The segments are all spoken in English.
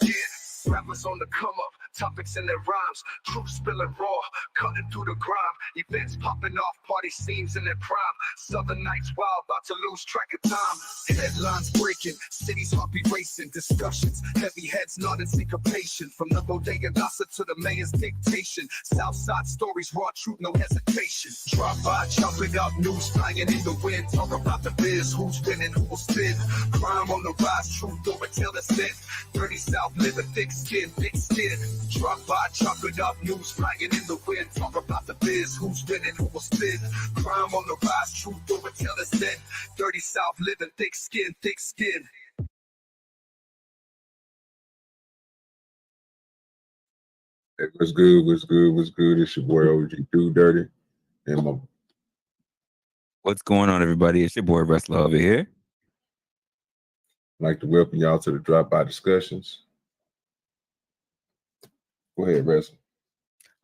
skin. Rappers on the come up, topics in their rhymes, truth spilling raw, cutting through the grime, events popping off, party scenes in their prime, southern nights wild, about to lose track of time, headlines breaking, cities heartbeat racing, discussions, heavy heads nodding syncopation, from the bodega gossip to the mayor's dictation, Southside stories, raw truth, no hesitation, drop by, chop it up, news flying in the wind, talk about the biz, who's winning, who will spin, crime on the rise, truth over till it's in, dirty South, living thick skin, drop by, chop it up, news flying in the wind, talk about the biz, who's winning, who will spin, crime on the rise, truth over till it's in, dirty South, living thick skin, Hey, what's good? It's your boy OGDoDirty. And what's going on, everybody? It's your boy Resla over here. I'd like to welcome y'all to the Drop By Discussions. Go ahead, Resla.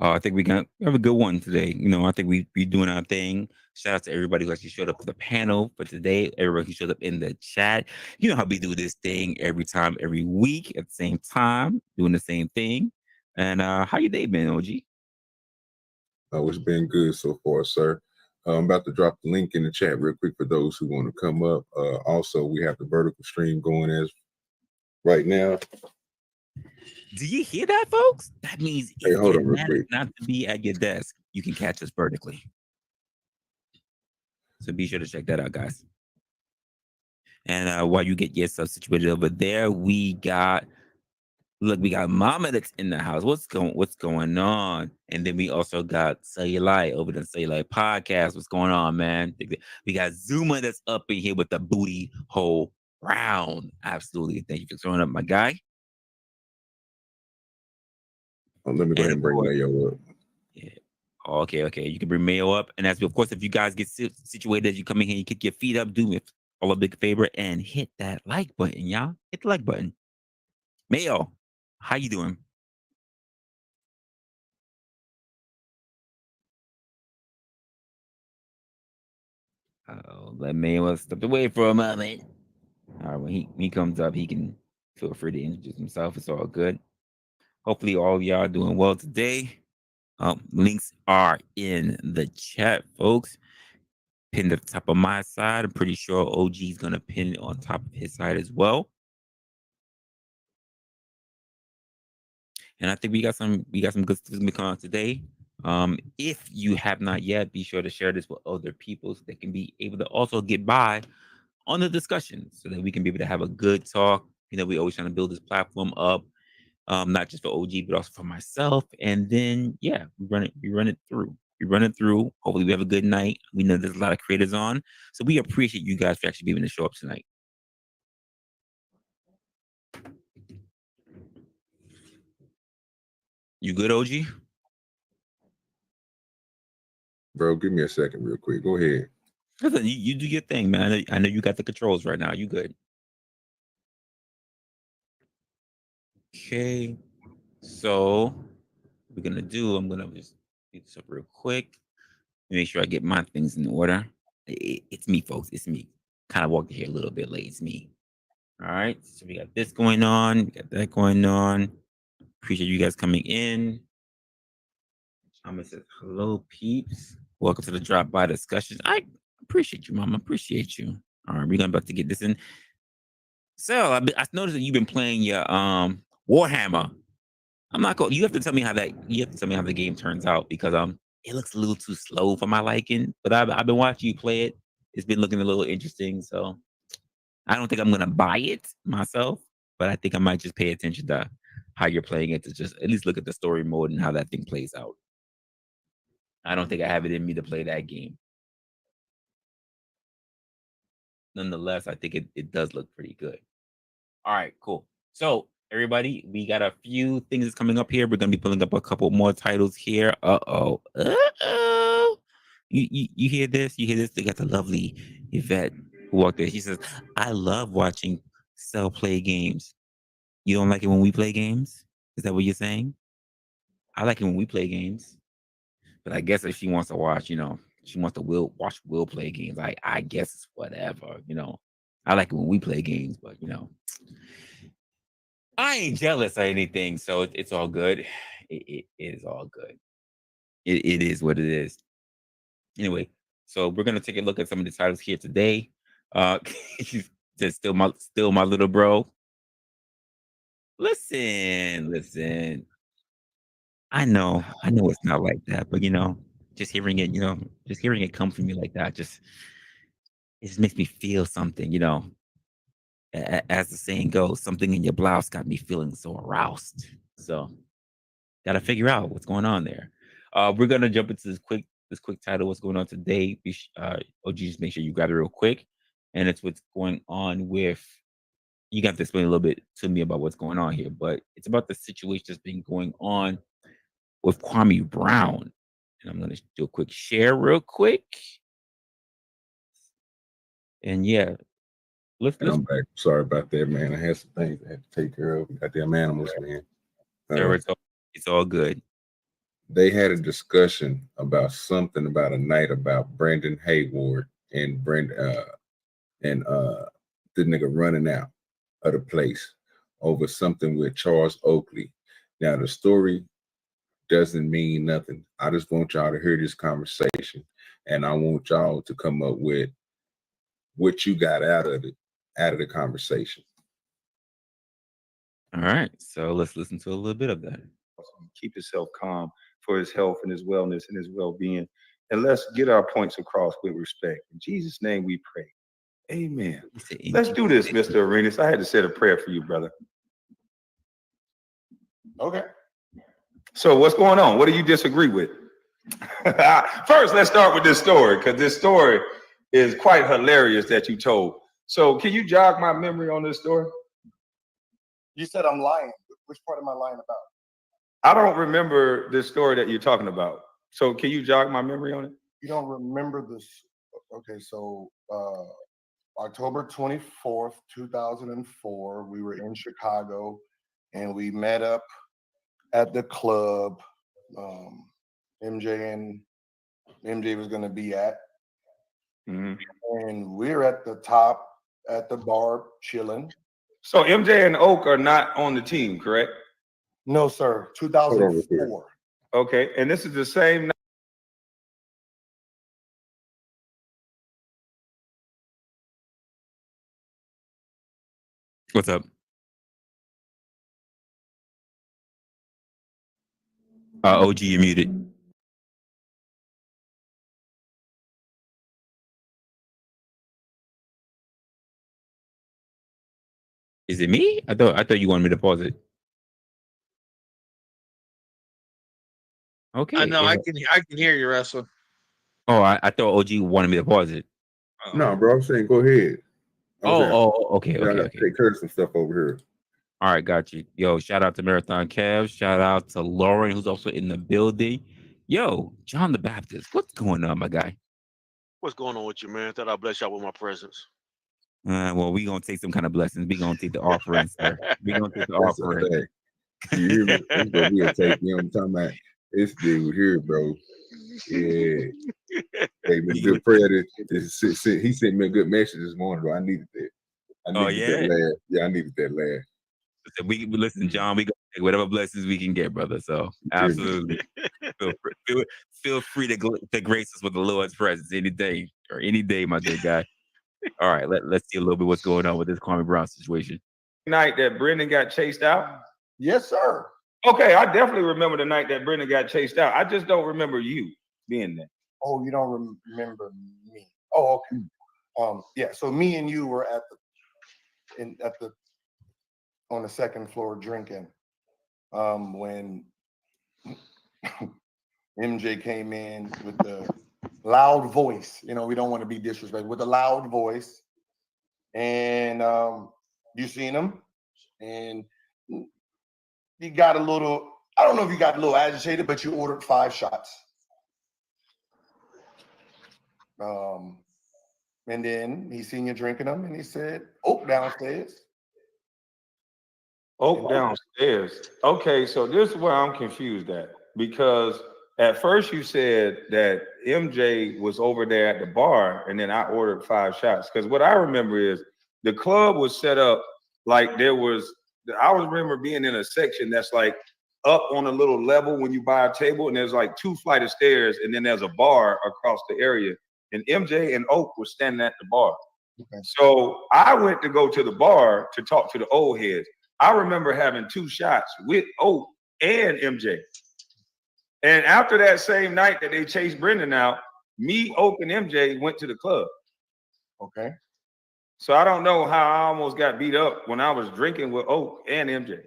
I think we have a good one today. I think we doing our thing. Shout out to everybody who actually showed up for the panel for today. Everybody who showed up in the chat. You know how we do this thing every week at the same time, doing the same thing. And how your day been, OG? Oh, it's been good so far, sir. I'm about to drop the link in the chat real quick for those who want to come up. Also, we have the vertical stream going as right now. Do you hear that, folks? That means hey, hold on real quick. Not to be at your desk, you can catch us vertically. So be sure to check that out, guys. And while you get yourself situated over there, we got Mama that's in the house. What's going on? And then we also got Cellulite over the Cellulite podcast. What's going on, man? We got Zuma that's up in here with the booty hole round. Absolutely. Thank you for throwing up, my guy. Let me go ahead and bring Mayo up. Yeah. Okay. You can bring Mayo up. And of course, if you guys get situated as you come in here, you kick your feet up, do me all a big favor and hit that like button, y'all. Hit the like button. Mayo, how you doing? Let Mayo step away for a moment. All right, when he comes up, he can feel free to introduce himself. It's all good. Hopefully all y'all are doing well today. Links are in the chat, folks. Pinned at the top of my side. I'm pretty sure OG is gonna pin it on top of his side as well. And I think we got some good stuff coming on today. If you have not yet, be sure to share this with other people so they can be able to also get by on the discussion so that we can be able to have a good talk. We always trying to build this platform up. Not just for OG, but also for myself. And then, yeah, we run it through. Hopefully we have a good night. We know there's a lot of creators on. So we appreciate you guys for actually being able to show up tonight. You good, OG? Bro, give me a second real quick. Go ahead. Listen, you do your thing, man. I know you got the controls right now. You good. Okay. So what we're gonna do, I'm gonna just do this up real quick. Make sure I get my things in order. It's me, folks. It's me. Kind of walked here a little bit late. It's me. All right. So we got this going on. We got that going on. Appreciate you guys coming in. Chama says, hello, peeps. Welcome to the Drop By Discussions. I appreciate you, Mama. Appreciate you. All right. We're about to get this in. So I noticed that you've been playing your Warhammer. I'm not going. You have to tell me how the game turns out because it looks a little too slow for my liking. But I've been watching you play it. It's been looking a little interesting. So I don't think I'm gonna buy it myself, but I think I might just pay attention to how you're playing it to just at least look at the story mode and how that thing plays out. I don't think I have it in me to play that game. Nonetheless, I think it does look pretty good. All right, cool. So everybody, we got a few things that's coming up here. We're gonna be pulling up a couple more titles here. Uh-oh. You hear this? You hear this? They got the lovely Yvette who walked there. She says, I love watching Cell play games. You don't like it when we play games? Is that what you're saying? I like it when we play games. But I guess if she wants to watch, she wants to watch Will play games. I guess it's whatever, I like it when we play games, but I ain't jealous or anything, so it's all good. It is all good. It is what it is. Anyway, so we're gonna take a look at some of the titles here today. Just still my little bro. Listen. I know it's not like that, but just hearing it come from you like that, it just makes me feel something. As the saying goes, something in your blouse got me feeling so aroused. So, gotta figure out what's going on there. We're gonna jump into this quick title. What's going on today? OG, just make sure you grab it real quick, and it's what's going on with. You got to explain a little bit to me about what's going on here, but it's about the situation that's been going on with Kwame Brown. And I'm gonna do a quick share real quick. And yeah, let's And I'm back. Sorry about that, man. I had some things I had to take care of. Goddamn animals, man. It's all good. They had a discussion about something about a night about Brandon Hayward and the nigga running out of the place over something with Charles Oakley. Now the story doesn't mean nothing. I just want y'all to hear this conversation, and I want y'all to come up with what you got out of the conversation. All right, so let's listen to a little bit of that. Keep yourself calm for his health and his wellness and his well-being. And let's get our points across with respect. In Jesus' name we pray. Amen. Let's do this, Mr. Arenas. I had to say a prayer for you, brother. Okay. So what's going on? What do you disagree with? First, let's start with this story, because this story is quite hilarious that you told. So can you jog my memory on this story? You said I'm lying. Which part am I lying about? I don't remember this story that you're talking about. So can you jog my memory on it? You don't remember this? Okay, so October 24th, 2004, we were in Chicago and we met up at the club MJ was going to be at. Mm-hmm. And we're at the top at the bar chilling. So MJ and Oak are not on the team, correct? No, sir. 2004. Okay, and this is the same night. What's up? OG, you're muted. Is it me? I thought you wanted me to pause it. Okay. I know. I can hear you, Russell. Oh, I thought OG wanted me to pause it. No, bro. I'm saying go ahead. Okay. Take care of some stuff over here. All right, got you. Yo, shout out to Marathon Cavs. Shout out to Lauren, who's also in the building. Yo, John the Baptist, what's going on, my guy? What's going on with you, man? Thought I'd bless y'all with my presence. Well, we gonna take some kind of blessings. We gonna take the offering, sir. We gonna take the offering. You hear me? It's gonna be a take. You know what I'm talking about? This dude here, bro. Yeah. Hey, man, good prayer. He sent me a good message this morning, bro. I needed that. That laugh. Yeah, I needed that laugh. We listen, John. We gonna take whatever blessings we can get, brother. So absolutely, feel free to grace us with the Lord's presence any day, my good guy. All right, let's see a little bit what's going on with this Kwame Brown situation. Night that Brendan got chased out. Yes, sir. Okay, I definitely remember the night that Brendan got chased out. I just don't remember you being there. Oh, you don't remember me? Oh, okay. Yeah. So me and you were on the second floor drinking when MJ came in with the loud voice. You know, we don't want to be disrespectful, with a loud voice. And you seen him, and you got a little, I don't know if you got a little agitated, but you ordered 5 shots. And then he seen you drinking them, and he said, "Oak downstairs." Oak downstairs. Okay, so this is where I'm confused at, because at first you said that MJ was over there at the bar, and then I ordered 5 shots. Because what I remember is the club was set up like there was I remember being in a section that's like up on a little level when you buy a table, and there's like 2 flights of stairs, and then there's a bar across the area. And MJ and Oak were standing at the bar. Okay. So I went to go to the bar to talk to the old heads. I remember having 2 shots with Oak and MJ. And after that same night that they chased Brendan out, me, Oak, and MJ went to the club. Okay. So I don't know how I almost got beat up when I was drinking with Oak and MJ.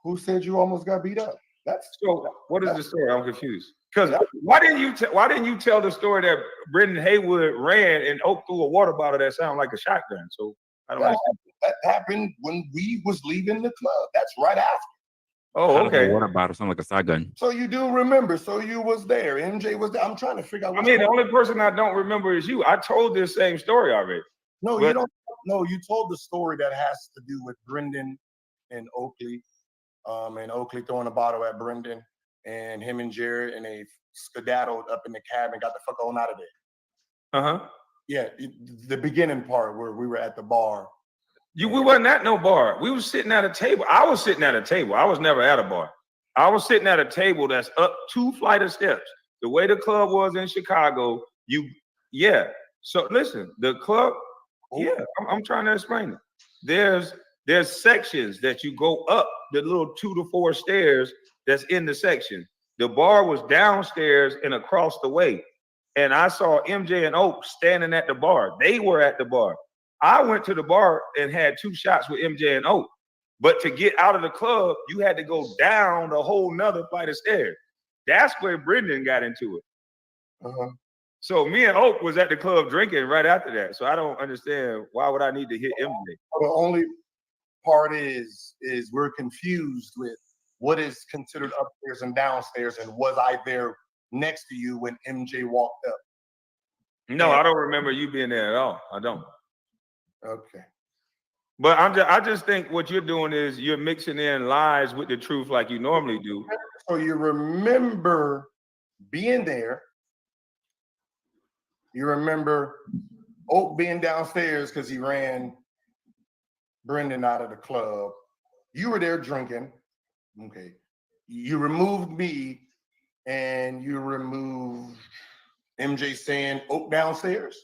Who said you almost got beat up? So what is the story? I'm confused. Because why didn't you tell the story that Brendan Haywood ran and Oak threw a water bottle that sounded like a shotgun? So I don't understand. That happened when we was leaving the club. That's right after. Oh, okay. Water bottle sound like a shotgun. So you do remember. So you was there. MJ was there. I'm trying to figure out. I mean, the only person I don't remember is you. I told this same story already. No, you don't. No, you told the story that has to do with Brendan and Oakley. And Oakley throwing a bottle at Brendan and him and Jared, and they skedaddled up in the cab and got the fuck on out of there. Uh-huh. Yeah, the beginning part where we were at the bar. We wasn't at no bar. We was sitting at a table. I was sitting at a table. I was never at a bar. I was sitting at a table that's up 2 flights of steps. The way the club was in Chicago, So listen, the club, I'm trying to explain it. There's sections that you go up the little 2 to 4 stairs that's in the section. The bar was downstairs and across the way. And I saw MJ and Oak standing at the bar. They were at the bar. I went to the bar and had 2 shots with MJ and Oak. But to get out of the club, you had to go down the whole nother flight of stairs. That's where Brendan got into it. Uh-huh. So me and Oak was at the club drinking right after that. So I don't understand, why would I need to hit MJ? The only part is we're confused with what is considered upstairs and downstairs, and was I there next to you when MJ walked up? No, I don't remember you being there at all. I don't. Okay. But I just think what you're doing is you're mixing in lies with the truth like you normally do. So you remember being there. You remember Oak being downstairs because he ran Brendan out of the club. You were there drinking. Okay. You removed me and you removed MJ saying Oak downstairs.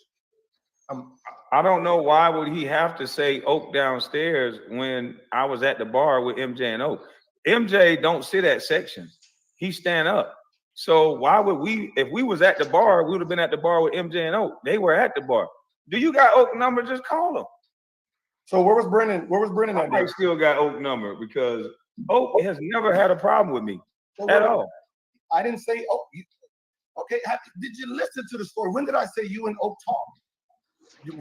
I don't know why would he have to say Oak downstairs when I was at the bar with MJ and Oak. MJ don't sit at sections. He stand up. So why would we, if we was at the bar, we would have been at the bar with MJ and Oak. They were at the bar. Do you got Oak number? Just call him. So where was Brendan? Where was Brendan at? I still got Oak number because Oak has never had a problem with me at all. I didn't say Oak. Okay, did you listen to the story? When did I say you and Oak talked?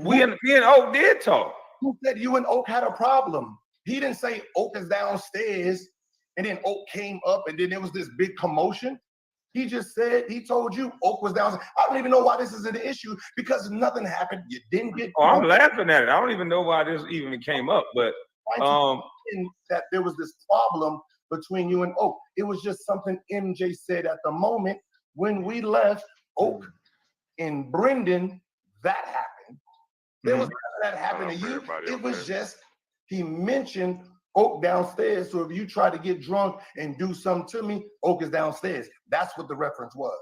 Me and Oak did talk. Who said you and Oak had a problem? He didn't say Oak is downstairs and then Oak came up and then there was this big commotion. He just said, he told you Oak was downstairs. I don't even know why this is an issue because nothing happened. You didn't get. Oh, I'm laughing at it. I don't even know why this even came up, but that there was this problem between you and Oak. It was just something MJ said at the moment when we left Oak and Brendan. That happened. There was nothing that happened to you. It was just he mentioned Oak downstairs. So if you try to get drunk and do something to me, Oak is downstairs. That's what the reference was.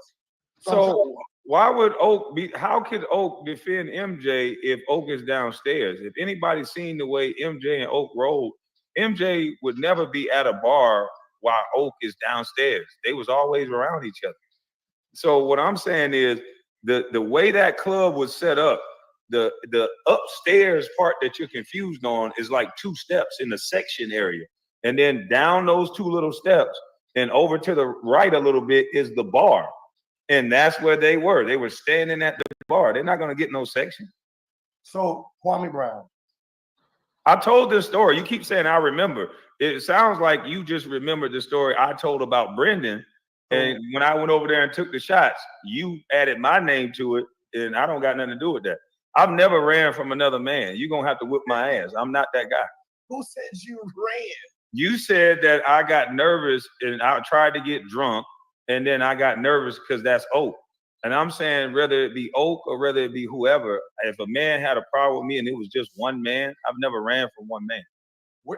So why would Oak be? How could Oak defend MJ if Oak is downstairs? If anybody's seen the way MJ and Oak rolled, MJ would never be at a bar while Oak is downstairs. They was always around each other. So what I'm saying is the way that club was set up, the upstairs part that you're confused on is like 2 steps in the section area. And then down those 2 little steps and over to the right a little bit is the bar. And that's where they were. They were standing at the bar. They're not going to get no section. So Kwame Brown. I told this story. You keep saying I remember. It sounds like you just remembered the story I told about Brendan. And when I went over there and took the shots, you added my name to it. And I don't got nothing to do with that. I've never ran from another man. You're going to have to whip my ass. I'm not that guy. Who said you ran? You said that I got nervous and I tried to get drunk. And then I got nervous because that's Oak. And I'm saying whether it be Oak or whether it be whoever, if a man had a problem with me and it was just one man, I've never ran from one man.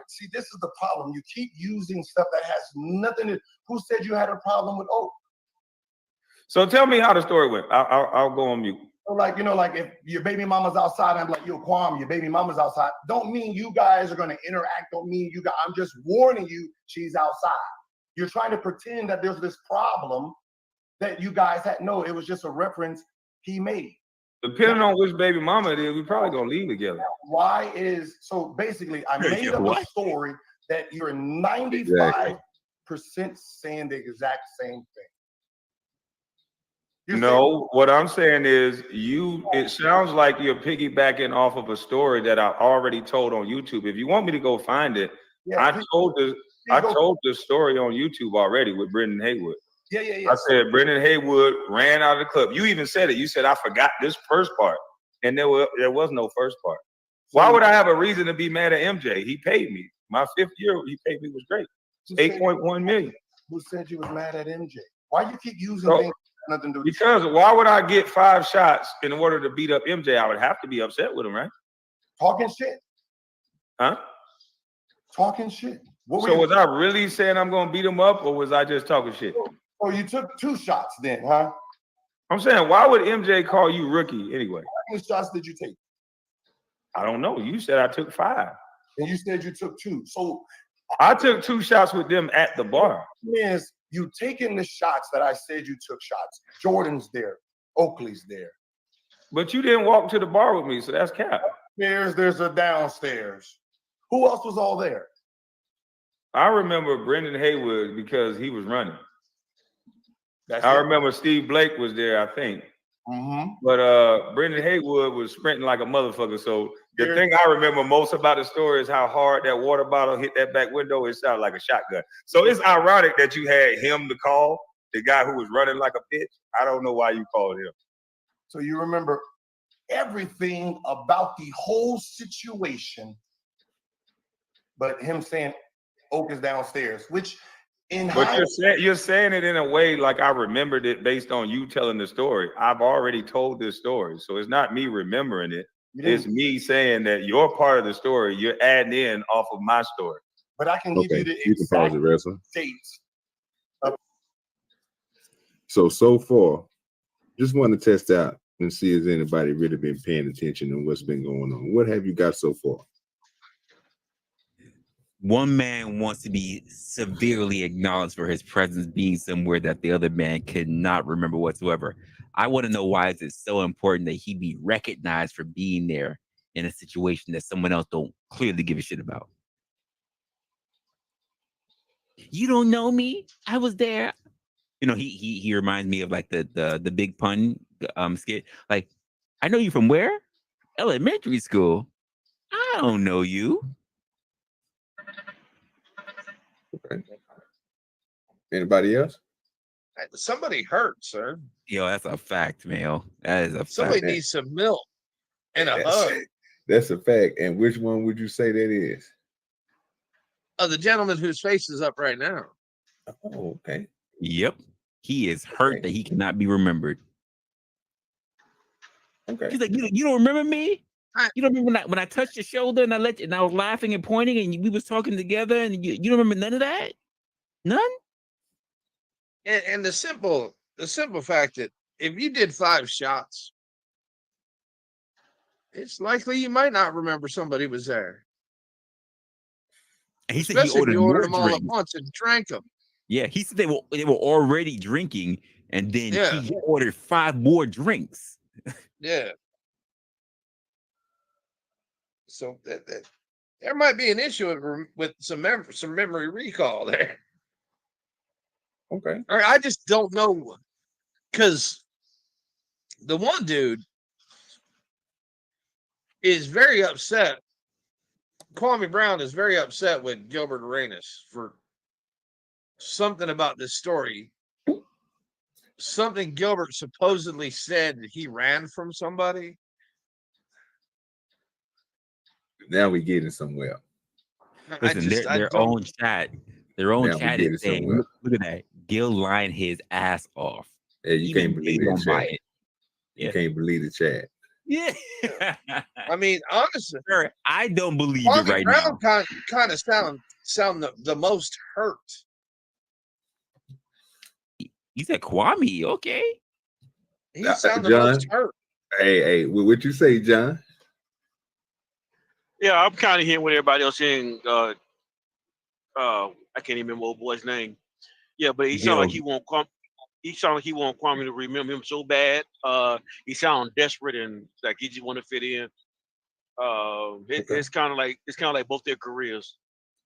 See, this is the problem. You keep using stuff that has nothing to. Who said you had a problem with Oak? So tell me how the story went. I'll go on mute. So like, like if your baby mama's outside, I'm like, yo, Kwame, your baby mama's outside. Don't mean you guys are going to interact. Don't mean you guys. I'm just warning you, she's outside. You're trying to pretend that there's this problem that you guys had. No, it was just a reference he made. Depending on which baby mama it is, we probably gonna leave together. So basically, I made up a story that you're 95% saying the exact same thing. No, what I'm saying is it sounds like you're piggybacking off of a story that I already told on YouTube. If you want me to go find it, I told the story on YouTube already with Brendan Haywood. Yeah. I said Brendan Haywood ran out of the club. You even said it. You said I forgot this first part, and there was no first part. Why would I have a reason to be mad at MJ? He paid me. My 5th year, he paid me was great. 8.1 million. Who said you was mad at MJ? Why you keep using things that nothing to do? Because why would I get 5 shots in order to beat up MJ? I would have to be upset with him, right? Talking shit. Huh? Talking shit. So was I really saying I'm gonna beat him up, or was I just talking shit? Oh, you took 2 shots then, huh? I'm saying, why would MJ call you rookie anyway? How many shots did you take? I don't know. You said I took 5. And you said you took 2. So I took 2 shots with them at the bar. Is you taking the shots that I said you took shots. Jordan's there. Oakley's there. But you didn't walk to the bar with me, so that's cap. There's a downstairs. Who else was all there? I remember Brendan Haywood because he was running. I remember Steve Blake was there, I think. But Brendan Haywood was sprinting like a motherfucker. So the thing I remember most about the story is how hard that water bottle hit that back window. It sounded like a shotgun. So it's ironic that you had him to call, the guy who was running like a bitch. I don't know why you called him. So you remember everything about the whole situation, but him saying Oak is downstairs, which but you're saying it in a way like I remembered it based on you telling the story. I've already told this story, so it's not me remembering it. It's me saying that your part of the story you're adding in off of my story. But I can give you the exact dates. So far, just want to test out and see if anybody really been paying attention to what's been going on. What have you got so far? One man wants to be severely acknowledged for his presence being somewhere that the other man could not remember whatsoever. I want to know why is it so important that he be recognized for being there in a situation that someone else don't clearly give a shit about. You don't know me? I was there. You know, he reminds me of like the big pun skit. Like, I know you from where? Elementary school. I don't know you. Okay. Anybody else? Somebody hurt, sir. Yo, that's a fact, Mayo. That is a Somebody fact. needs some milk and a hug. That's a fact. And which one would you say that is? The gentleman whose face is up right now. Oh, okay. Yep. He is hurt that he cannot be remembered. Okay. He's like, you don't remember me? You don't remember when I touched your shoulder and I was laughing and pointing and we was talking together and you don't remember none of that? None? And the simple fact that if you did 5 shots, it's likely you might not remember somebody was there. And he said especially he ordered if you ordered more them all drinks. at once and drank them. Yeah, he said they were already drinking, and then he ordered 5 more drinks. Yeah. So there might be an issue with some memory recall there. Okay. All right, I just don't know, because the one dude is very upset. Kwame Brown is very upset with Gilbert Arenas for something about this story. Something Gilbert supposedly said that he ran from somebody. Now we getting somewhere. Listen, their own chat is saying, look at that. Gil lying his ass off. Yeah, you can't believe the chat. Yeah. You can't believe the chat. Yeah. I mean, honestly, Sir, I don't believe it Kwame right Brown now. kind of sound the most hurt. You said Kwame, okay? He sounded the John, most hurt. hey, what you say, John? Yeah, I'm kind of hearing what everybody else saying. I can't even remember old boy's name. Yeah, but he sounded like he want Kwame to remember him so bad. He sounded desperate and like he just want to fit in. It's kind of like both their careers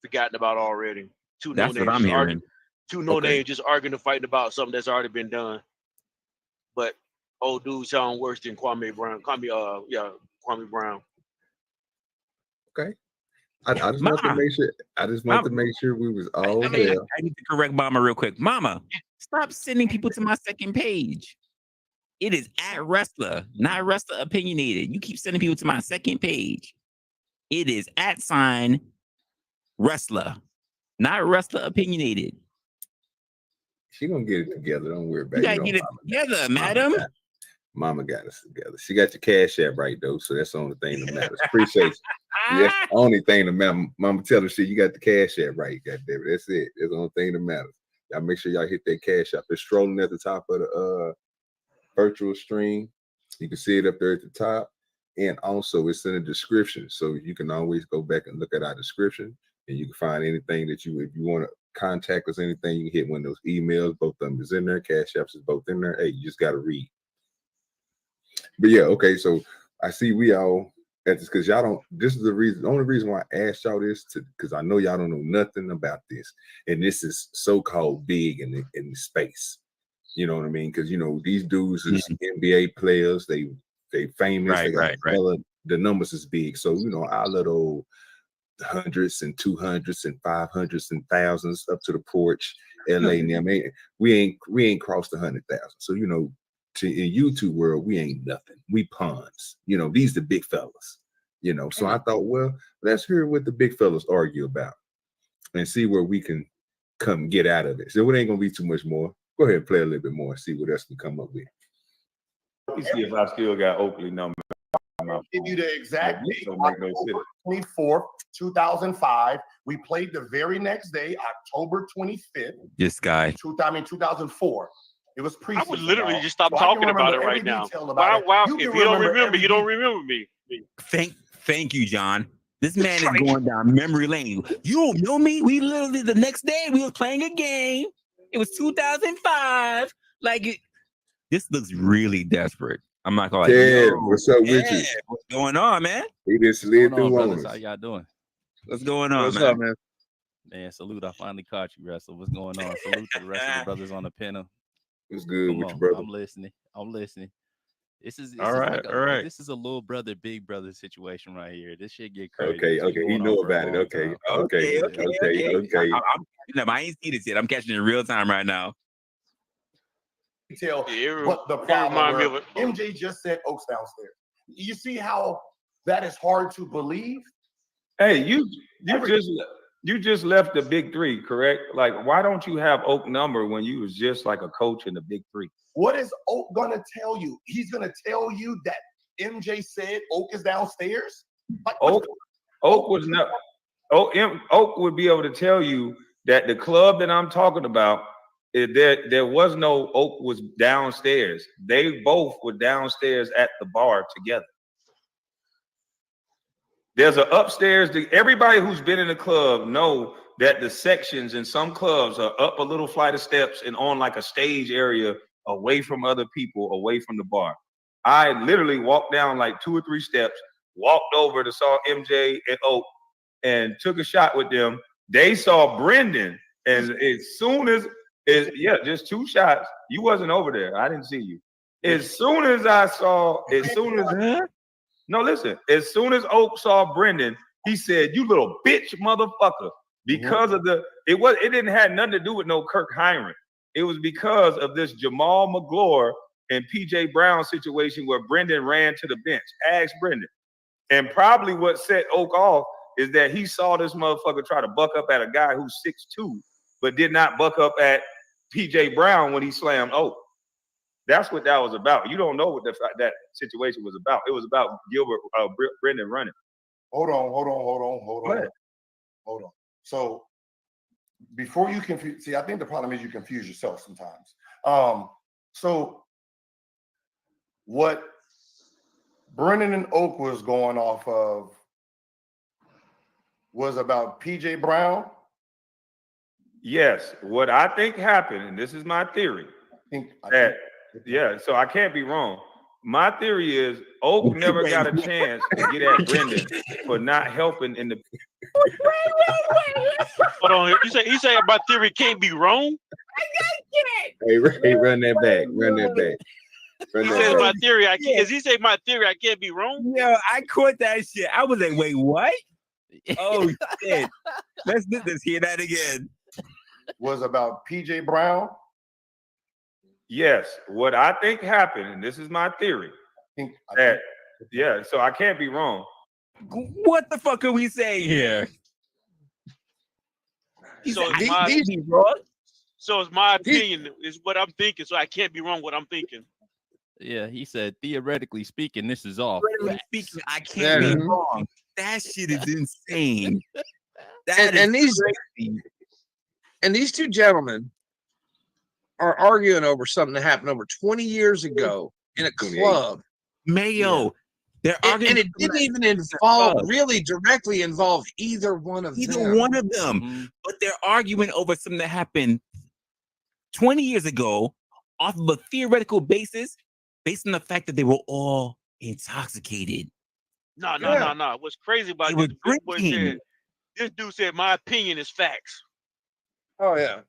forgotten about already. Two no That's what names I'm just hearing. arguing. Two no names just arguing and fighting about something that's already been done. But old dude sound worse than Kwame Brown. Kwame Brown. Okay. I just want to make sure. I just want to make sure we was all there. I need to correct Mama real quick. Mama, stop sending people to my second page. It is at Wrestler, not Wrestler Opinionated. You keep sending people to my second page. It is at sign Wrestler, not Wrestler Opinionated. She gonna get it together. Don't worry about it. You gotta get it together, madam. Mama got us together. She got your cash app right though, so that's the only thing that matters. Appreciate you. That's the only thing that matters. Mama tell her shit. You got the cash app right, goddamn it. That's it. That's the only thing that matters. Y'all make sure y'all hit that cash app. It's strolling at the top of the virtual stream. You can see it up there at the top, and also it's in the description, so you can always go back and look at our description, and you can find anything that if you want to contact us, anything, you can hit one of those emails. Both of them is in there. Cash apps is both in there. Hey, you just got to read. But yeah, okay. So I see we all at this because y'all don't. This is the reason. The only reason why I asked y'all this because I know y'all don't know nothing about this, and this is so-called big in the space. You know what I mean? Because these dudes is NBA players. They famous. Right, they got right. The numbers is big. So our little hundreds and 200s and 500s and thousands up to the porch. LA and them, we ain't crossed 100,000. So in YouTube world, we ain't nothing. We pawns. These the big fellas. So I thought, well, let's hear what the big fellas argue about and see where we can come get out of it. So it ain't gonna be too much more. Go ahead and play a little bit more and see what else we come up with. Let me see if I still got Oakley number. I'll give you the exact date, October 24th, 2005. We played the very next day, October 25th. This guy. 2004. It was preseason. I would literally just stop So talking about it right now. Wow. If you don't remember, you don't remember me. Thank you, John. This man is going down memory lane. You don't know me? We literally the next day we was playing a game. It was 2005. This looks really desperate. I'm not gonna Ted, what's up with you? What's going on, man? He just slid through on us. How y'all doing? What's going on, What's man? up, man? Man, salute. I finally caught you, Wrestle. What's going on? Salute to the rest of the brothers on the panel. What's good Come with on, you, brother? I'm listening. This is all right. This is a little brother, big brother situation right here. This shit get crazy. Okay. He know about it. Okay. I ain't seen this yet. I'm catching it in real time right now. Tell what the problem were. MJ just said Oaks downstairs. You see how that is hard to believe? Hey, you just left the big three, correct? Like, why don't you have Oak number when you was just like a coach in the big three? What is Oak gonna tell you? He's gonna tell you that MJ said Oak is downstairs. Oak would be able to tell you that the club that I'm talking about, there was no Oak was downstairs. They both were downstairs at the bar together. There's an upstairs. Everybody who's been in a club know that the sections in some clubs are up a little flight of steps and on like a stage area away from other people, away from the bar. I literally walked down like 2 or 3 steps, walked over to saw MJ and Oak and took a shot with them. They saw Brendan, and as soon as just 2 shots. You wasn't over there. I didn't see you. As soon as Oak saw Brendan, he said, "You little bitch motherfucker." Because of it didn't have nothing to do with no Kirk Heinrich. It was because of this Jamal McGlure and PJ Brown situation where Brendan ran to the bench. Ask Brendan. And probably what set Oak off is that he saw this motherfucker try to buck up at a guy who's 6'2", but did not buck up at PJ Brown when he slammed Oak. That's what that was about. You don't know what that situation was about. It was about Gilbert Brendan running. Hold on. So before you confuse, see, I think the problem is you confuse yourself sometimes. So what Brendan and Oak was going off of was about PJ Brown. Yes, what I think happened, and this is my theory. So I can't be wrong. My theory is Oak never got a chance to get at Brendan for not helping in the. Hold on, you say my theory can't be wrong. Hey, run that back. He says my theory. I can't. Is he say my theory? I can't be wrong. Yo, I caught that shit. I was like, wait, what? Oh shit! Let's hear that again. Was about PJ Brown. Yes, what I think happened, and this is my theory. So I can't be wrong. What the fuck are we saying here? So it's my opinion. Is what I'm thinking. So I can't be wrong. What I'm thinking. Yeah, he said theoretically speaking, this is all. Theoretically speaking, I can't be wrong. That shit is insane. These two gentlemen are arguing over something that happened over 20 years ago in a club. Mayo. Yeah. They're arguing, and it didn't even directly involve either one of them. Mm-hmm. But they're arguing over something that happened 20 years ago off of a theoretical basis, based on the fact that they were all intoxicated. No. What's crazy about this dude said my opinion is facts. Oh yeah.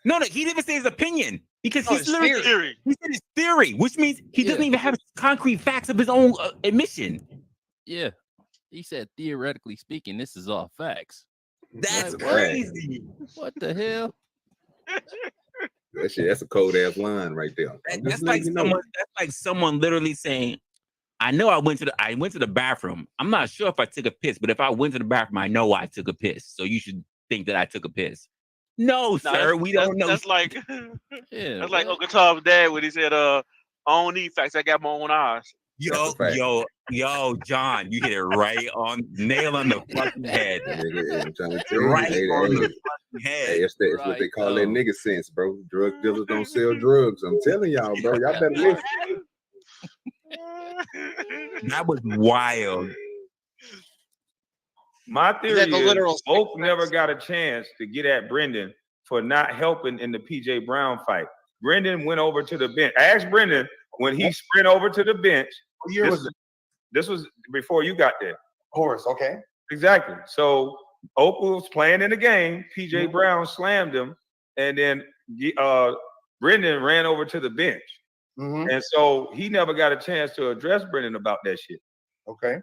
No, he didn't even say his opinion because he's literally theory. He said his theory, which means he doesn't even have concrete facts of his own admission. Yeah, he said theoretically speaking, this is all facts. That's crazy. What the hell? That's a cold ass line right there. That's like someone literally saying, "I know I went to the bathroom. I'm not sure if I took a piss, but if I went to the bathroom, I know I took a piss. So you should think that I took a piss." No, sir, we don't know. That's like like Uncle Tom's dad when he said, "I don't need facts. I got my own eyes." Yo, John, you hit it right on nail on the fucking head. Right on the fucking head. Hey, it's what they call that nigga sense, bro. Drug dealers don't sell drugs. I'm telling y'all, bro. Y'all better listen. That was wild. My theory is Oak never got a chance to get at Brendan for not helping in the PJ Brown fight. Brendan went over to the bench. Ask Brendan when he sprint over to the bench. This was before you got there. Of course, okay. Exactly. So Oak was playing in the game. PJ Brown slammed him, and then Brendan ran over to the bench. And so he never got a chance to address Brendan about that shit. Okay.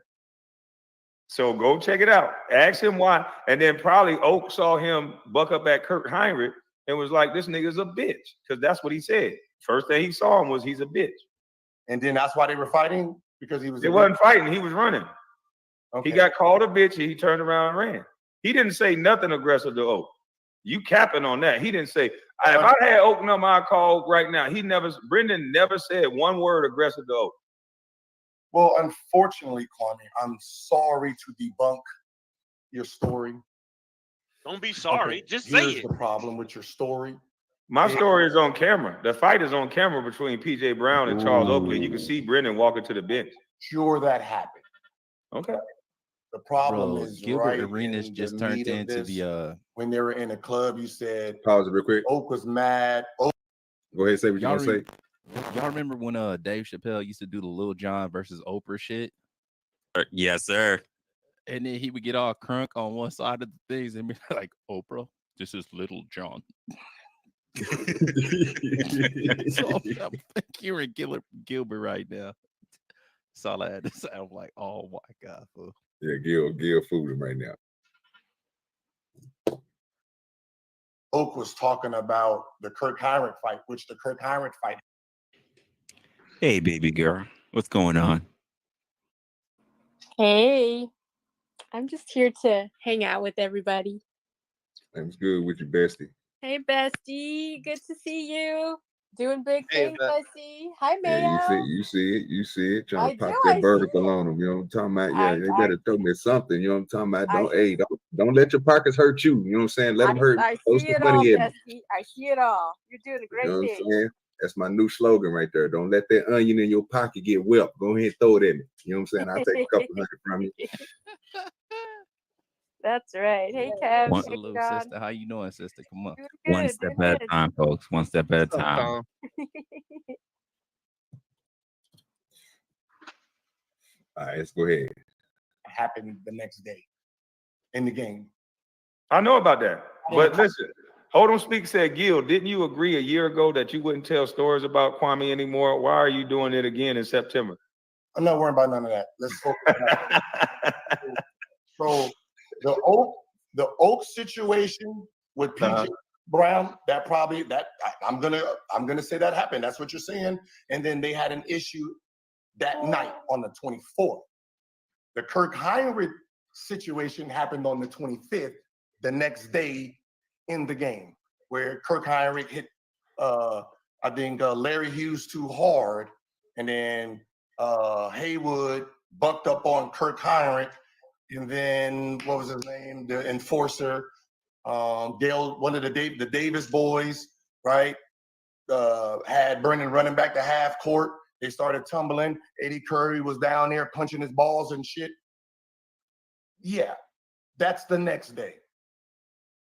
So go check it out. Ask him why. And then probably Oak saw him buck up at Kurt Heinrich and was like, this nigga's a bitch. Because that's what he said. First thing he saw him was he's a bitch. And then that's why they were fighting? Because he was. It wasn't fighting. He was running. Okay. He got called a bitch and he turned around and ran. He didn't say nothing aggressive to Oak. You capping on that. He didn't say, if I had Oak number, I'd call right now. Brendan never said one word aggressive to Oak. Well, unfortunately, Kwame, I'm sorry to debunk your story. Don't be sorry. Okay, just say it. Here's the problem with your story. My story is on camera. The fight is on camera between PJ Brown and Charles Oakley. You can see Brendan walking to the bench. Sure, that happened. Okay. The problem is Gilbert Arenas just turned into the when they were in a club. You said pause it real quick. Oak was mad. Go ahead, say what you want to say. Y'all remember when Dave Chappelle used to do the Lil Jon versus Oprah shit? Yes, sir. And then he would get all crunk on one side of the things and be like, Oprah, this is Little John. So I'm hearing Gilbert right now. That's all I had to say. I'm like, oh my God. Fool. Yeah, Gil fooled him right now. Oak was talking about the Kirk Heinrich fight, which the Kirk Heinrich fight. Hey, baby girl, what's going on? Hey, I'm just here to hang out with everybody. Things good with your bestie. Hey, bestie, good to see you. Doing big Hey, things, I see. Hi, Yeah, Mayo. you see it, trying I to do, pop I that see vertical it. on them. You know what I'm talking about? Yeah, they I better throw me something. You know what I'm talking about? I Don't let your pockets hurt you. You know what I'm saying? Let them hurt me. I Throw see some it all, money at me. Bestie. I see it all. You're doing a You great know what I'm thing. saying? That's my new slogan right there. Don't let that onion in your pocket get wet. Go ahead and throw it at me. You know what I'm saying? I'll take a couple hundred from you. That's right. Hey, Kev. One, Hey, Salute, John. sister. How you doing, sister? Come on. Doing one good. step Doing at a good. time, folks. One step at a what's up, time. Tom? All right, let's go ahead. Happened the next day in the game. I know about that. But listen, Hold on Speak said, Gil, didn't you agree a year ago that you wouldn't tell stories about Kwame anymore? Why are you doing it again in September? I'm not worrying about none of that. Let's focus on that. So the Oak situation with PJ Brown, I'm gonna say that happened. That's what you're saying. And then they had an issue that night on the 24th. The Kirk Heinrich situation happened on the 25th, the next day in the game, where Kirk Heinrich hit I think Larry Hughes too hard, and then Haywood bucked up on Kirk Heinrich, and then what was his name? The enforcer, Dale, one of the Davis boys, right? Had Brendan running back to half court. They started tumbling. Eddie Curry was down there punching his balls and shit. Yeah, that's the next day.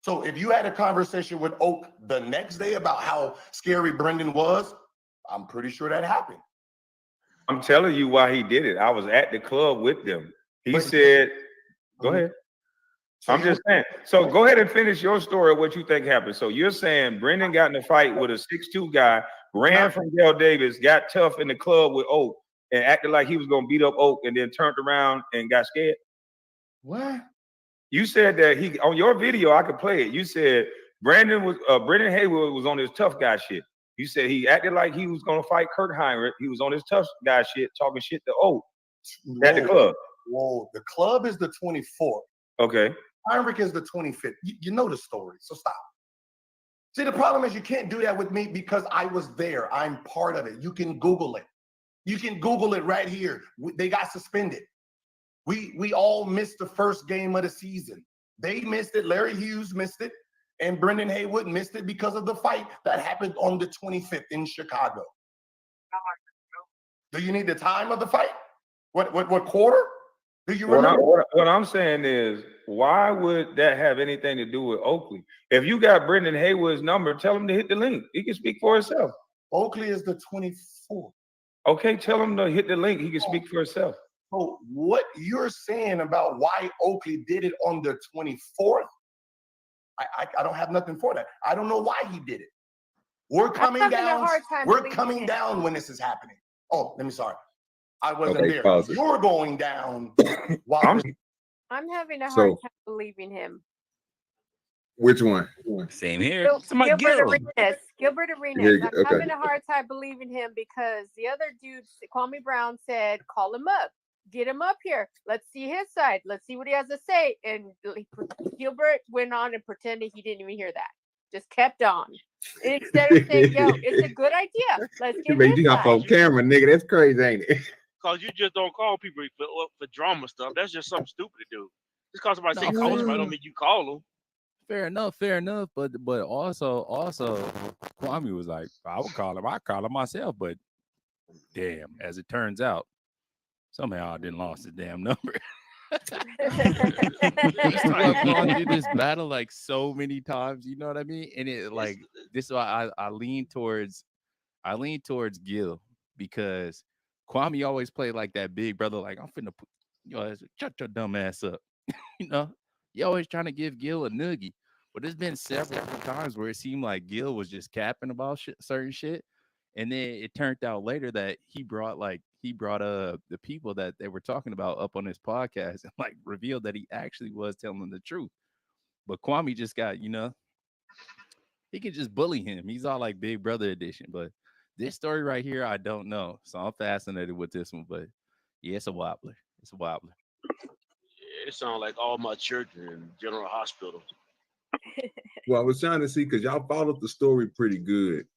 So if you had a conversation with Oak the next day about how scary Brendan was, I'm pretty sure that happened. I'm telling you why he did it. I was at the club with them. He But- said, go ahead. So I'm just saying. So go ahead and finish your story of what you think happened. So you're saying Brendan got in a fight with a 6'2" guy, ran from Dale Davis, got tough in the club with Oak, and acted like he was going to beat up Oak, and then turned around and got scared? What? You said that he, on your video, I could play it. You said Brendan Haywood was on his tough guy shit. You said he acted like he was going to fight Kirk Heinrich. He was on his tough guy shit, talking shit to Oak at the club. Whoa, the club is the 24th. Okay. Heinrich is the 25th. You know the story, so stop. See, the problem is you can't do that with me because I was there. I'm part of it. You can Google it. You can Google it right here. They got suspended. We all missed the first game of the season. They missed it. Larry Hughes missed it. And Brendan Haywood missed it because of the fight that happened on the 25th in Chicago. Do you need the time of the fight? What quarter? Do you remember? What I'm saying is, why would that have anything to do with Oakley? If you got Brendan Haywood's number, tell him to hit the link. He can speak for himself. Oakley is the 24th. Okay, tell him to hit the link. He can speak for himself. So what you're saying about why Oakley did it on the 24th, I don't have nothing for that. I don't know why he did it. We're coming down. We're coming down when this is happening. Oh, sorry. I wasn't there. Pause it. You're going down while I'm having a hard time believing him. Which one? Same here. Gilbert Arenas. I'm having a hard time believing him because the other dude, Kwame Brown, said, call him up. Get him up here. Let's see his side. Let's see what he has to say. And Gilbert went on and pretended he didn't even hear that. Just kept on. Instead of saying, yo, it's a good idea. Let's get his you got side. on camera, nigga. That's crazy, ain't it? Because you just don't call people for drama stuff. That's just something stupid to do. Just because somebody say call somebody don't mean you call them. Fair enough. But also, Kwame was like, I call him myself, but damn, as it turns out, somehow I didn't lost his damn number. I've gone through this battle like so many times, you know what I mean? And it like this is why I lean towards Gil, because Kwame always played like that big brother, like I'm finna put shut your dumb ass up. You know, you always trying to give Gil a noogie. But there's been several times where it seemed like Gil was just capping about certain shit. And then it turned out later that he brought the people that they were talking about up on his podcast and like revealed that he actually was telling them the truth. But Kwame just got, he could just bully him. He's all like Big Brother edition. But this story right here, I don't know. So I'm fascinated with this one. But yeah, it's a wobbler. It sounds like all my children in General Hospital. Well, I was trying to see because y'all followed the story pretty good.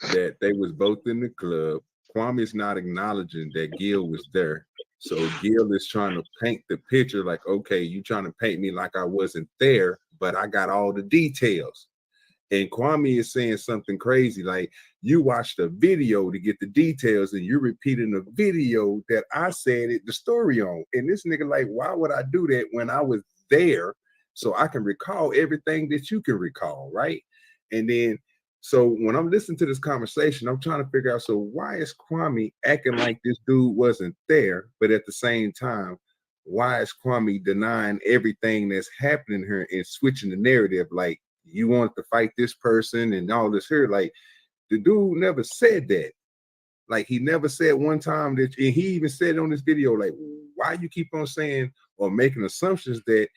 that they was both in the club. Kwame's not acknowledging that Gil was there. So Gil is trying to paint the picture like, okay, you trying to paint me like I wasn't there, but I got all the details. And Kwame is saying something crazy like, you watched a video to get the details and you're repeating a video that I said the story on. And this nigga like, why would I do that when I was there so I can recall everything that you can recall, right? And then, so when I'm listening to this conversation, I'm trying to figure out, so why is Kwame acting like this dude wasn't there, but at the same time, why is Kwame denying everything that's happening here and switching the narrative? Like, you want to fight this person and all this here. Like, the dude never said that. Like, he never said one time that, and he even said on this video, like, why you keep on saying or making assumptions that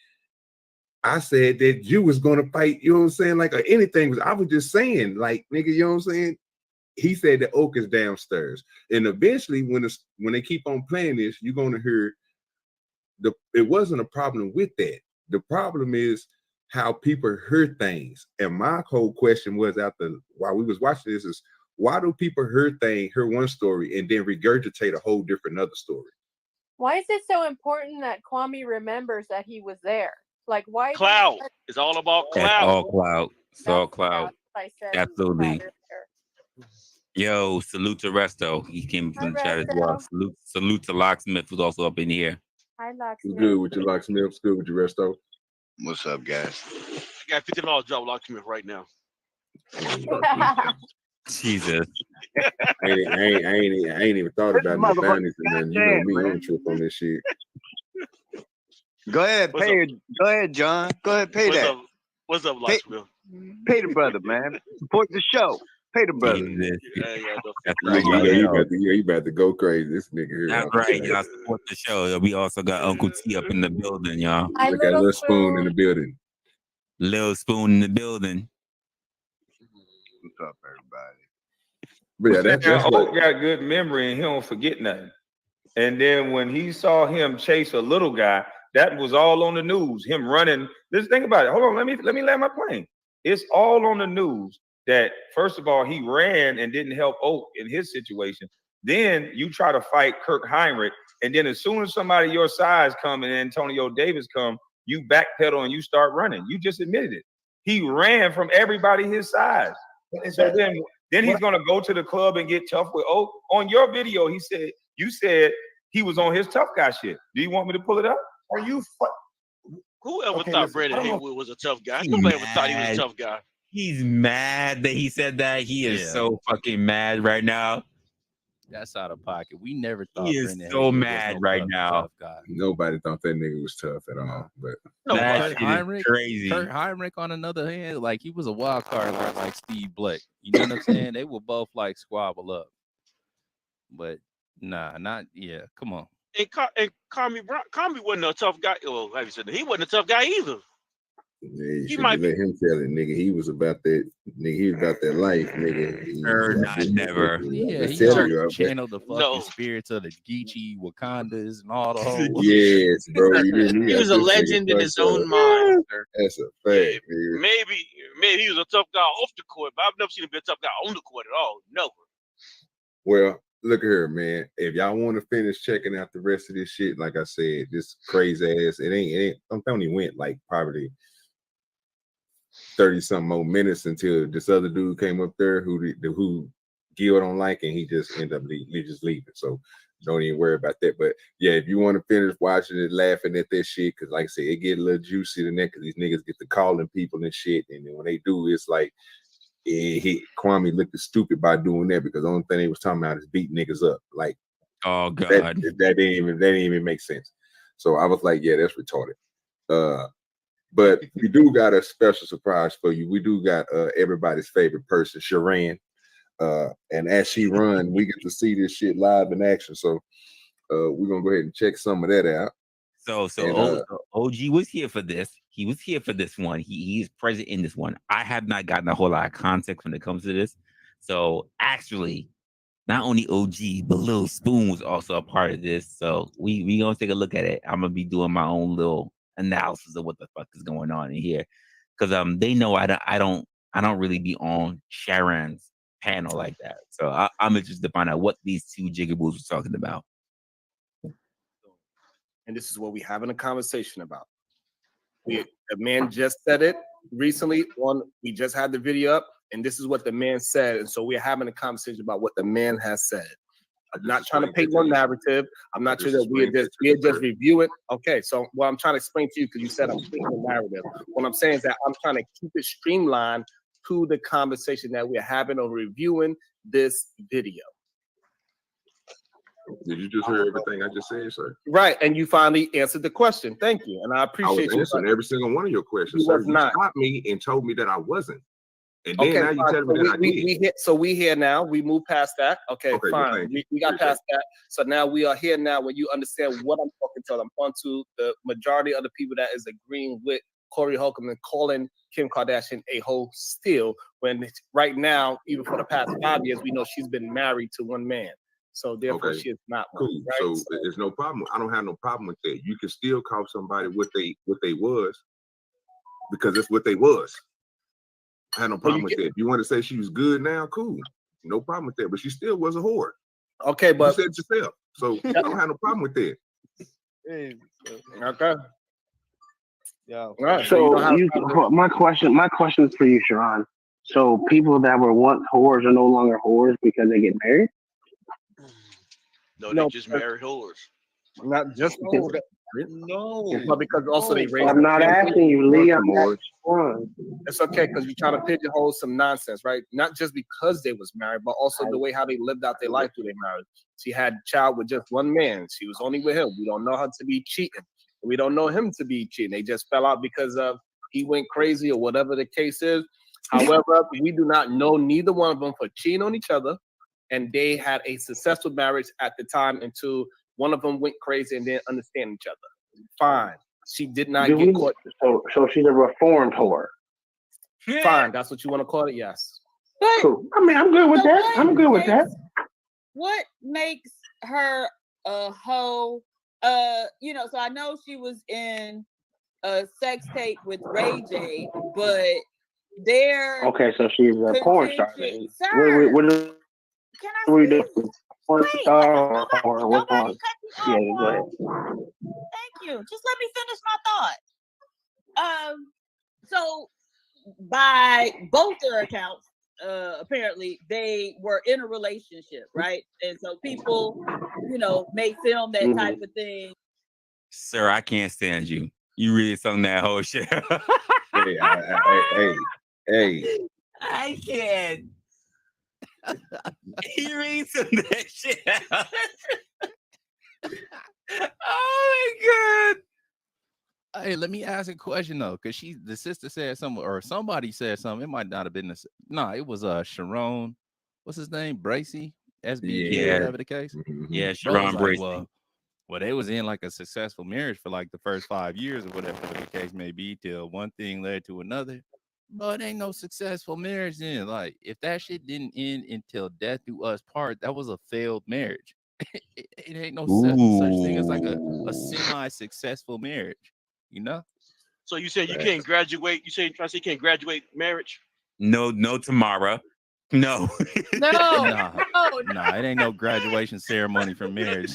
I said that you was going to fight, you know what I'm saying? Like, or anything. I was just saying, like, nigga, you know what I'm saying? He said the oak is downstairs. And eventually, when they keep on playing this, you're going to hear it wasn't a problem with that. The problem is how people hear things. And my whole question was while we was watching this is, why do people hear one story and then regurgitate a whole different other story? Why is it so important that Kwame remembers that he was there? Like, why? Cloud. It's all about cloud. That's all cloud. It's all cloud. I said Absolutely. Yo, salute to Resto. He came from the chat as well. Salute to Locksmith, who's also up in here. Hi, Locksmith. Good with your Locksmith. It's good with your Resto. What's up, guys? I got $50 job Locksmith right now. Jesus. I ain't even thought about the bounties and then you know me, I'm trip on this shit. Go ahead, Go ahead, John. Go ahead, pay that. What's up, Locksmith? Pay the brother, man. Support the show. Pay the brother. That's right. You about to go crazy. This nigga here. That's right. Y'all support the show. We also got Uncle T up in the building, y'all. We got Little Spoon in the building. Little Spoon in the building. What's up, everybody? But yeah, that's Oak got good memory and he don't forget nothing. And then when he saw him chase a little guy, that was all on the news. Him running. Let's think about it. Hold on, let me land my plane. It's all on the news that first of all he ran and didn't help Oak in his situation. Then you try to fight Kirk Heinrich, and then as soon as somebody your size come and Antonio Davis come, you backpedal and you start running. You just admitted it. He ran from everybody his size. So then he's gonna go to the club and get tough with Oak. On your video, you said he was on his tough guy shit. Do you want me to pull it up? Are you? Whoever thought Brandon Haywood was a tough guy? Nobody ever thought he was a tough guy. He's mad that he said that. He is so fucking mad right now. That's out of pocket. We never thought he is so mad right now. Nobody thought that nigga was tough at all. But that shit is crazy. Kurt Heinrich, on another hand, like he was a wild card like Steve Black. You know what I'm saying? They were both like squabble up. But nah, not come on. And Kwame wasn't a tough guy. Well, like you said, he wasn't a tough guy either. Yeah, you might let him tell it, nigga. He was about that. Nigga, he was about that life, nigga. Never. Yeah, he channeled the fucking spirits of the Geechee Wakandas and all the whole. Yes, bro. He was a legend in his own mind. Sir. That's a fact. Yeah, maybe he was a tough guy off the court, but I've never seen him be a tough guy on the court at all. Never. Well, look at here, man. If y'all want to finish checking out the rest of this shit, like I said, this crazy ass. It ain't. I'm telling you, went like probably 30-something more minutes until this other dude came up there who Gil don't like, and he just ended up leaving. So don't even worry about that. But yeah, if you want to finish watching it, laughing at that shit, because like I said, it get a little juicy than that, because these niggas get to calling people and shit, and then when they do, it's like Kwame looked stupid by doing that, because the only thing they was talking about is beating niggas up. Like, oh god, that didn't even make sense. So I was like, yeah, that's retarded. But we do got a special surprise for you. We do got everybody's favorite person, Sharon. And as she run, we get to see this shit live in action. So we're gonna go ahead and check some of that out. So OG was here for this. He was here for this one. He's present in this one. I have not gotten a whole lot of context when it comes to this. So actually, not only OG, but Lil Spoon was also a part of this. So we gonna take a look at it. I'm gonna be doing my own little analysis of what the fuck is going on in here, because they know I don't really be on Sharon's panel like that. So I'm interested to find out what these two jigaboos were talking about. And this is what we having a conversation about. The man just said it recently we just had the video up, and this is what the man said. And so we're having a conversation about what the man has said. I'm not trying to paint no narrative. I'm not sure that we're just review it. Okay, so what I'm trying to explain to you, because you said I'm painting a narrative. What I'm saying is that I'm trying to keep it streamlined to the conversation that we're having or reviewing this video. Did you just hear everything I just said, sir? Right, and you finally answered the question. Thank you, and I appreciate you. I was answering every single one of your questions, sir. You stopped me and told me that I wasn't. And then now you tell me that I did. So we here now. We moved past that. Okay, fine. We got past that. So now we are here now when you understand what I'm talking to. I'm on to the majority of the people that is agreeing with Corey Holcomb and calling Kim Kardashian a hoe still, when right now, even for the past 5 years, we know she's been married to one man. So therefore she is not one. Cool. Right? So there's no problem. I don't have no problem with that. You can still call somebody what they was, because it's what they was. I had no problem with that. If you want to say she was good now, cool. No problem with that. But she still was a whore. Okay, but you said yourself. So I don't have no problem with that. Okay. Yeah. Right. So my question is for you, Sharon. So people that were once whores are no longer whores because they get married? No, they just married whores. Not just whores. No, but because also they raised. I'm not asking you, Lee. I'm asking. It's okay, because you're trying to pigeonhole some nonsense, right? Not just because they was married, but also the way how they lived out their life through their marriage. She had a child with just one man. She was only with him. We don't know her to be cheating. We don't know him to be cheating. They just fell out because of he went crazy or whatever the case is. However, we do not know neither one of them for cheating on each other, and they had a successful marriage at the time until one of them went crazy and didn't understand each other. Fine. She did not get caught. So she's a reformed whore. Fine. That's what you want to call it? Yes. But, cool. I mean, I'm good with that. I'm good with that. What makes her a hoe? So I know she was in a sex tape with Ray J, but they're okay. So she's a porn star. Sir, can I we do? Porn star or what's on? Yeah, go ahead. Thank you. Just let me finish my thought. So by both their accounts, apparently they were in a relationship, right? And so people, may film that type of thing. Sir, I can't stand you. You really sung that whole shit. Hey. I can't. He reads some that shit out. Oh my God. Hey, let me ask a question though, because the sister said something, or somebody said something. It might not have been this. No, it was Sharon. What's his name? Bracy? SBG, whatever the case. Yeah, Sharon Bracy. Well, they was in like a successful marriage for like the first 5 years or whatever the case may be, till one thing led to another. But it ain't no successful marriage then. Like, if that shit didn't end until death do us part, that was a failed marriage. It ain't no such thing as like a semi-successful marriage, So you said you can't graduate. You say you can't graduate marriage? No, Tamara. No. Nah, it ain't no graduation ceremony for marriage.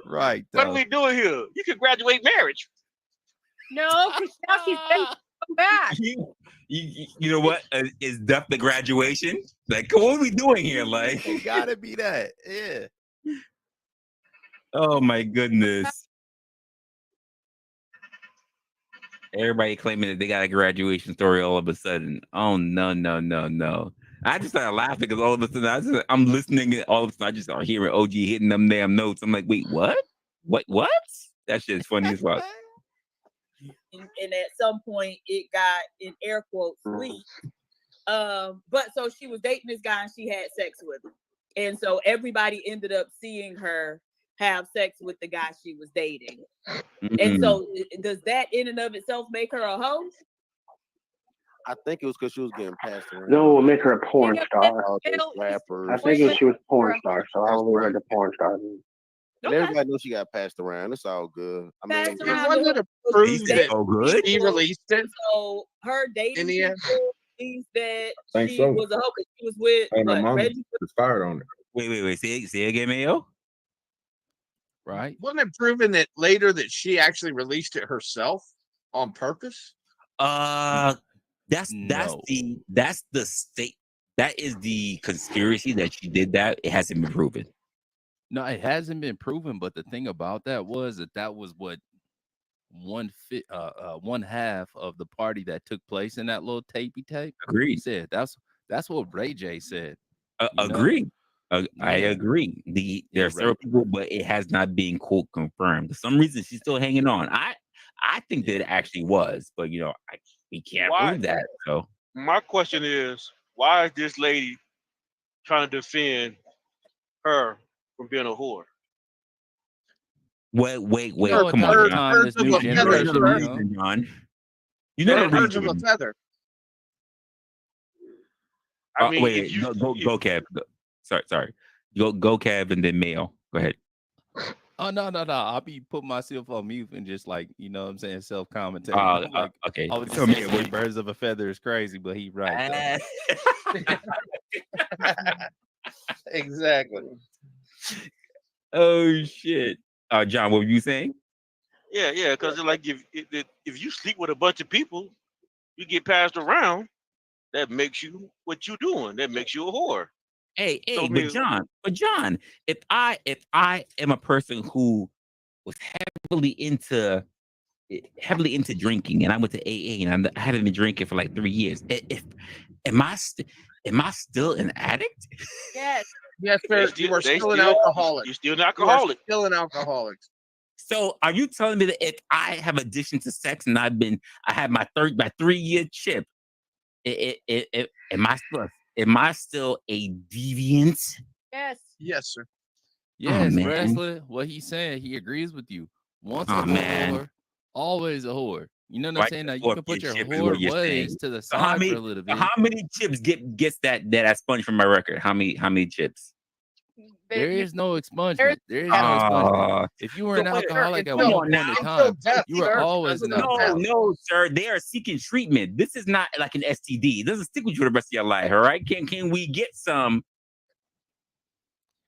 Right. What are we doing here? You can graduate marriage. No, because now she's ready to come back. You know what? Is death the graduation? Like, what are we doing here? Like, it gotta be that. Yeah. Oh my goodness. Everybody claiming that they got a graduation story all of a sudden. Oh no. I just started laughing because all of a sudden I'm listening and all of a sudden I just start hearing OG hitting them damn notes. I'm like, wait, what? What? That shit's funny as fuck. And at some point it got in air quotes leaked. But so she was dating this guy and she had sex with him. And so everybody ended up seeing her have sex with the guy she was dating. And so does that in and of itself make her a hoe? I think it was because she was getting passed around. No, it would make her a porn star. Rappers. I think she was a porn star, so I will her the porn star. And everybody knows she got passed around. It's all good. I mean, it wasn't approved that good. she released it. So her dating people believes that Think she so. was a hoe 'cause she was with And her mama Reggie. was fired on it. Wait. Say again, Mayo. Right? Wasn't it proven that later that she actually released it herself on purpose? That's the state. That is the conspiracy that she did that. It hasn't been proven. No, it hasn't been proven. But the thing about that was what one half of the party that took place in that little tapey tape. Agreed. He said that's what Ray J said. Agree. I Yeah. agree. There are several people, but it has not been quote confirmed. For some reason, she's still hanging on. I think that it actually was, but we can't prove that. So my question is, why is this lady trying to defend her from being a whore? Wait. No, Come on, John. This new generation, the reason, John. You know the Birds of reason. a feather. I mean, wait, go, Kev. Sorry. Go, Kev, and then Mayo. Go ahead. Oh no! I'll be putting myself on mute and just like what I'm saying, self-commentating. Okay. I was just saying, birds of a feather is crazy, but he right. Exactly. Oh shit. John, what were you saying? Yeah, because like if you sleep with a bunch of people, you get passed around. That makes you what you doing. That makes you a whore. Hey, but John, if I am a person who was heavily into drinking, and I went to AA, and I haven't been drinking for like 3 years. Am I still an addict? Yes. Yes, sir. You are still an alcoholic. You're still an alcoholic. Still an alcoholic. So are you telling me that if I have addiction to sex and I had my 3-year chip, am I still a deviant? Yes. Yes, sir. Yes, man. Wrestler. What he's saying, he agrees with you. Once a whore, always a whore. You know what I'm saying? Now you can put your whore ways to the side for a little bit. How many chips gets that expunged from my record? How many chips? There is no expungement. There is no expungement. If you were an alcoholic at one point in time, you were always an alcoholic. No, sir. They are seeking treatment. This is not like an STD. It doesn't stick with you the rest of your life. All right? Can we get some?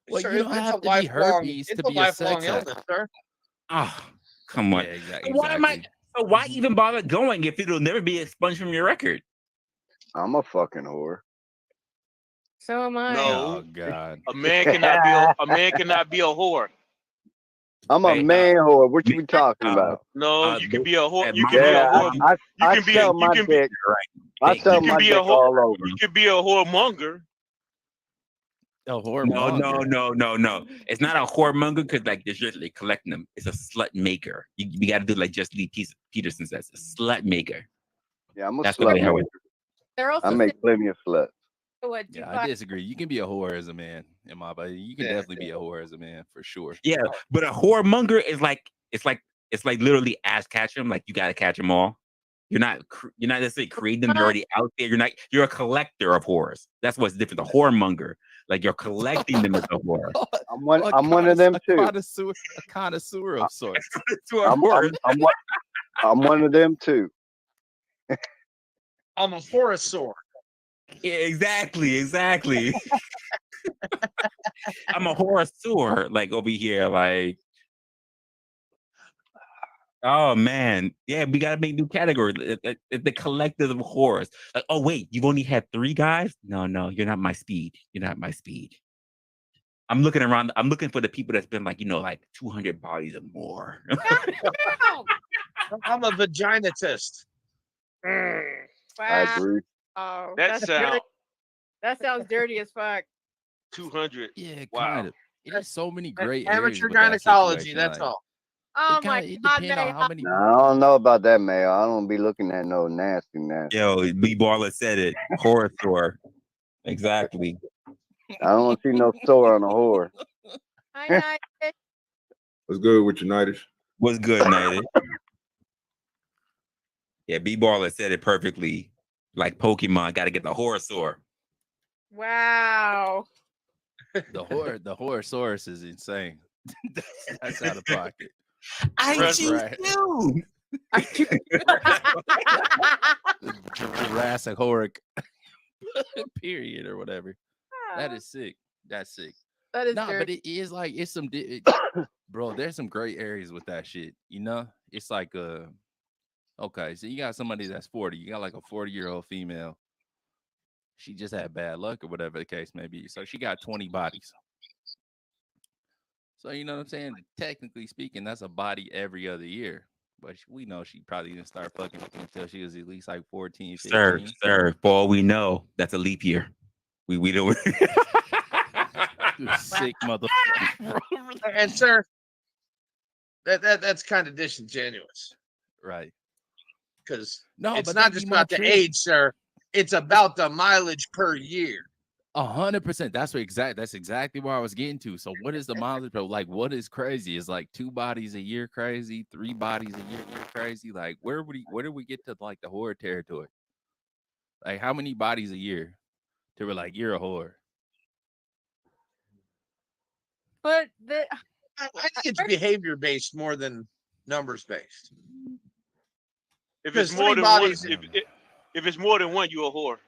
Well, you don't have to be herpes to be a sex addict, sir. Oh, come on. Yeah, exactly. Why even bother going if it'll never be expunged from your record? I'm a fucking whore. So am I. No, oh God. a man cannot be a whore. I'm a man whore. What you be talking about? No, you can be a whore. You I can sell my dick. I sell my dick all over. You can be a whoremonger. A whoremonger. No. It's not a whoremonger because like they're just like collecting them. It's a slut maker. You got to do like just Lee Peterson says, a slut maker. Yeah, I'm a That's slut maker. maker. I make plenty of sluts. Yeah, I disagree. You can be a whore as a man, in my body. You can definitely be a whore as a man for sure. Yeah, but a whoremonger is like it's like literally ass catch them. Like you got to catch them all. You're not necessarily creating them. They're already out there. You're a collector of whores. That's what's different. The whoremonger, like you're collecting them as a whore. I'm one of them too. A connoisseur of sorts. I'm one of them too. I'm a whoresaur. Yeah, exactly. I'm a whoresaur, like over here, like. Oh man, yeah, we gotta make new categories. The collective of whores. Like, oh wait, you've only had 3 guys? No, you're not my speed. You're not my speed. I'm looking around. I'm looking for the people that's been like 200 bodies or more. I'm a vaginatist. Wow. I agree. Oh, that sounds dirty as fuck. 200. Yeah, wow. kind of. It is so many great amateur areas gynecology. That's all. Oh my God, depends on how many. No, I don't know about that, man. I don't be looking at no nasty. Yo, B Baller said it. Horror store. Exactly. I don't want to see no sore on a whore. Hi, Night. What's good with United? What's good, Nighted? Yeah, B Baller said it perfectly. Like Pokemon, got to get the Horosaur. Wow. The Horosaurus is insane. That's out of pocket. I choose you. Jurassic Horror period or whatever. That is sick. That's sick. That is but dirty. it is like it's some bro, there's some gray areas with that shit. You know, it's like okay, so you got somebody that's 40, you got like a 40-year-old female. She just had bad luck or whatever the case may be. So she got 20 bodies. So you know what I'm saying? Technically speaking, that's a body every other year. But we know she probably didn't start fucking until she was at least like 14, 15. Sir, for all we know, that's a leap year. We don't. Sick motherfucker. And sir, that's kind of disingenuous, right? Because no, it's but not just about the age, sir. It's about the mileage per year. 100%. That's exactly where I was getting to. So what is the mileage? Like, what is crazy? Is like 2 bodies a year crazy? 3 bodies a year crazy? Like, where do we get to like the horror territory? Like, how many bodies a year to be like you're a whore? But I think it's behavior based more than numbers based. If it's more than one, if it's more than one, you're a whore.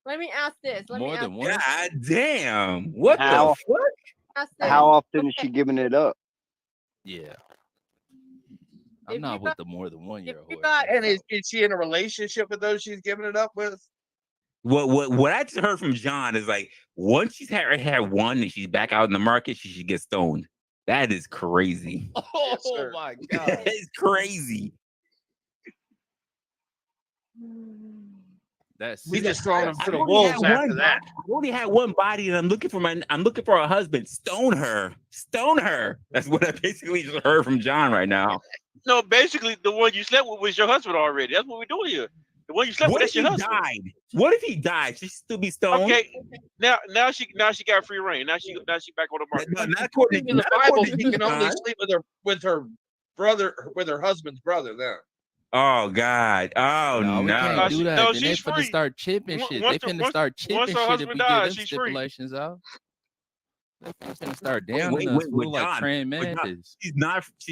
let me ask this. More than one? God damn! What How, the fuck? Ask this. how often is she giving it up? Yeah. I'm not with the more than 1 year whore. And is she in a relationship with those she's giving it up with? What I just heard from John is like once she's had one and she's back out in the market, she should get stoned. That is crazy. Oh my god, that is crazy. We just throwing them to the wolves after that. I only had one body, and I'm looking for a husband. Stone her. That's what I basically just heard from John right now. No, basically the one you slept with was your husband already. That's what we're doing here. The one you slept with, that's your husband. What if he died? She still be stoned. Okay, now she got free reign. Now she back on the market. Not according in the Bible, she can only sleep with her brother, with her husband's brother. Then. Oh God! Oh no! We can't do that. No, then they finna start chipping shit. They finna start chipping shit if we get them stipulations out. They finna start downing us like praying mantis. She's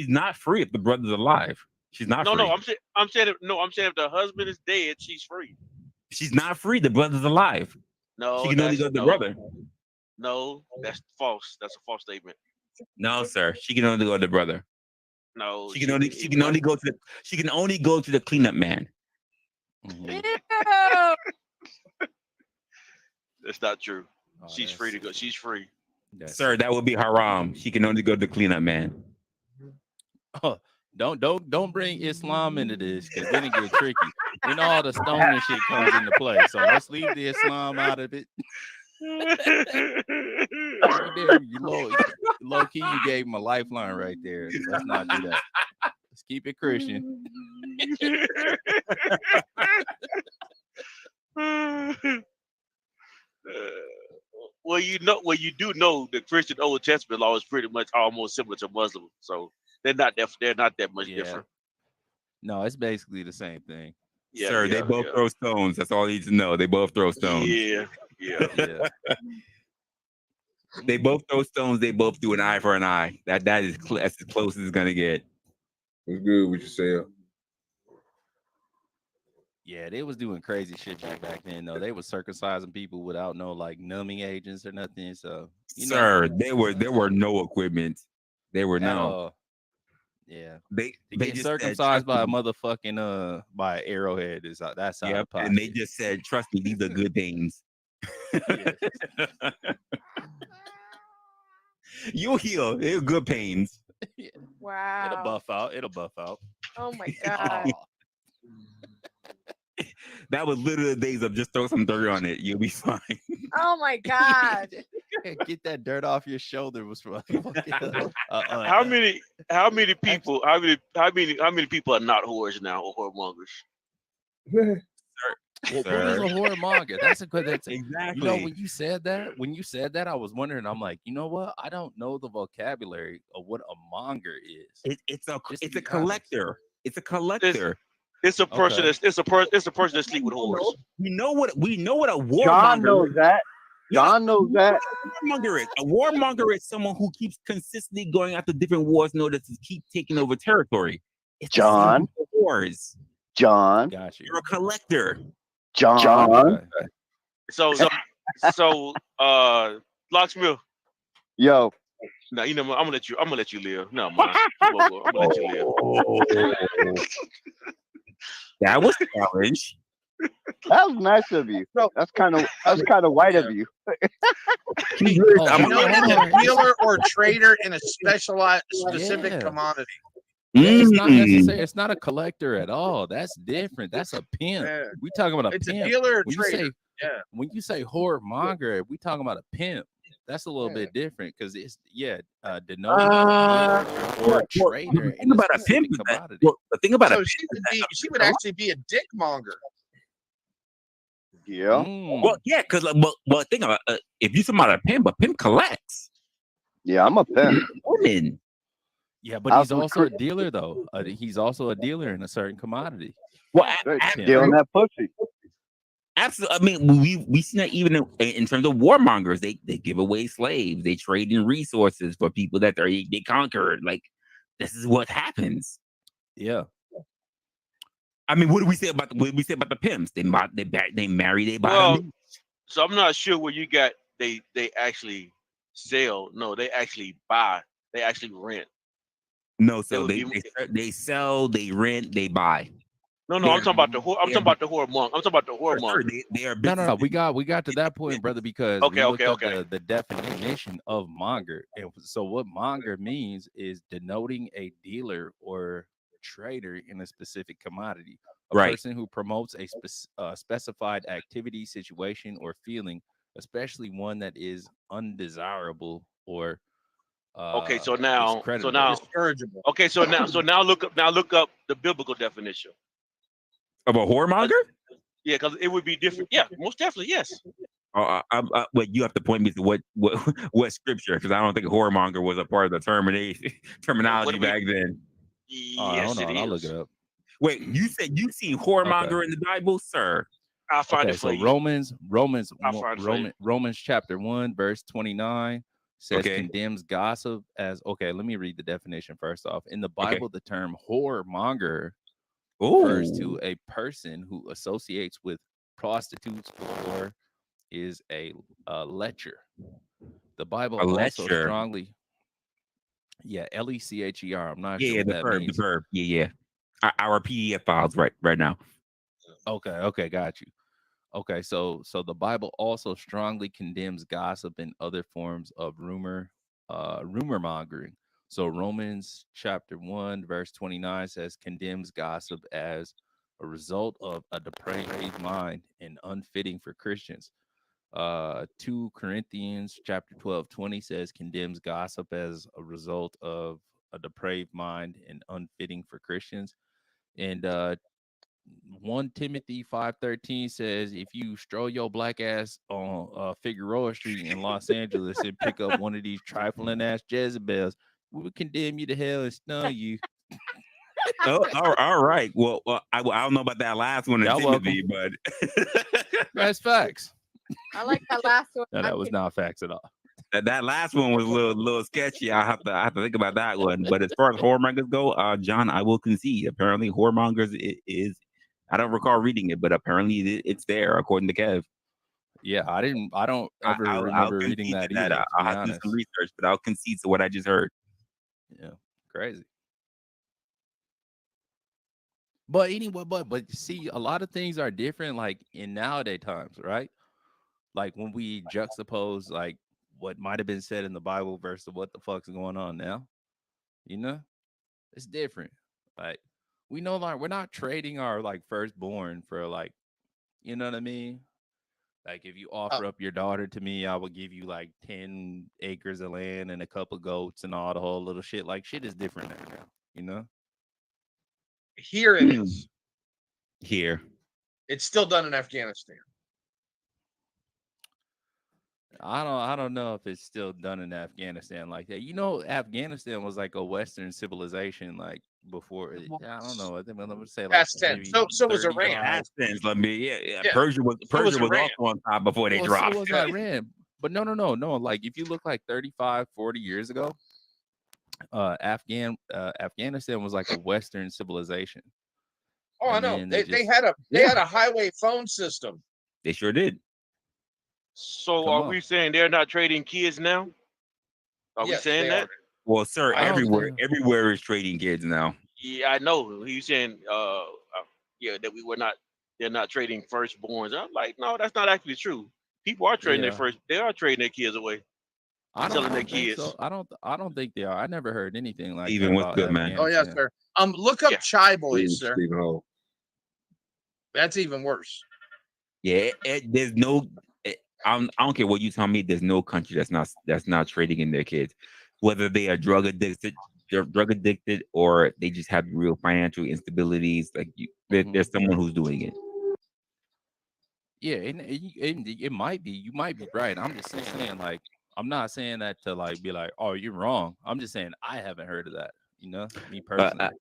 not free if the brother's alive. She's not free. No, I'm saying if the husband is dead, she's free. She's not free. The brother's alive. No, she can only go to the brother. No, that's false. That's a false statement. No, sir. She can only go to the brother. No, she can only go to the cleanup man. Ew. That's not true. She's free to go. She's free. Sir, that would be haram. She can only go to the cleanup man. Oh, don't bring Islam into this because then it gets tricky. You know all the stoning shit comes into play. So let's leave the Islam out of it. Low key, you gave him a lifeline right there. Let's not do that. Let's keep it Christian. Well, you do know the Christian Old Testament law is pretty much almost similar to Muslim, so they're not that much different. No, it's basically the same thing. Yeah, sir, they both throw stones. That's all you need to know. They both throw stones. Yeah. They both throw stones. They both do an eye for an eye. That's as close as it's gonna get. What's good with yourself? Yeah, they was doing crazy shit back then. Though they was circumcising people without no like numbing agents or nothing. So, sir, there were no equipment. There were no. Yeah, they get just circumcised by a motherfucking by an arrowhead. That's how. Yep, and they just said, "Trust me, these are good things." You'll heal. They're good pains. Wow. It'll buff out. Oh my god. That was literally the days of just throw some dirt on it. You'll be fine. Oh my god. Get that dirt off your shoulder was from. How many people are not whores now or whoremongers? What is a whoremonger? That's exactly. You know, when you said that, I was wondering. I'm like, you know what? I don't know the vocabulary of what a monger is. It's a collector. It's a collector. It's a person that's that sleep with whores. We know what a warmonger. John knows that. John knows that. A warmonger is someone who keeps consistently going after different wars in order to keep taking over territory. It's John. whores. John. Got you. You're a collector. John. So Locksmith. Yo. No, you know what? I'm gonna let you live. No, man. I'm gonna let you live. That was a challenge. That was nice of you. That's kind of white of you. I'm a dealer or trader in a specific commodity. It's not necessary. It's not a collector at all. That's different. That's a pimp. Yeah. We talking about a It's pimp. a dealer or when trader. When you say whoremonger, we talking about a pimp. That's a little bit different because it's denoting a dealer or trader. Think about a pimp. The thing about So a she would actually be a dick monger. Yeah. Well, yeah, because well, think about if you talking about a pimp collects. Yeah, I'm a pimp. Women. Yeah, but he's also a dealer though. He's also a dealer in a certain commodity. Well, dealing that pussy. Absolutely. I mean, we see that even in terms of warmongers. They give away slaves. They trade in resources for people that they conquered. Like, this is what happens. Yeah. I mean, what do we say about the pimps? They marry, they buy. Well, so I'm not sure where you got they actually sell. No, they actually buy. They actually rent. No, so they sell, they rent, they buy. No, I'm talking about the I'm talking about the whoremong. I'm talking about the whoremong. They are no. We got to that point, brother, because we looked up the definition of monger. And so what monger means is denoting a dealer or trader in a specific commodity. A person who promotes a specified activity, situation, or feeling, especially one that is undesirable or so now discourageable. Okay, so now look up the biblical definition of a whoremonger. Yeah, because it would be different. Yeah, most definitely, yes. Well, you have to point me to what scripture, because I don't think a whoremonger was a part of the terminology back then. Yes, I'll look it up. Wait, you said you seen whoremonger in the Bible, sir? I'll find it for you. Romans chapter 1 verse 29 says condemns gossip as let me read the definition first off. In the Bible, the term whoremonger refers to a person who associates with prostitutes or is a lecher. The Bible also strongly Lecher. I'm not sure what that means. The verb. Yeah. Our PDF files right now. Okay, got you. Okay, so the Bible also strongly condemns gossip and other forms of rumor mongering. So Romans chapter 1 verse 29 says condemns gossip as a result of a depraved mind and unfitting for Christians. 2 Corinthians chapter 12:20 says condemns gossip as a result of a depraved mind and unfitting for Christians. And 1 Timothy 5:13 says if you stroll your black ass on Figueroa Street in Los Angeles and pick up one of these trifling ass Jezebels, we would condemn you to hell and stun you. All right. Well, I don't know about that last one in Timothy, but that's facts. I like that last one. No, that was not facts at all. That last one was a little sketchy. I have to think about that one. But as far as whoremongers go, John, I will concede. Apparently, whoremongers is. I don't recall reading it, but apparently it's there according to Kev. Yeah, I don't ever remember reading that either. I'll have to do some research, but I'll concede to what I just heard. Yeah, crazy. But anyway, but see, a lot of things are different, like in nowadays times, right? Like when we juxtapose like what might have been said in the Bible versus what the fuck's going on now, it's different. Like we know, like we're not trading our like firstborn for like, you know what I mean? Like if you offer up your daughter to me, I will give you like 10 acres of land and a couple goats and all the whole little shit. Like shit is different now, Here it is. Here. It's still done in Afghanistan. I don't know if it's still done in Afghanistan like that. Afghanistan was like a Western civilization, like before. I don't know. I think let me say like past tense. So was Iran. Past tense. Persia was also on top before they dropped. So was Iran. But no. Like if you look like 35, 40 years ago, Afghanistan was like a Western civilization. Oh, I know. They had a highway phone system. They sure did. So are we saying they're not trading kids now? Are we saying that? Well, sir, everywhere is trading kids now. Yeah, I know. He's saying that they're not trading firstborns. I'm like, no, that's not actually true. People are trading they are trading their kids away. Selling their kids. So. I don't think they are. I never heard anything like Even that what's about good, man. Oh yeah, sir. Look up Chai Boys, sir. Stephen Hall. That's even worse. Yeah, there's no. I don't care what you tell me. There's no country that's not trading in their kids, whether they are drug addicted, or they just have real financial instabilities. Like there's someone who's doing it. Yeah, and it might be. You might be right. I'm just saying, like, I'm not saying that to like be like, oh, you're wrong. I'm just saying I haven't heard of that. You know, me personally.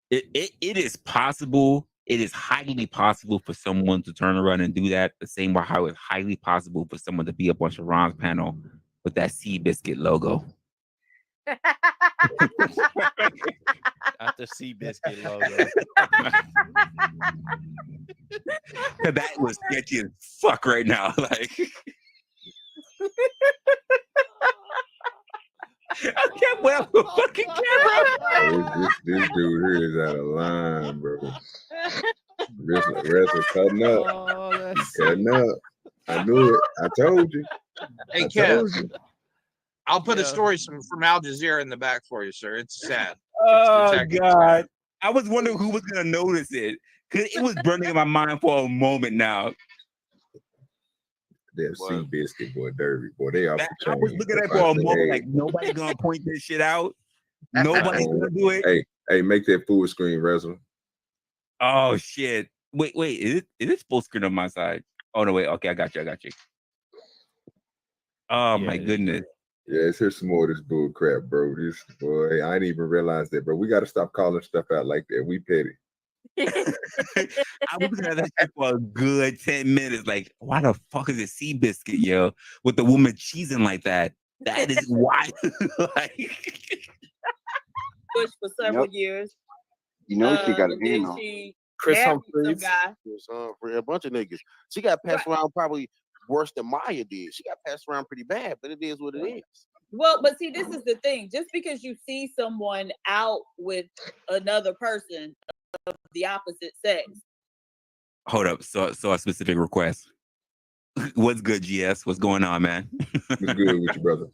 It is possible. It is highly possible for someone to turn around and do that. The same way how it's highly possible for someone to be up on Sharon's panel with that Seabiscuit logo. At the Seabiscuit logo. That was sketchy as fuck right now. Like, I can't wear the fucking camera. This dude here is out of line, bro. Wrestler cutting up. Cutting up. I knew it. I told you. Hey, Kev. I'll put a story from Al Jazeera in the back for you, sir. It's sad. Oh, God. I was wondering who was going to notice it. Because it was burning in my mind for a moment now. That Seabiscuit, boy, Derby, boy, they off the chain. I was looking at it for a moment, like, nobody's going to point this shit out. Nobody's going to do it. Hey, make that full screen, Wrestle. Oh, shit. Wait, is it full screen on my side? Oh, no, wait. Okay, I got you. Oh, my goodness. Yeah, here's some more of this bull crap, bro. This boy, I didn't even realize that, bro. We got to stop calling stuff out like that. We petty. I was looking at that shit for a good 10 minutes. Like, why the fuck is it Seabiscuit, yo? With the woman cheesing like that. That is wild. Push for several years. You know she got a then hand on. she Chris married Humphries. some guy. For a bunch of niggas. She got passed around probably worse than Maya did. She got passed around pretty bad, but it is what it is. Well, but see, this is the thing. Just because you see someone out with another person of the opposite sex. Hold up. So a specific request. What's good, GS? What's going on, man? What's good with you, brother?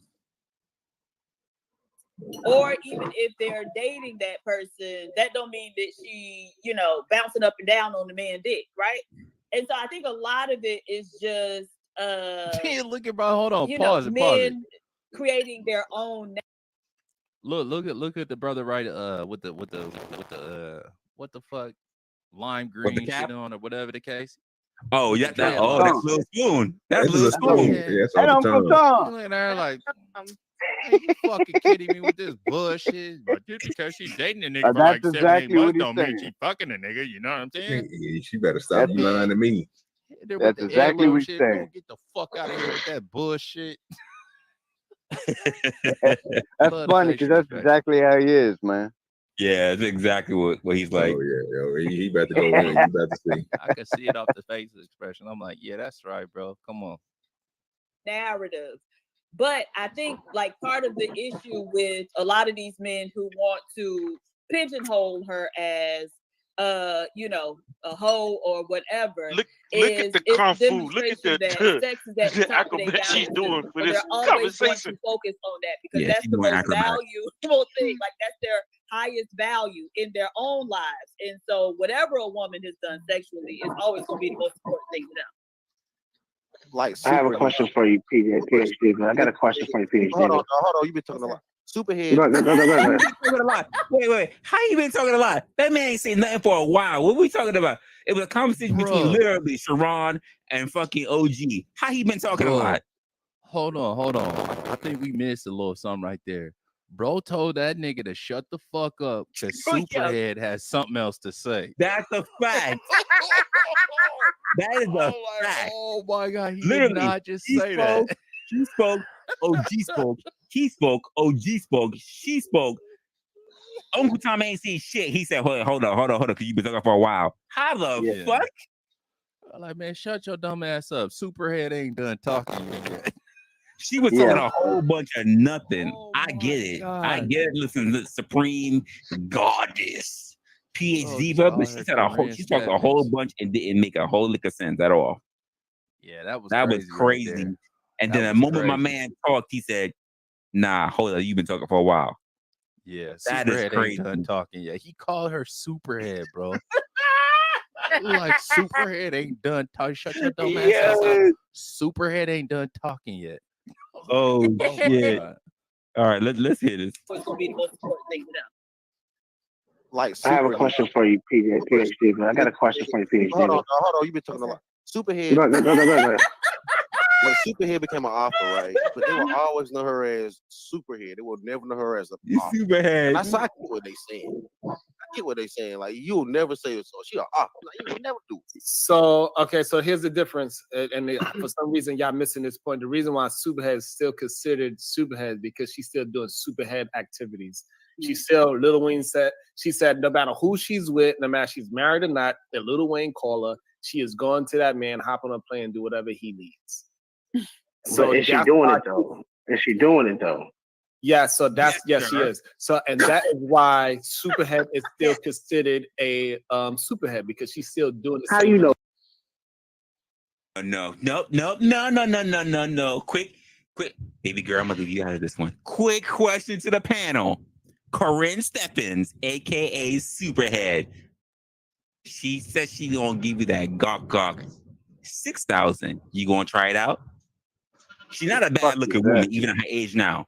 Or even if they're dating that person, that don't mean that she, bouncing up and down on the man's dick, right? And so I think a lot of it is just look at bro. Hold on. Pause it. Men creating their own. Look at the brother right with the what the fuck lime green shit on or whatever the case. Oh yeah, that's Little Spoon. That's Little Spoon. Yeah, that's all the time. Look at her like, hey, you fucking kidding me with this bullshit? But just because she's dating a nigga for like 7-8 months don't mean she fucking a nigga. You know what I'm saying? Yeah, she better stop lying to me. That's exactly what he's saying. Get the fuck out of here with that bullshit. That's funny because that's exactly how he is, man. Yeah, that's exactly what he's like. Oh yeah, he about to go in. You about to see. I can see it off the face expression. I'm like, yeah, that's right, bro. Come on. Narrative. But I think like part of the issue with a lot of these men who want to pigeonhole her as a hoe or whatever. Look at the kung fu. Look at the acrobat she's doing for this conversation. Focus on that because that's the most valuable thing. Like that's their highest value in their own lives. And so whatever a woman has done sexually is always going to be the most important thing to them. Like I have a question for you, PhD. I got a question for you, PhD. Hold on. You've been talking a lot. Superhead. Go. Wait. How you been talking a lot? That man ain't saying nothing for a while. What we talking about? It was a conversation between literally Sharon and fucking OG. How he been talking a lot? Hold on. I think we missed a little something right there. Bro told that nigga to shut the fuck up because Superhead has something else to say. That's a fact. That is a fact. Oh my God. He literally, did not just say that. She spoke. OG spoke. He spoke. OG spoke. She spoke. Uncle Tom ain't seen shit. He said, hold on, because you've been talking for a while. How the fuck? I'm like, man, shut your dumb ass up. Superhead ain't done talking yet. She was talking a whole bunch of nothing. I get it. I get it. Listen, the Supreme Goddess, PhD, but she said she talked a whole bunch and didn't make a whole lick of sense at all. Yeah, that was crazy. Right and then the moment my man talked, he said, "Nah, hold on, you've been talking for a while." Yeah, that Superhead is crazy. Ain't done talking yet. He called her Superhead, bro. Like Superhead ain't done talking. Shut your dumb ass up. Superhead ain't done talking yet. Oh shit! All right, let's hear this. Like, I have a question for you, PhD. I got a question for you, PhD. Hold on. You've been talking a lot. Superhead. Go. When Superhead became an author, right? But they will always know her as Superhead. They will never know her as a author. Superhead. And I get what they saying. Like, you'll never say so. She an author. Like, you will never do it. So here's the difference, and for some reason y'all missing this point. The reason why Superhead is still considered Superhead because she's still doing Superhead activities. She's still, Lil Wayne said, no matter who she's with, no matter if she's married or not, that Lil Wayne call her, she is going to that man, hop on a plane, and do whatever he needs. So is she doing it though? Yeah, so yes, she is. So, and that is why Superhead is still considered a Superhead because she's still doing the same. How you know? No. Quick. Baby girl, I'm gonna leave you out of this one. Quick question to the panel. Corinne Stephens, aka Superhead. She said she gonna give you that gawk 6,000. You gonna try it out? She's not a bad looking woman, even at her age now.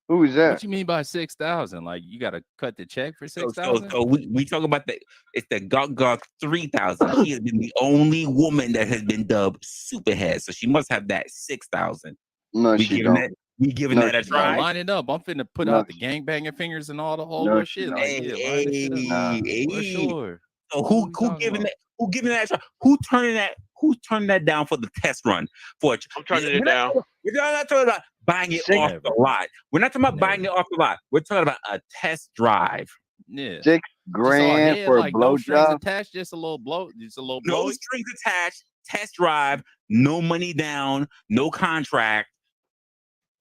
Who is that? What you mean by 6,000? Like you gotta cut the check for 6,000? So we talk about it's the gawk 3,000. She has been the only woman that has been dubbed Superhead, so she must have that 6,000. No, she don't. We giving that a try. Line it up. I'm finna put out the gangbanging fingers and all the whole little shit. Like, for sure. So who giving that? Who giving that a try? Who's turning that down for the test run? I'm turning it down. We're not talking about buying it off the lot. We're not talking about buying it off the lot. We're talking about a test drive. Yeah. $6 grand for a no strings blowjob. attached, just a little blow. No strings attached. Test drive. No money down. No contract.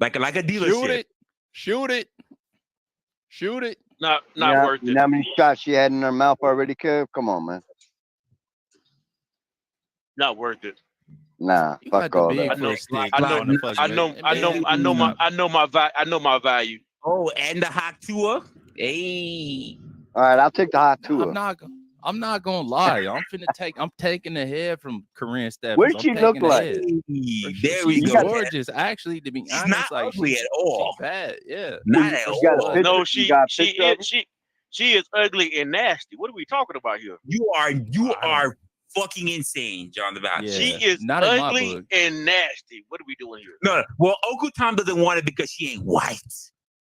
Like a dealership. Shoot it. Not worth it. You know how many shots she had in her mouth already, Kev? Come on, man. Not worth it. Nah, fuck all that. I know my value. Oh, and the hot tour. Hey. All right, I'll take the hot tour. I'm not gonna lie. I'm taking the head from Corinne Stephens. What does she look like? There we She's go. gorgeous, actually. To be honest, not ugly at all. She's bad, yeah. Not at all. No, she is ugly and nasty. What are we talking about here? You are fucking insane, John the Baptist. She is not ugly and nasty. What are we doing here? No. Well, Uncle Tom doesn't want it because she ain't white.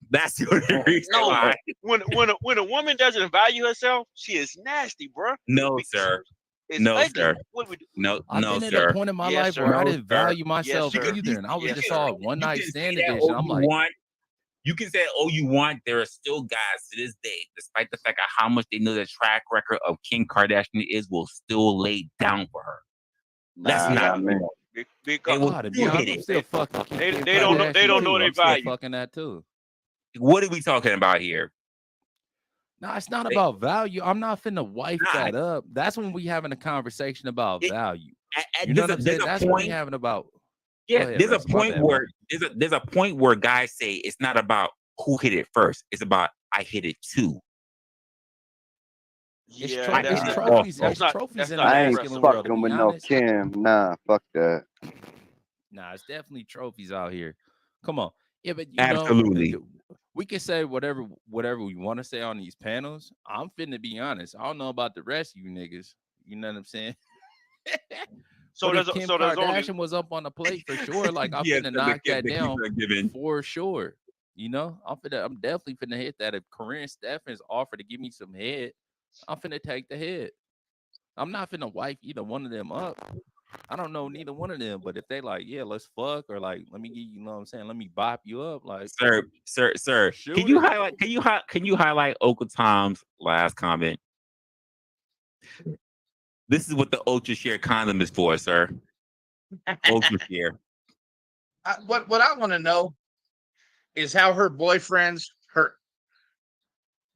That's the only reason why. When a woman doesn't value herself, she is nasty, bro. No, sir. No, ugly. sir. What we do? No, I've been at a point in my life where I didn't value myself either, and I was just all one night stand edition. I'm like, you can say all you want. There are still guys to this day, despite the fact of how much they know the track record of Kim Kardashian is, will still lay down for her. That's not man. Because they don't know their value. Fucking that too. What are we talking about here? No, it's not about value. I'm not finna wife that up. That's when we having a conversation about value. You know what I'm saying? That's what we having about. Yeah, there's a point where guys say it's not about who hit it first. It's about I hit it too. It's trophies. It's trophies in the I ain't masculine world. fucking with no Kim. Nah, fuck that. Nah, it's definitely trophies out here. Come on. Yeah, but absolutely. We can say whatever we want to say on these panels. I'm finna be honest. I don't know about the rest of you niggas. You know what I'm saying? So Kim Kardashian was up on the plate for sure. Like I'm finna knock that down for sure. You know, I'm definitely finna hit that. If Corinne Stephens offered to give me some head, I'm finna take the head. I'm not finna wife either one of them up. I don't know neither one of them, but if they like, yeah, let's fuck, or like, let me get you know what I'm saying, let me bop you up, like, sir. shoot Can you it. highlight? Can you highlight Uncle Tom's last comment? This is what the ultra share condom is for, sir. Ultra share. What I want to know is how her boyfriends, her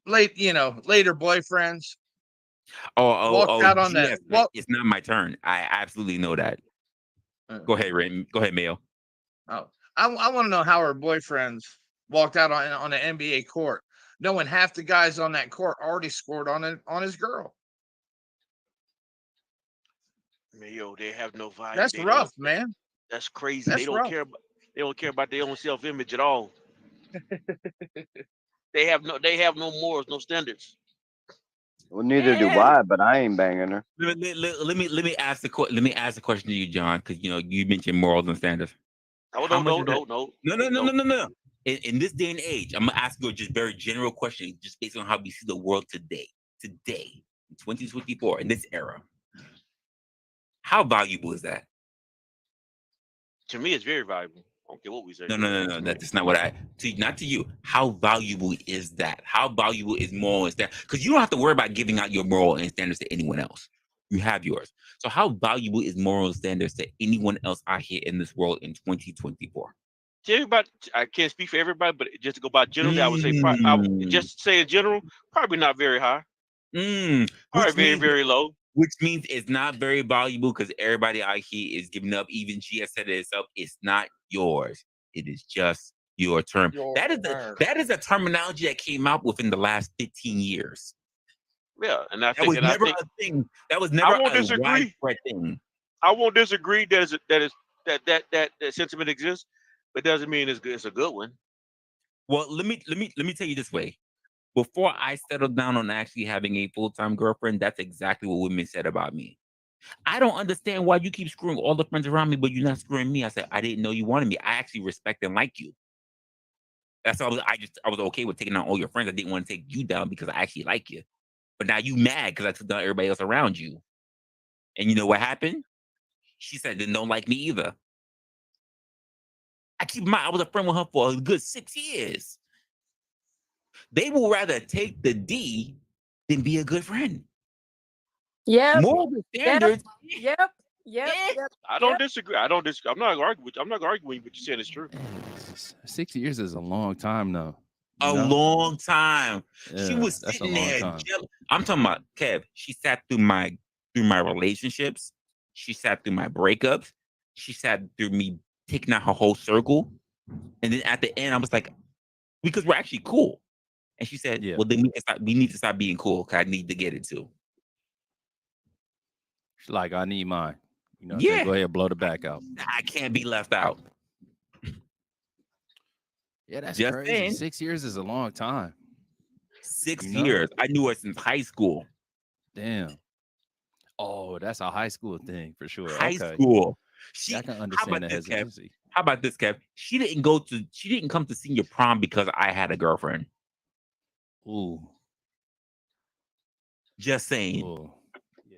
later boyfriends, walked out on that. Yes, it's not my turn. I absolutely know that. Go ahead, Ray. Go ahead, Mayo. Oh, I want to know how her boyfriends walked out on the NBA court, knowing half the guys on that court already scored on his girl. Yo, they have no vibe. That's rough, man. That's crazy. That's They don't care about their own self-image at all. They have no morals, no standards. Well, neither do I, but I ain't banging her. Let me ask the question to you, John, because you mentioned morals and standards. Oh no. In this day and age, I'm gonna ask you a just very general question, just based on how we see the world today, in 2024, in this era. How valuable is that? To me, it's very valuable. I don't care what we say. No. That's not what not to you. How valuable is that? How valuable is moral and standards? Because you don't have to worry about giving out your moral and standards to anyone else. You have yours. So how valuable is moral and standards to anyone else out here in this world in 2024? To everybody, I can't speak for everybody, but just to go by generally, I would say just say in general, probably not very high. Probably very, very low. Which means it's not very valuable because everybody out here is giving up. Even she has said it herself. It's not yours. It is just your term. That is a terminology that came out within the last 15 years. Yeah, and I think that was never a thing. That was never a widespread thing. I won't disagree that sentiment exists, but doesn't mean it's a good one. Well, let me tell you this way. Before I settled down on actually having a full-time girlfriend, that's exactly what women said about me. I don't understand why you keep screwing all the friends around me, but you're not screwing me. I said, I didn't know you wanted me. I actually respect and like you. That's all. I was okay with taking down all your friends. I didn't want to take you down because I actually like you. But now you mad because I took down everybody else around you. And you know what happened? She said, they don't like me either. I keep in mind, I was a friend with her for a good 6 years. They will rather take the D than be a good friend. Yep. Moral standards. Yep. I don't disagree. I'm not arguing with you, but you saying it's true. 6 years is a long time, though. Long time. Yeah, she was that's sitting a long there. time. I'm talking about Kev. She sat through my relationships. She sat through my breakups. She sat through me taking out her whole circle. And then at the end, I was like, because we're actually cool. And she said, well, then we need to stop being cool because I need to get it too. She's like, I need mine. Yeah. Go ahead, blow the back out. I can't be left out. Yeah, that's Just crazy. saying. 6 years is a long time. 6 years. I knew her since high school. Damn. Oh, that's a high school thing for sure. High school. I can understand the hesitancy. How about this, Kev? She didn't come to senior prom because I had a girlfriend. Ooh. Just saying. Ooh. Yeah.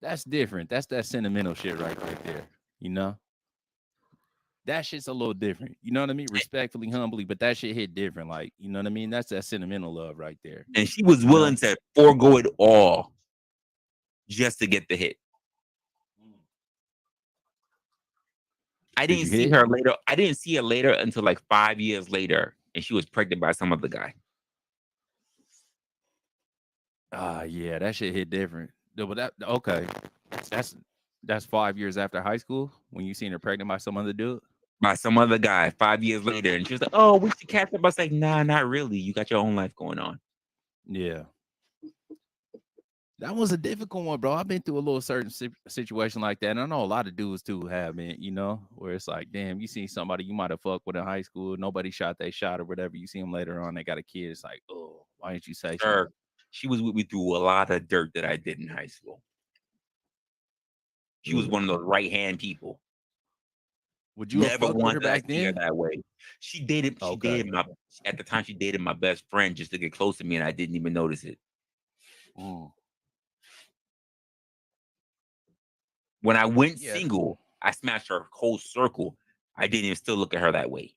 That's different. That's that sentimental shit right there. That shit's a little different. You know what I mean? Respectfully, humbly, but that shit hit different. Like, you know what I mean? That's that sentimental love right there. And she was willing to forego it all just to get the hit. I didn't see her later. I didn't see her later until like 5 years later, and she was pregnant by some other guy. Yeah, that shit hit different. But that's 5 years after high school when you seen her pregnant by some other dude. By some other guy 5 years later, and she was like, "Oh, we should catch up." I was like, "Nah, not really. You got your own life going on." Yeah. That was a difficult one, bro. I've been through a little certain situation like that. And I know a lot of dudes too have been, where it's like, damn, you see somebody you might have fucked with in high school. Nobody shot they shot or whatever. You see them later on, they got a kid. It's like, oh, why didn't you say something? She was with me through a lot of dirt that I did in high school. She was one of those right-hand people. Would you never want her back then? That way. She dated at the time she dated my best friend just to get close to me, and I didn't even notice it. When I went single, I smashed her whole circle. I didn't even still look at her that way.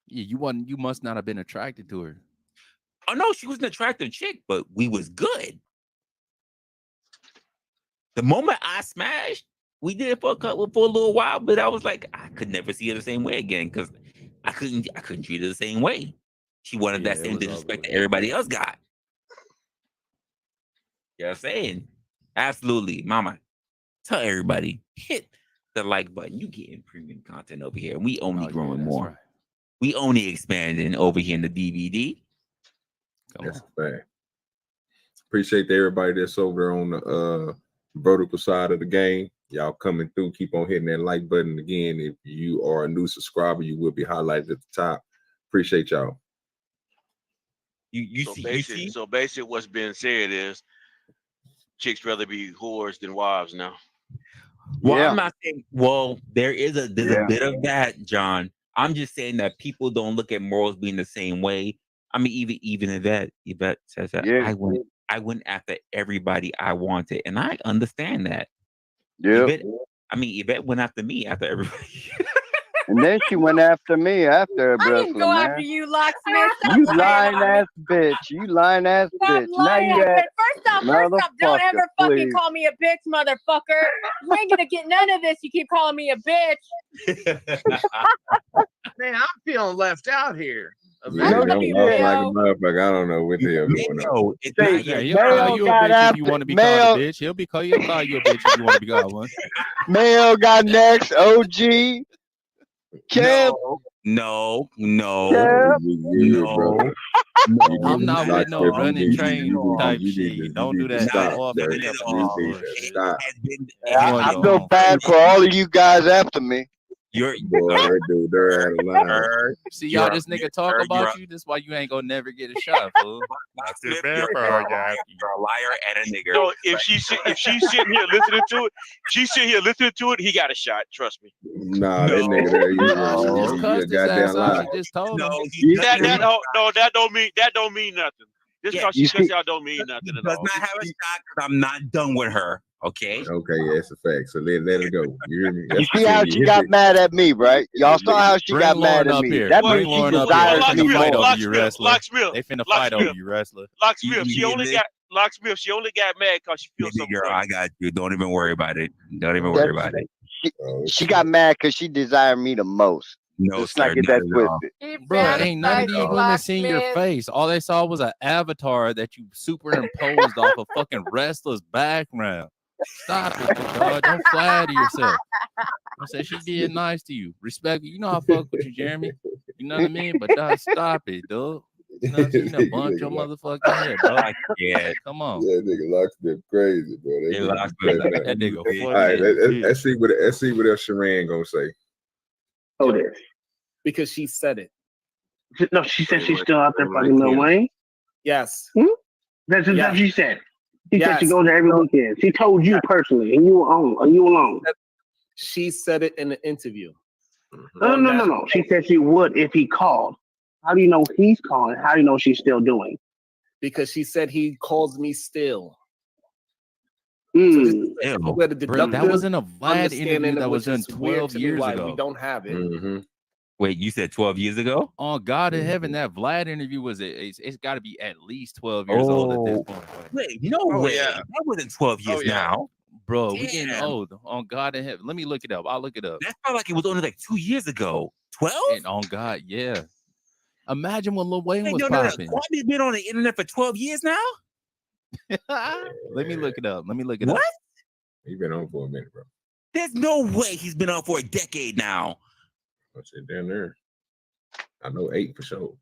Yeah, you must not have been attracted to her. Oh no, she was an attractive chick, but we was good. The moment I smashed, we did it for a little while, but I was like, I could never see her the same way again because I couldn't treat her the same way. She wanted that same disrespect that everybody else got. You know what I'm saying? Absolutely. Mama, tell everybody, hit the like button. You getting premium content over here. We only growing more. Right. We only expanding over here in the D.B.D. That's a fact. Appreciate everybody that's over there on the vertical side of the game. Y'all coming through. Keep on hitting that like button. Again, if you are a new subscriber, you will be highlighted at the top. Appreciate y'all. So basically what's being said is chicks rather be whores than wives now. Well, I'm not saying. Well, there's a bit of that, John. I'm just saying that people don't look at morals being the same way. I mean, even Yvette says that I went after everybody I wanted, and I understand that. Yeah. Yvette went after me after everybody. And then she went after me after a I didn't go after you, Locksmith. You lying ass bitch. You lying ass bitch. Now you First off, don't ever fucking call me a bitch, motherfucker. You ain't gonna get none of this. You keep calling me a bitch. Man, I'm feeling left out here. Yeah, I'm like a motherfucker. I don't know what the hell going on. He'll call you a bitch if you want to be called a bitch. He'll call you a bitch if you want to be called one. Mail got next. OG. Kev. No. I'm not with no running train type shit. Don't do that. Stop. I feel bad for all of you guys after me. You're dude, they're out of line. See y'all, this nigga talk about you. This why you ain't gonna never get a shot, fool. You're a liar and a nigger. So if she's sitting here listening to it, he got a shot. Trust me. Nah, that nigga there, you goddamn lie. Just told him. That don't mean nothing. Just because she cuts out don't mean nothing at all. Does not have a shot because I'm not done with her. Okay. Okay, yeah, it's a fact. So let it go. You hear me? You see how she got mad at me, right? Y'all saw how she got mad at me. That means she desires me more. Locksmith. They finna fight over you, wrestler. Locksmith. She only got mad because she feels something. Girl, I got you. Don't even worry about it. She got mad because she desired me the most. No, let's not get that twisted. Bro, ain't none of these women seen your face. All they saw was an avatar that you superimposed off a fucking wrestler's background. Stop it, dog. Don't flatter yourself. I said she did nice to you. Respect you. You know I fuck with you, Jeremy. You know what I mean? But dog, stop it, dog. You know bunch your motherfucking head, bro. Yeah, come on. Yeah, nigga Locksmith crazy, bro. That nigga. All right, let's see what else Sharon gonna say. Oh, there. Because she said it. No, she said she's still out there fighting Lil Wayne. Yes. That's what she said. She said she goes there every weekend. She told you personally, and you alone. She said it in the interview. No. She said she would if he called. How do you know he's calling? How do you know she's still doing? Because she said he calls me still. Bro, that wasn't a Vlad interview that was done 12 years ago. We don't have it. Mm-hmm. Wait, you said 12 years ago? Oh, God in heaven, that Vlad interview it's got to be at least 12 years old at this point. Wait, no way. Yeah. That wasn't 12 years now. Bro, we getting old. On God in heaven. Let me look it up. I'll look it up. That felt like it was only like 2 years ago. 12? And on God, yeah. Imagine when Lil Wayne was popping. Kwame's been on the internet for 12 years now? Let me look it up. What? He's been on for a minute, bro. There's no way he's been on for a decade now. I said down there. I know 8 for sure.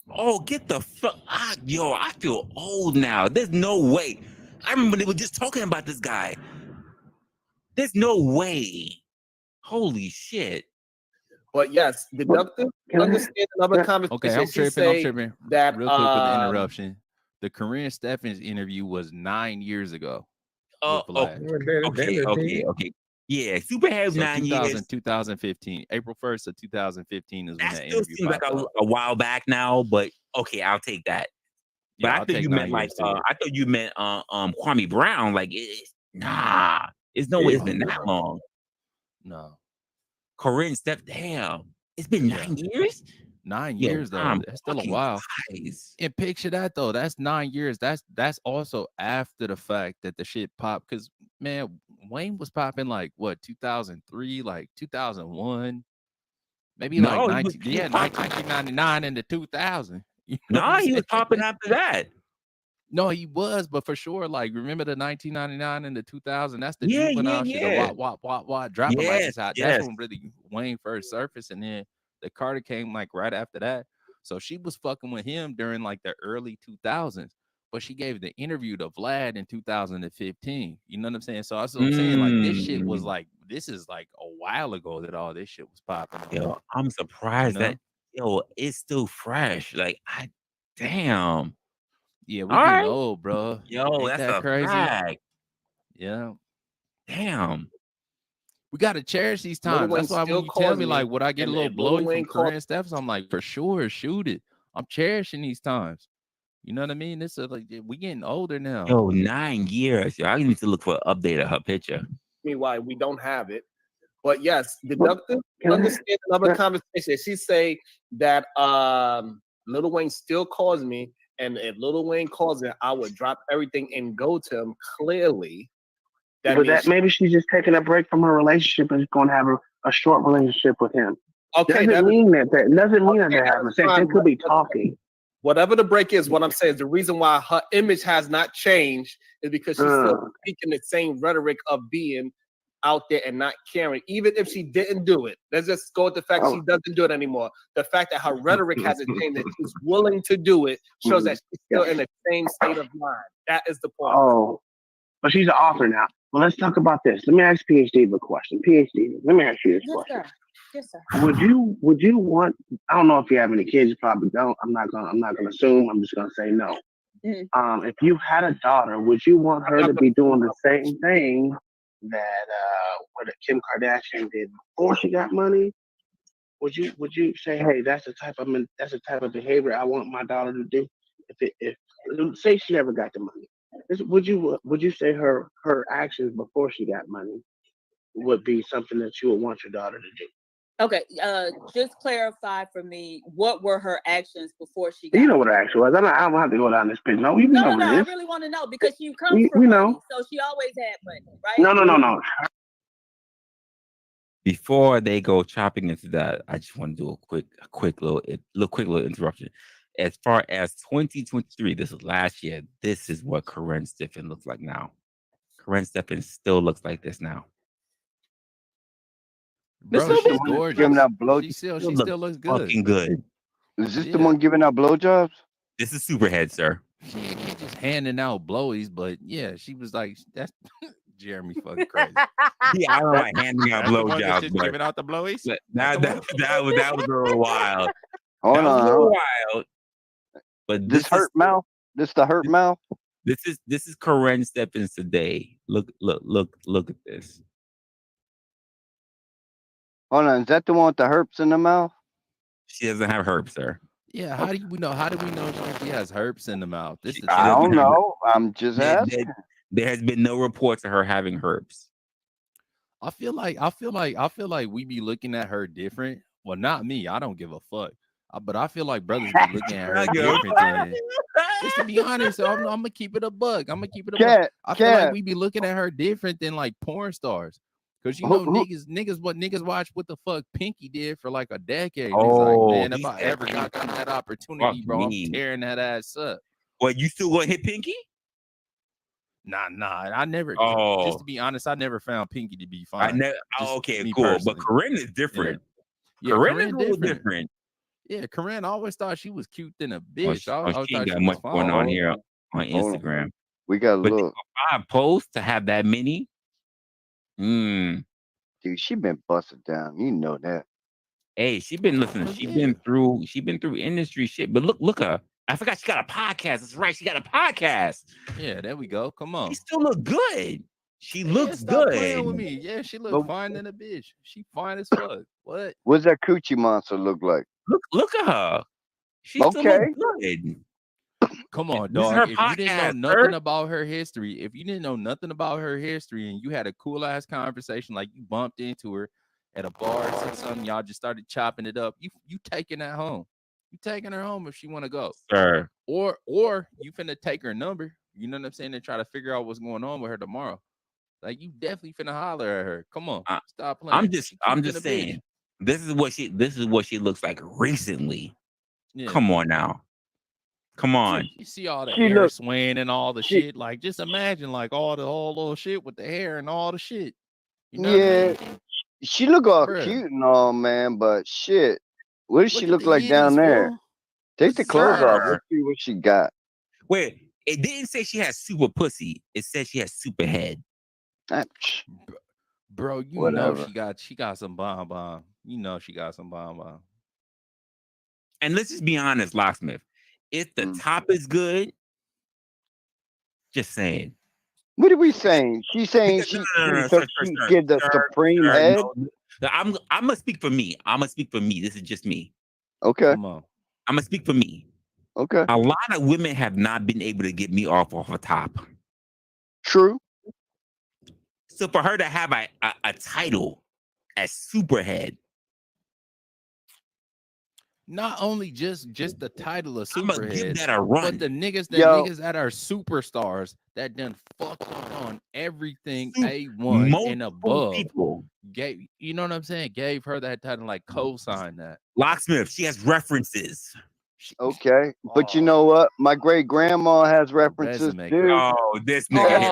Oh, get the fuck yo! I feel old now. There's no way. I remember they were just talking about this guy. There's no way. Holy shit! But yes, deductive. Understand another conversation. Okay, I'm tripping. That real quick with the interruption. The Corinne Steffens interview was 9 years ago. Oh, okay. Yeah, Superhead 9 years. 2015. April 1st of 2015 is when that interview seems like a while back now, but okay, I'll take that. But I thought you meant Kwame Brown. Like, nah. It's no way it's been that long. No. Corinne Steph, damn. It's been 9 years? 9 years though. That's still a while. And picture that though. That's 9 years. That's also after the fact that the shit popped. Because man, Wayne was popping like what 2003, like 2001, maybe like 1999 into 2000. You know no, he was popping after that. No, he was, but for sure, like remember the 1999 and the 2000. That's the juvenile shit. The wop dropping license out. That's when really Wayne first surfaced, and then the Carter came like right after that. So she was fucking with him during like the early 2000s, but she gave the interview to Vlad in 2015. You know what I'm saying? So that's what I'm saying. Like this shit was like, this is like a while ago that all this shit was popping. Yo, I'm surprised that it's still fresh. Like damn. Yeah, we getting old, bro. Yo, Ain't that's that a crazy? fact. Yeah. Damn. We gotta cherish these times. That's why when you tell me like, would I get a little blowy from Corinne Stephens? I'm like, for sure, shoot it. I'm cherishing these times. You know what I mean? This is like we getting older now. Yo, 9 years. Yo, I need to look for an update of her picture. Meanwhile, we don't have it. But yes, deductive understand another conversation. She say that Lil Wayne still calls me, and if Lil Wayne calls it, I would drop everything and go to him. Clearly, maybe she's just taking a break from her relationship and is going to have a short relationship with him. Okay, doesn't mean that they're having sex. They could be talking. Whatever the break is, what I'm saying is the reason why her image has not changed is because she's still speaking the same rhetoric of being out there and not caring, even if she didn't do it. Let's just go with the fact she doesn't do it anymore. The fact that her rhetoric hasn't changed, that she's willing to do it, shows that she's still in the same state of mind. That is the point. Oh, but she's an author now. Well, let's talk about this. Let me ask PhD a question. PhD, let me ask you this question. Yes, sir. Would you want? I don't know if you have any kids. You probably don't. I'm not gonna assume. I'm just gonna say no. Mm-hmm. If you had a daughter, would you want her to be doing the same thing that what Kim Kardashian did before she got money? Would you say, hey, that's the type of behavior I want my daughter to do? If say she never got the money, would you say her actions before she got money would be something that you would want your daughter to do? Okay, just clarify for me, what were her actions before she got You know what her action was. I don't have to go down this page. No, you know what it I is. really want to know because she comes from money, so she always had money, right? No. Before they go chopping into that, I just want to do a quick little interruption. As far as 2023, this is last year. This is what Corinne Stephens looks like now. Corinne Stephens still looks like this now. Bro, she's gorgeous. Giving out blow. She still looks good. Fucking good. Is this the one giving out blowjobs? This is Superhead, sir. She ain't just handing out blowies, but yeah, she was like, that's Jeremy fucking crazy. Yeah, I don't like handing out blowjobs. Giving out the blowies? That was a little wild. Hold on. A little wild. But this hurt mouth. This the hurt mouth. This is Corinne Stephens today. Look at this. Hold on, is that the one with the herpes in the mouth? She doesn't have herpes, sir. Yeah, how do we know she has herpes in the mouth? I don't know. I'm just asking. There has been no reports of her having herpes. I feel like we be looking at her different. Well, not me. I don't give a fuck. But I feel like brothers be looking at her different than. Just to be honest, so I'm gonna keep it a buck. I feel like we be looking at her different than like porn stars. Cause you know niggas watch what the fuck Pinky did for like a decade. He's like, man, if I ever got that opportunity, bro, I'm tearing that ass up. What, you still gonna hit Pinky? Nah. I never. Just to be honest, I never found Pinky to be fine. Okay, cool. But Corinne is different. Yeah, Corinne is a little different. Yeah, Corinne always thought she was cute than a bitch. She ain't got much going on here on Instagram. We got a look. 5 posts to have that many. Dude, she been busted down. You know that. Hey, she been listening. She been through industry shit. But look at her. I forgot she got a podcast. That's right. She got a podcast. Yeah, there we go. Come on. She still look good. She looks stop good. Playing with me. Yeah, she look fine than a bitch. She fine as fuck. What? What's that coochie monster look like? Look at her. She still look good. Come on, This is dog. her If you didn't know podcast, nothing sir. about her history, and you had a cool ass conversation, like you bumped into her at a bar or something, y'all just started chopping it up. You taking that home. You taking her home if she want to go. Sir. Or you finna take her number. You know what I'm saying? And try to figure out what's going on with her tomorrow. Like you definitely finna holler at her. Come on, stop playing. I'm just saying. This is what she looks like recently. Yeah. Come on now. Come on. You see all the hair swaying and all the shit. Like, just imagine like all the whole little shit with the hair and all the shit. You know what I mean? She look all Bruh. cute and all, man, but shit. What does she Look look at the like down yitties, there? fool. Take the clothes off. Sir. Let's see what she got. Wait, it didn't say she has super pussy. It said she has super head. Bro, you Whatever. know she got some bomb. You know she got some bomb. And let's just be honest, Locksmith. If the top is good, just saying. What are we saying? She's saying she give the supreme head. No, I'm gonna speak for me. This is just me. Okay. Come on. I'm gonna speak for me. Okay. A lot of women have not been able to get me off a top. True. So for her to have a title as Superhead, Not only just the title of I'ma give Superhead, that a run. but the niggas that are superstars that done fucked on everything A1 and above. People. You know what I'm saying? Gave her that title, like co-signed that. Locksmith, she has references. Okay, but you know what? My great grandma has references too. Oh, this nigga here.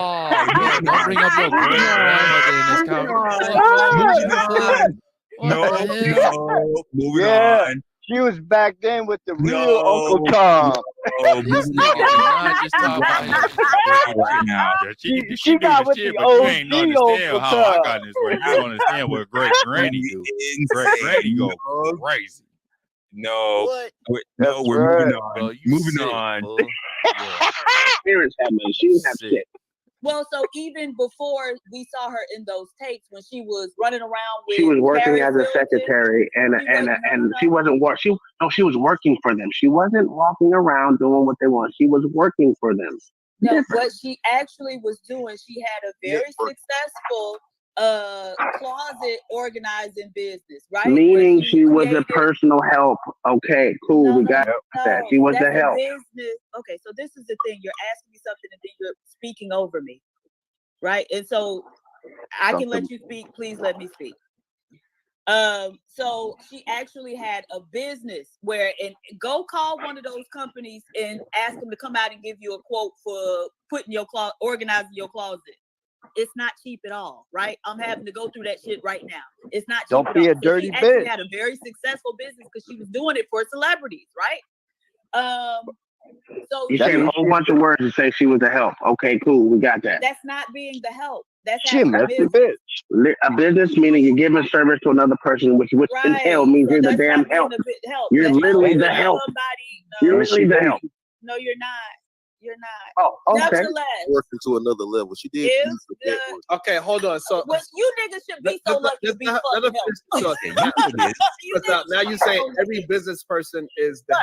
Don't bring up your great grandmother in this conversation. No, moving Yeah. on. She was back then with the real Uncle Tom. Oh, moving right now. She got with the OG Uncle How I Tom. got this way. You don't understand what great granny do. Great granny go crazy. No, we're right. moving on. Bro, you moving sick, on. fool. Parents have money. She didn't have shit. Well, so even before we saw her in those tapes, when she was running around with She was working Paris as a Hilton, secretary, and she wasn't she was working for them. She wasn't walking around doing what they want. She was working for them. No, what she actually was doing, she had a very successful closet organizing business, right? Meaning she was a personal help. Okay, cool. We got that. She was a help. Business. Okay, so this is the thing. You're asking me something and then you're speaking over me, right? And so I can let you speak. Please let me speak. So she actually had a business where, and go call one of those companies and ask them to come out and give you a quote for putting your organizing your closet. It's not cheap at all, right? I'm having to go through that shit right now. It's not cheap. Don't be a dirty she actually bitch. had a very successful business because she was doing it for celebrities, right? So You said a whole bunch of words to say she was a help. Okay, cool. We got that. that's not being the help. That's Jim, having that's the bitch. A business meaning you're giving service to another person, which in hell means you're the damn help. You're literally the help. You're literally the help. No, you're not. You're not. Oh, okay. Nevertheless, Working to another level. She did. use the network. Okay, hold on. So well, you niggas should be so lucky to be fucking help. Now you say every business person is the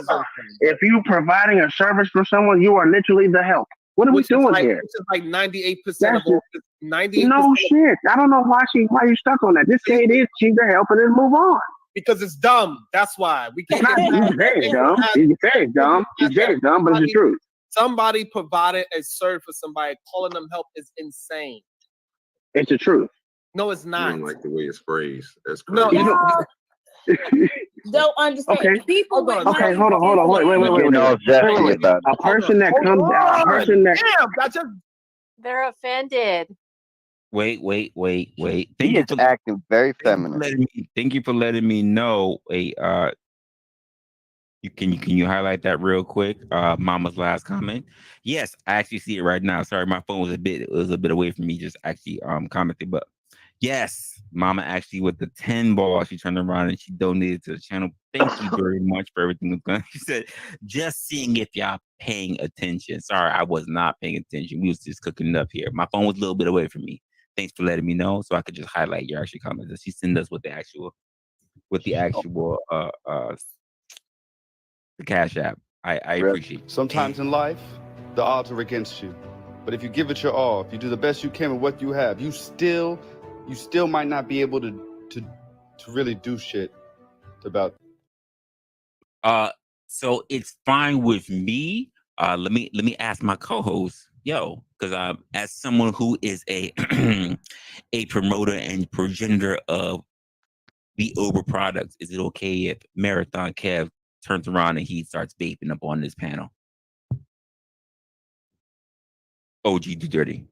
help. If you're providing a service for someone, you are literally the help. What are we doing here? Which is like 98% of all. 98%. No shit. I don't know why you're stuck on that. Just say it is. She's the help and then move on. Because it's dumb. That's why we can't. He's very dumb. He's very dumb. He's very dumb, but it's the truth. Somebody provided a service for somebody. Calling them help is insane. It's the truth. No, it's not. I don't like the way it's phrased. That's crazy. No, you don't. Don't understand. Okay. People with money. Okay, hold on. Wait. A person that comes out, a person that. They're offended. Wait. He is acting very feminine. Thank you for letting me know. Can you highlight that real quick? Mama's last comment. Yes, I actually see it right now. Sorry, my phone was a bit away from me. Just actually commenting, but yes, Mama actually with the 10 ball, she turned around and she donated to the channel. Thank you very much for everything. She said, just seeing if y'all paying attention. Sorry, I was not paying attention. We was just cooking it up here. My phone was a little bit away from me. Thanks for letting me know so I could just highlight your actual comments. She sent us with the actual the Cash App. I appreciate it. Sometimes in life, the odds are against you. But if you give it your all, if you do the best you can with what you have, you still might not be able to really do shit about. So it's fine with me. Let me ask my co-host, because as someone who is a a promoter and progenitor of the Uber products, is it okay if Marathon Kev turns around and he starts vaping up on this panel? OGDoDirty.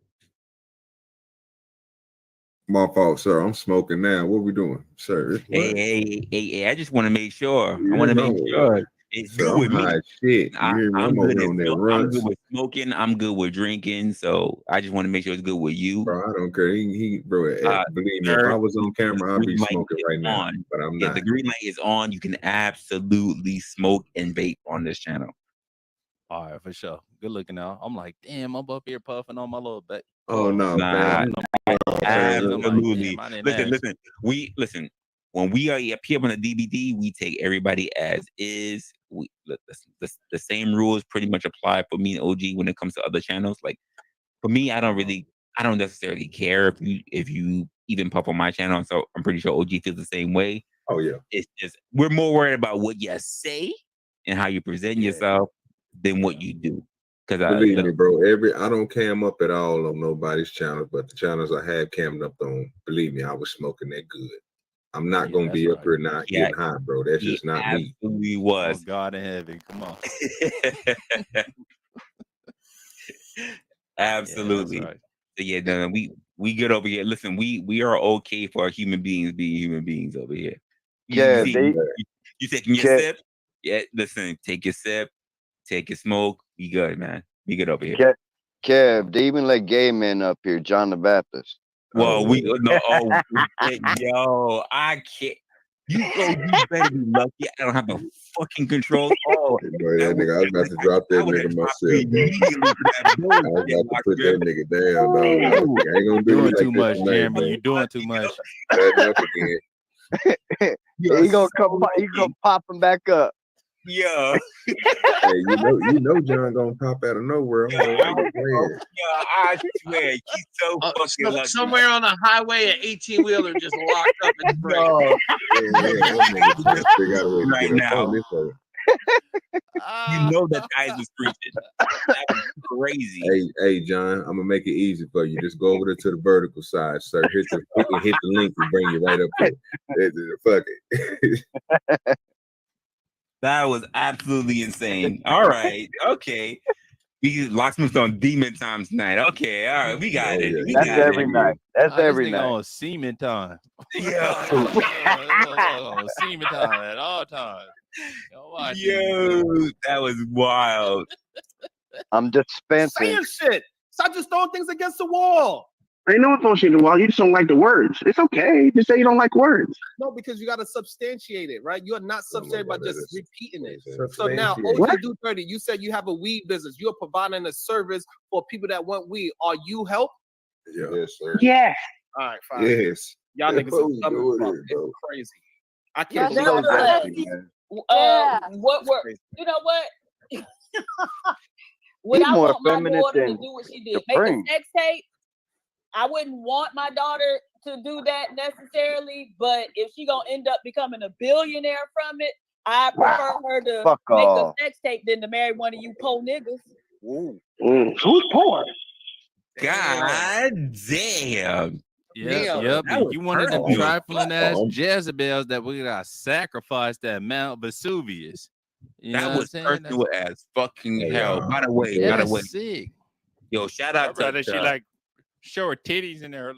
My fault, sir. I'm smoking now. What we doing, sir? Hey, I just want to make sure. I want to make sure it's good with me. Shit. You hear me? I'm good over on that I'm good with smoking. I'm good with drinking. So I just want to make sure it's good with you. Bro, I don't care. Bro, believe me, if I was on camera, I'd be smoking right now. But I'm not. The green light is on. You can absolutely smoke and vape on this channel. All right, for sure. Good looking out. I'm like, damn, I'm up here puffing on my little back. Oh no, man. Absolutely. Listen. When we are up here on the D.B.D, we take everybody as is. The same rules pretty much apply for me and OG when it comes to other channels. Like for me, I don't necessarily care if you even puff on my channel. So I'm pretty sure OG feels the same way. Oh yeah. It's just we're more worried about what you say and how you present yourself than what you do. Because believe me, bro, I don't cam up at all on nobody's channel, but the channels I have cammed up on, believe me, I was smoking that good. I'm not gonna be up here not getting high, bro. That's just not me. Absolutely was. Oh, God in heaven, come on. Absolutely. Yeah, so no, we good over here. Listen, we are okay for human beings being human beings over here. You taking your sip? Yeah, listen, take your sip, take your smoke. We good, man. We good over here. Kev, they even let gay men up here, John the Baptist. Well, yo, I can't. You better be lucky. I don't have the fucking control. Oh, boy, that nigga, I was about to drop that nigga myself. I was about to put that nigga down, dog. I ain't gonna do it too like much, this, Jeremy. You're doing too much. Up again. He gonna pop him back up. Yeah. Hey, you know John gonna pop out of nowhere. I swear, he's so fucking lucky. Somewhere on a highway, an 18-wheeler just locked up in the brake. Right now. You know that guy's was preaching. That was crazy. Hey, John, I'm gonna make it easy for you. Just go over there to the vertical side, sir. Hit the link and bring you right up here. Fuck it. That was absolutely insane. All right, okay. We locksmiths on demon time tonight. Okay, all right, we got it. That's every night. That's every night. On semen time. Yeah. Semen time at all times. Yo, that was wild. I'm dispensing. Saying shit. Stop just throwing things against the wall. Ain't no one throwing shit in the wall. You just don't like the words. It's okay. Just say you don't like words. No, because you got to substantiate it, right? You're not substantiating by just repeating it. So now, OGDoDirty, you said you have a weed business. You're providing a service for people that want weed. Are you help? Yes, sir. Yes. All right, fine. Yes. Y'all niggas are coming from. It's crazy. I can't believe that. What were you know what? Would I want my daughter to do what she did? Make a sex tape? I wouldn't want my daughter to do that necessarily, but if she gonna end up becoming a billionaire from it, I prefer her to make a sex tape than to marry one of you poor niggas. Who's poor? God damn. Yep. You one of them trifling ass Jezebels that we gotta sacrifice that Mount Vesuvius. That was personal as fucking hell. By the way, sick. Yo, shout out to she like show her titties and her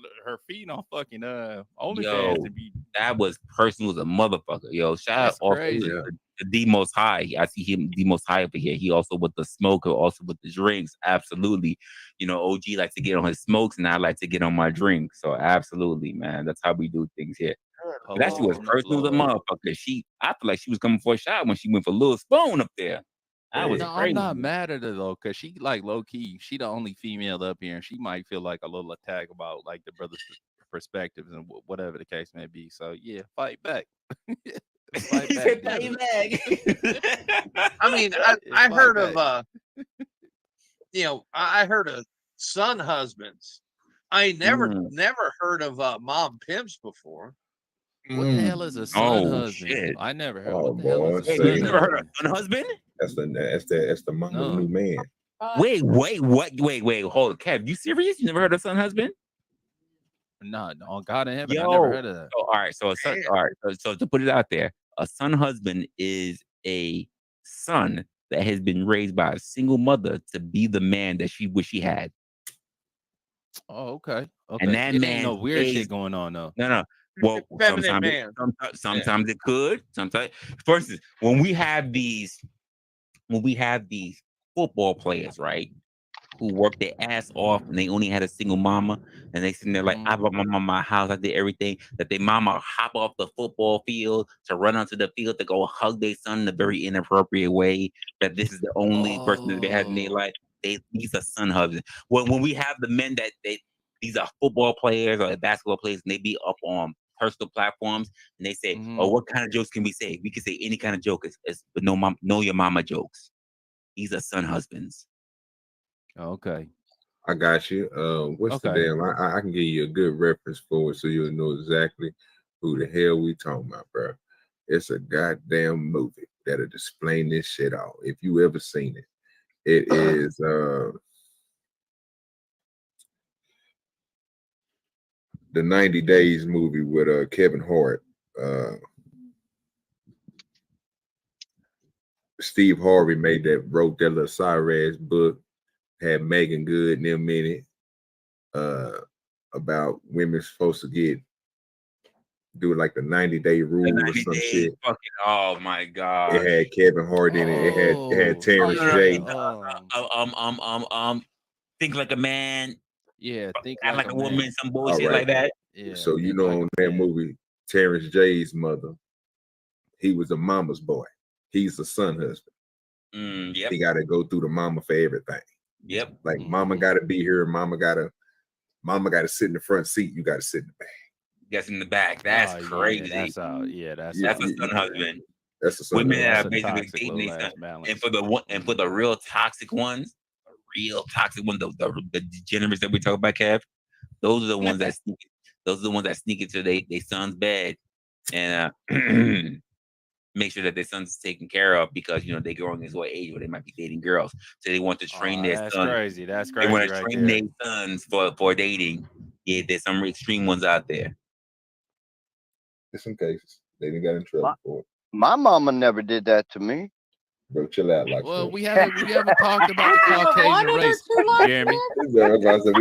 feet on fucking OnlyFans. That was personal as a motherfucker. Yo, shout out also to the Most High. I see him, the Most High over here. He also with the smoker, also with the drinks. Absolutely. You know, OG likes to get on his smokes and I like to get on my drinks. So absolutely, man. That's how we do things here. But that shit was personal as a motherfucker. I feel like she was coming for a shot when she went for Lil Spoon up there. I'm not mad at her though, because she like low key. She the only female up here, and she might feel like a little attack about like the brother's perspectives and whatever the case may be. So yeah, fight back. Fight back, I mean, I heard of I heard of son husbands. I never heard of mom pimps before. What the hell is a son husband? Shit. I never heard. Oh, What the hell boy, is a Hey, son you never heard of husband? son husband? That's the mama's new man. Wait, hold, Kev, you serious? You never heard of son husband? No, on God in heaven, Yo. I never heard of that. So, all right, so to put it out there, a son husband is a son that has been raised by a single mother to be the man that she wish she had. Oh, okay. And that It man ain't no weird is- shit going on though. No. Well, Feminine man. sometimes it could. Sometimes, for instance, when we have these football players, right, who work their ass off and they only had a single mama, and they sitting there like, I bought my mama my house, I did everything. That their mama hop off the football field to run onto the field to go hug their son in a very inappropriate way. That this is the only person that they had in their life. These are son husbands. When we have the men that these are football players or basketball players, and they be up on personal platforms and they say, "Oh, what kind of jokes can we say? We can say any kind of joke, but know your mama jokes." These are son husbands. Okay. I got you. What's the damn? I can give you a good reference for it so you'll know exactly who the hell we talking about, bro. It's a goddamn movie that'll explain this shit out. If you ever seen it, it is the 90 Days movie with Kevin Hart. Steve Harvey wrote that little sorry ass book, had Megan Good and them in it, about women supposed to do like the 90-day rule or some shit. Oh my god! It had Kevin Hart in it. It had Terrence J. Think like a man. Yeah, think act like a woman. man. Some bullshit like that. Yeah. So you know, on that movie, Terrence J's mother, he was a mama's boy. He's a son husband. Yep. He got to go through the mama for everything. Yep. Like mama got to be here. Mama got to sit in the front seat. You got to sit in the back. Yes, in the back. That's crazy. Yeah, that's a son husband. That's a son Women that are husband. basically dating their son. And for the real toxic ones, the degenerates that we talk about, Kev, those are the ones that sneak into their son's bed and make sure that their son's taken care of, because they're growing into an age where they might be dating girls. So they want to train their that's son. crazy. That's crazy. They want to right train there. their sons for dating. Yeah, there's some extreme ones out there. In some cases, they didn't got in trouble for it. My mama never did that to me. Bro, chill out. Like, well, we haven't talked about the Caucasian race, Jeremy. We're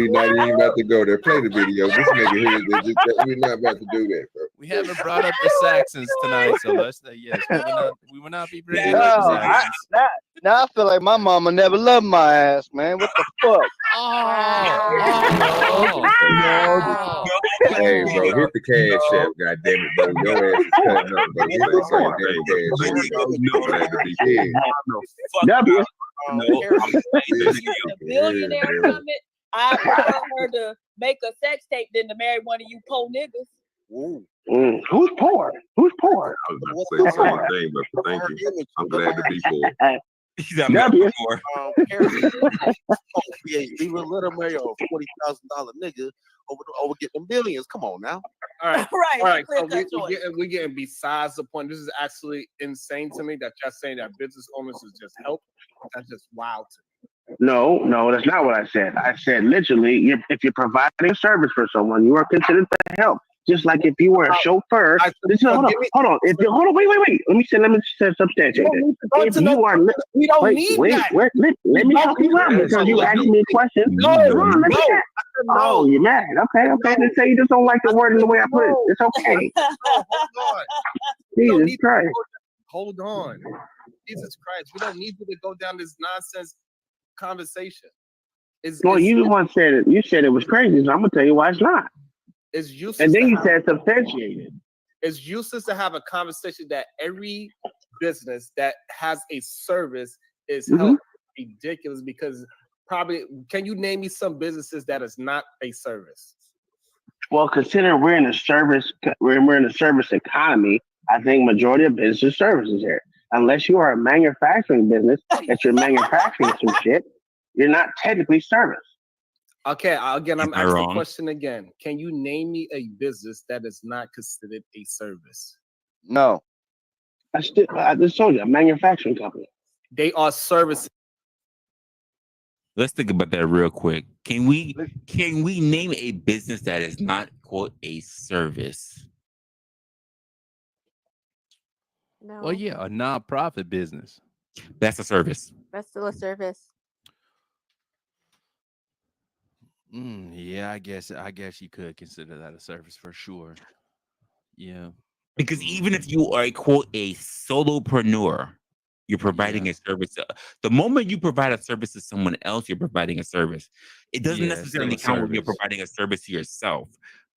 not even about to go there. Play the video. This nigga here, we're not about to do that, bro. We haven't brought up the Saxons tonight, so let's say yes. We will not be bringing up the Saxons. Now I feel like my mama never loved my ass, man. What the fuck? Hey, bro, hit the CashApp, goddamn it, bro. Your ass is cutting up, bro. Hit the goddamn CashApp. W. The billionaire comment. I prefer her to make a sex tape than to marry one of you poor niggas. Who's poor? Who's poor? I was about to say the same thing, but thank you. I'm glad to be poor. W. We would let him marry a $40,000 nigga over getting billions. Come on now. All right. Right. All right. So we're getting besides the point. This is actually insane to me that you're saying that business owners is just help. That's just wild to me. No, that's not what I said. I said literally, if you're providing a service for someone, you are considered to help. Just like if you were a chauffeur. Hold on. Wait. Let me substantiate it. If you are, we don't need that. Let me help you out because you asked me a question. Oh, you're mad. Okay. Let's say you just don't like the word and the way I put it. It's okay. Jesus Christ. Hold on. Jesus Christ. We don't need you to go down this nonsense conversation. You once said it. You said it was crazy, so I'm gonna tell you why it's not. It's useless. And then you said substantiated. It's useless to have a conversation that every business that has a service is ridiculous, because probably, can you name me some businesses that is not a service? Well, considering we're in a service economy, I think majority of business is services here. Unless you are a manufacturing business that you're manufacturing some shit, you're not technically service. Okay, again, I'm Am I asking the wrong? question again. Can you name me a business that is not considered a service? No. I just told you, a manufacturing company. They are services. Let's think about that real quick. Can we name a business that is not quote a service? No. Well, yeah, a nonprofit business. That's a service. That's still a service. Yeah, I guess you could consider that a service for sure. Yeah. Because even if you are quote a solopreneur, you're providing a service. The moment you provide a service to someone else, you're providing a service. It doesn't necessarily count when you're providing a service to yourself,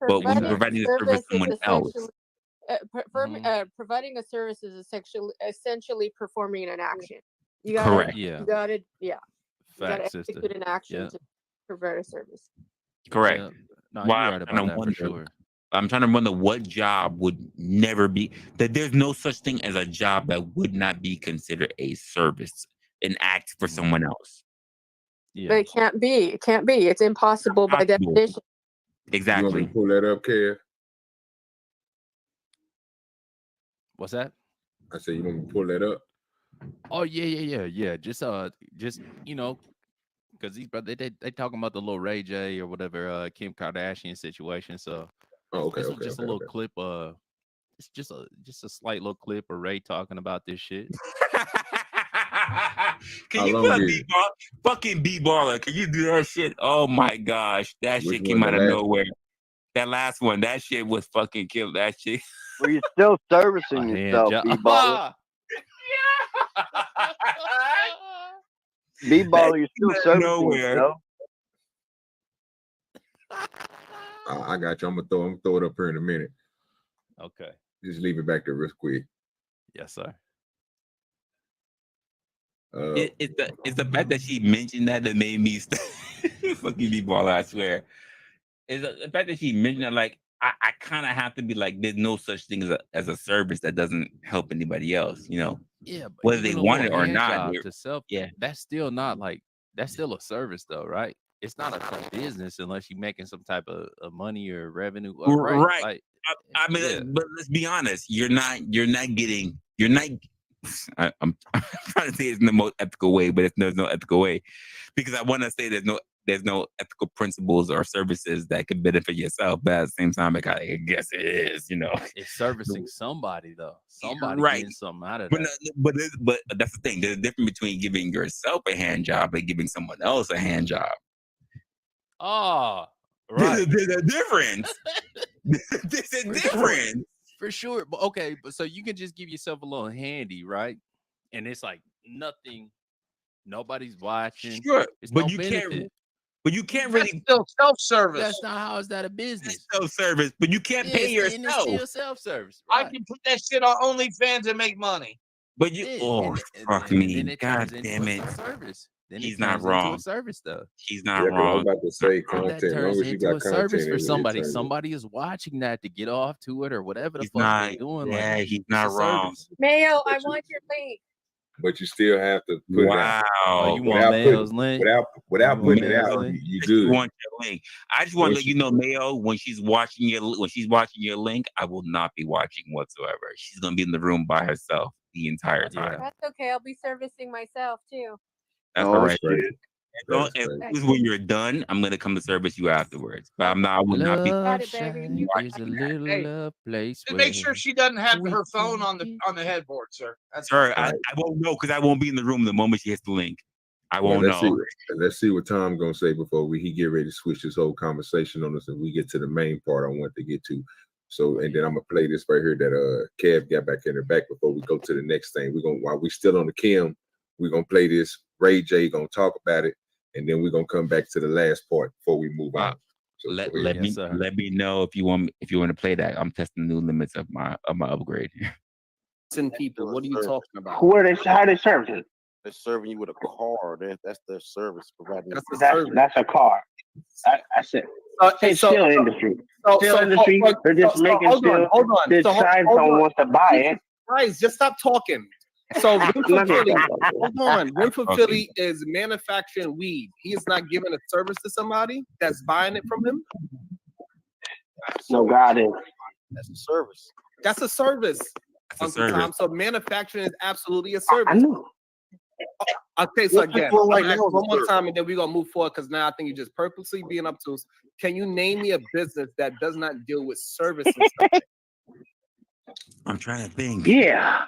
but when you're providing a service to someone else. Providing a service is essentially performing an action. You Correct. You got it. Yeah. You got to Facts, execute sister. an action Yeah. to provide a service. Correct. Yeah. No, you're right about that for sure. I'm trying to wonder what job would never be that. There's no such thing as a job that would not be considered a service, an act for someone else. Yeah. But it can't be. It can't be. It's impossible by definition. Exactly. You want me to pull that up, Kev? What's that? I said, you want me to pull that up? Oh yeah. Just you know, because these brothers they talking about the little Ray J or whatever Kim Kardashian situation. So okay. This was just a little clip. It's just a slight little clip of Ray talking about this shit. Can you put a fucking B-baller? Can you do that shit? Oh my gosh, that shit came out of nowhere. That last one, that shit was fucking killed. That shit. Well, you're still servicing yourself, B-baller. B-baller, you're still servicing yourself. I got you. I'm gonna throw it up here in a minute. Okay. Just leave it back there real quick. Yes, sir. It's the fact that she mentioned that made me fucking B-baller. I swear. It's the fact that she mentioned that, like, I kind of have to be like, there's no such thing as a service that doesn't help anybody else, you know? Yeah, but whether they want it or not. That's still not like, that's still a service though, right? It's not a business unless you're making some type of money or revenue. Right. Like, I mean, but let's be honest. I'm trying to say it's in the most ethical way, but there's no ethical way, because I want to say there's no ethical principles or services that could benefit yourself, but at the same time, I guess it is, you know. It's servicing somebody though. Somebody getting something out of that. But that's the thing. There's a difference between giving yourself a hand job and giving someone else a hand job. Oh, right. There's a difference. There's a difference. For sure. But okay, but so you can just give yourself a little handy, right? And it's like nothing, nobody's watching. Sure, it's but no you benefit. can't. But you can't really. That's still self-service. That's not how is that a business? It's self-service, but you can't pay yourself. And it's still self-service. Right. I can put that shit on OnlyFans and make money. But you, fuck me, God damn it! Service. Then he's not wrong. A service though. He's not wrong. I'm about to say content. That turns into a service for somebody. Somebody Somebody is watching that to get off to it or whatever the he's fuck not, they're doing. Yeah, like, he's not wrong. Mayo, I want your link. But you still have to put it out. Oh, you want Mayo's link? Without putting it out, you good. You want your link. I just want to let you know, Mayo, when she's watching your link, I will not be watching whatsoever. She's gonna be in the room by herself the entire time. That's okay. I'll be servicing myself too. That's all right. And when you're done, I'm gonna come to service you afterwards. But I will not be. Just make sure she doesn't have her phone on the headboard, sir. Sir, I won't know because I won't be in the room the moment she hits the link. I won't know. Let's see what Tom's gonna say before he get ready to switch this whole conversation on us, and we get to the main part I want to get to. So, and then I'm gonna play this right here that Kev got back in the back before we go to the next thing. While we still on the Kim, we're gonna play this. Ray J gonna talk about it, and then we're gonna come back to the last part before we move on. So let me know if you want to play that. I'm testing new limits of my upgrade. 10 people. What are you talking about? How are they serving? They're serving you with a car. That's their service providing. That's a car. I said. It's still industry. steel industry. They're just making steel. Hold on. Decide someone wants to buy it. Guys, just stop talking. So Win for Philly, hold on. Win for Philly is manufacturing weed. He is not giving a service to somebody that's buying it from him. No, God is. That's a service. That's a service. Service. Tom. So manufacturing is absolutely a service. I know. Okay, so again, right I'm now one more time, and then we're gonna move forward because now I think you're just purposely being obtuse. Can you name me a business that does not deal with services? I'm trying to think. Yeah.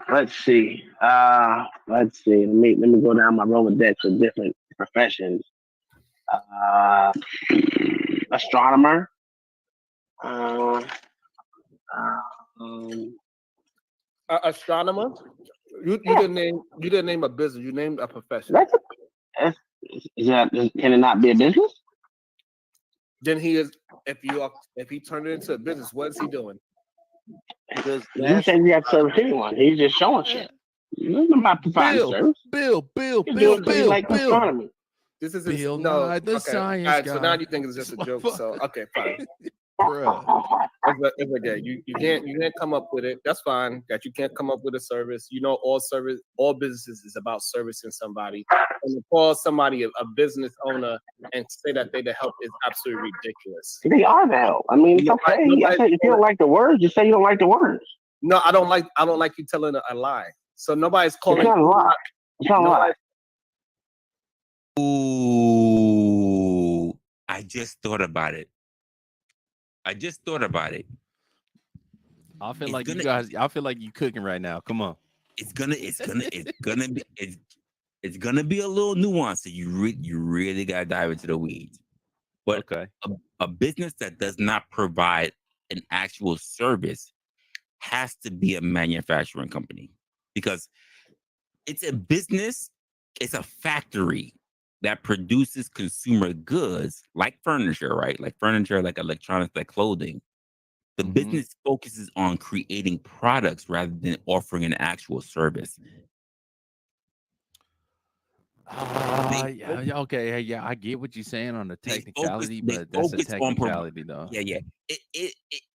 Let's see. Let me go down my Rolodex of different professions. Astronomer. Astronomer. You didn't name a business. You named a profession. Can it not be a business? Then he is. If he turned it into a business, what is he doing? Because you said you have to service anyone. He's just showing shit. Nothing about providing service. Bill. Like astronomy. This is Bill no. Nye, the Okay. science All right, guy. so now you think it's just a joke. So okay, fine. Bruh. It's okay. You can't come up with it. That's fine. That you can't come up with a service. You know, all businesses is about servicing somebody. And to call somebody a business owner and say that they the help is absolutely ridiculous. They are the help. I mean, it's okay. I said, if you don't like the words, just say you don't like the words. No, I don't like you telling a lie. So nobody's calling. It's not a lie. It's not a lie. Ooh, I just thought about it. I feel like you guys. I feel like you cooking right now. Come on. It's gonna be a little nuance. So you really gotta dive into the weeds. But okay, a business that does not provide an actual service has to be a manufacturing company, because it's a business. It's a factory that produces consumer goods like furniture, right? Like furniture, like electronics, like clothing. The business focuses on creating products rather than offering an actual service. Okay, yeah, I get what you're saying on the technicality, but that's a technicality, though. Yeah.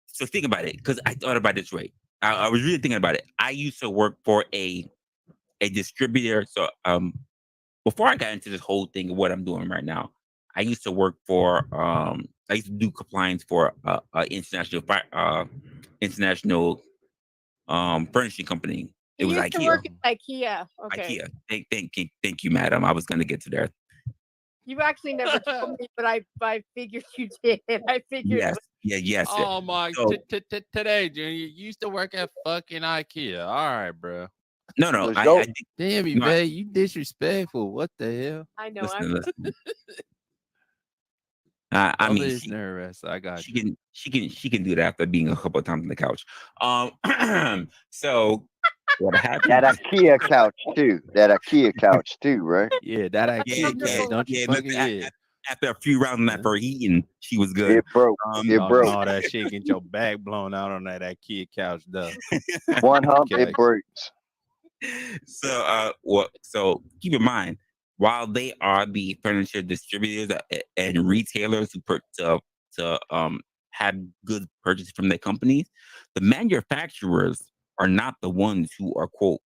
So think about it, because I thought about it this way. I was really thinking about it. I used to work for a distributor. So before I got into this whole thing of what I'm doing right now, I used to work for I used to do compliance for international furnishing company. It was used IKEA. to work at IKEA. Okay. IKEA. Thank you, madam. I was going to get to there. You actually never told me, but I figured you did. I figured. Yes. Oh my! Today, Junior, you used to work at fucking IKEA. All right, bro. No. Damn you, man. You disrespectful. What the hell? I know. Listen. I mean, I got she can do that after being a couple of times on the couch. So what happened? That IKEA couch too, right? Yeah, that IKEA couch. Don't you fucking After a few rounds on that for heating, she was good. It broke. All that shit, get your back blown out on that IKEA couch, though. One hump, it breaks. So, so keep in mind, while they are the furniture distributors and retailers who have goods purchased from their companies, the manufacturers are not the ones who are quote.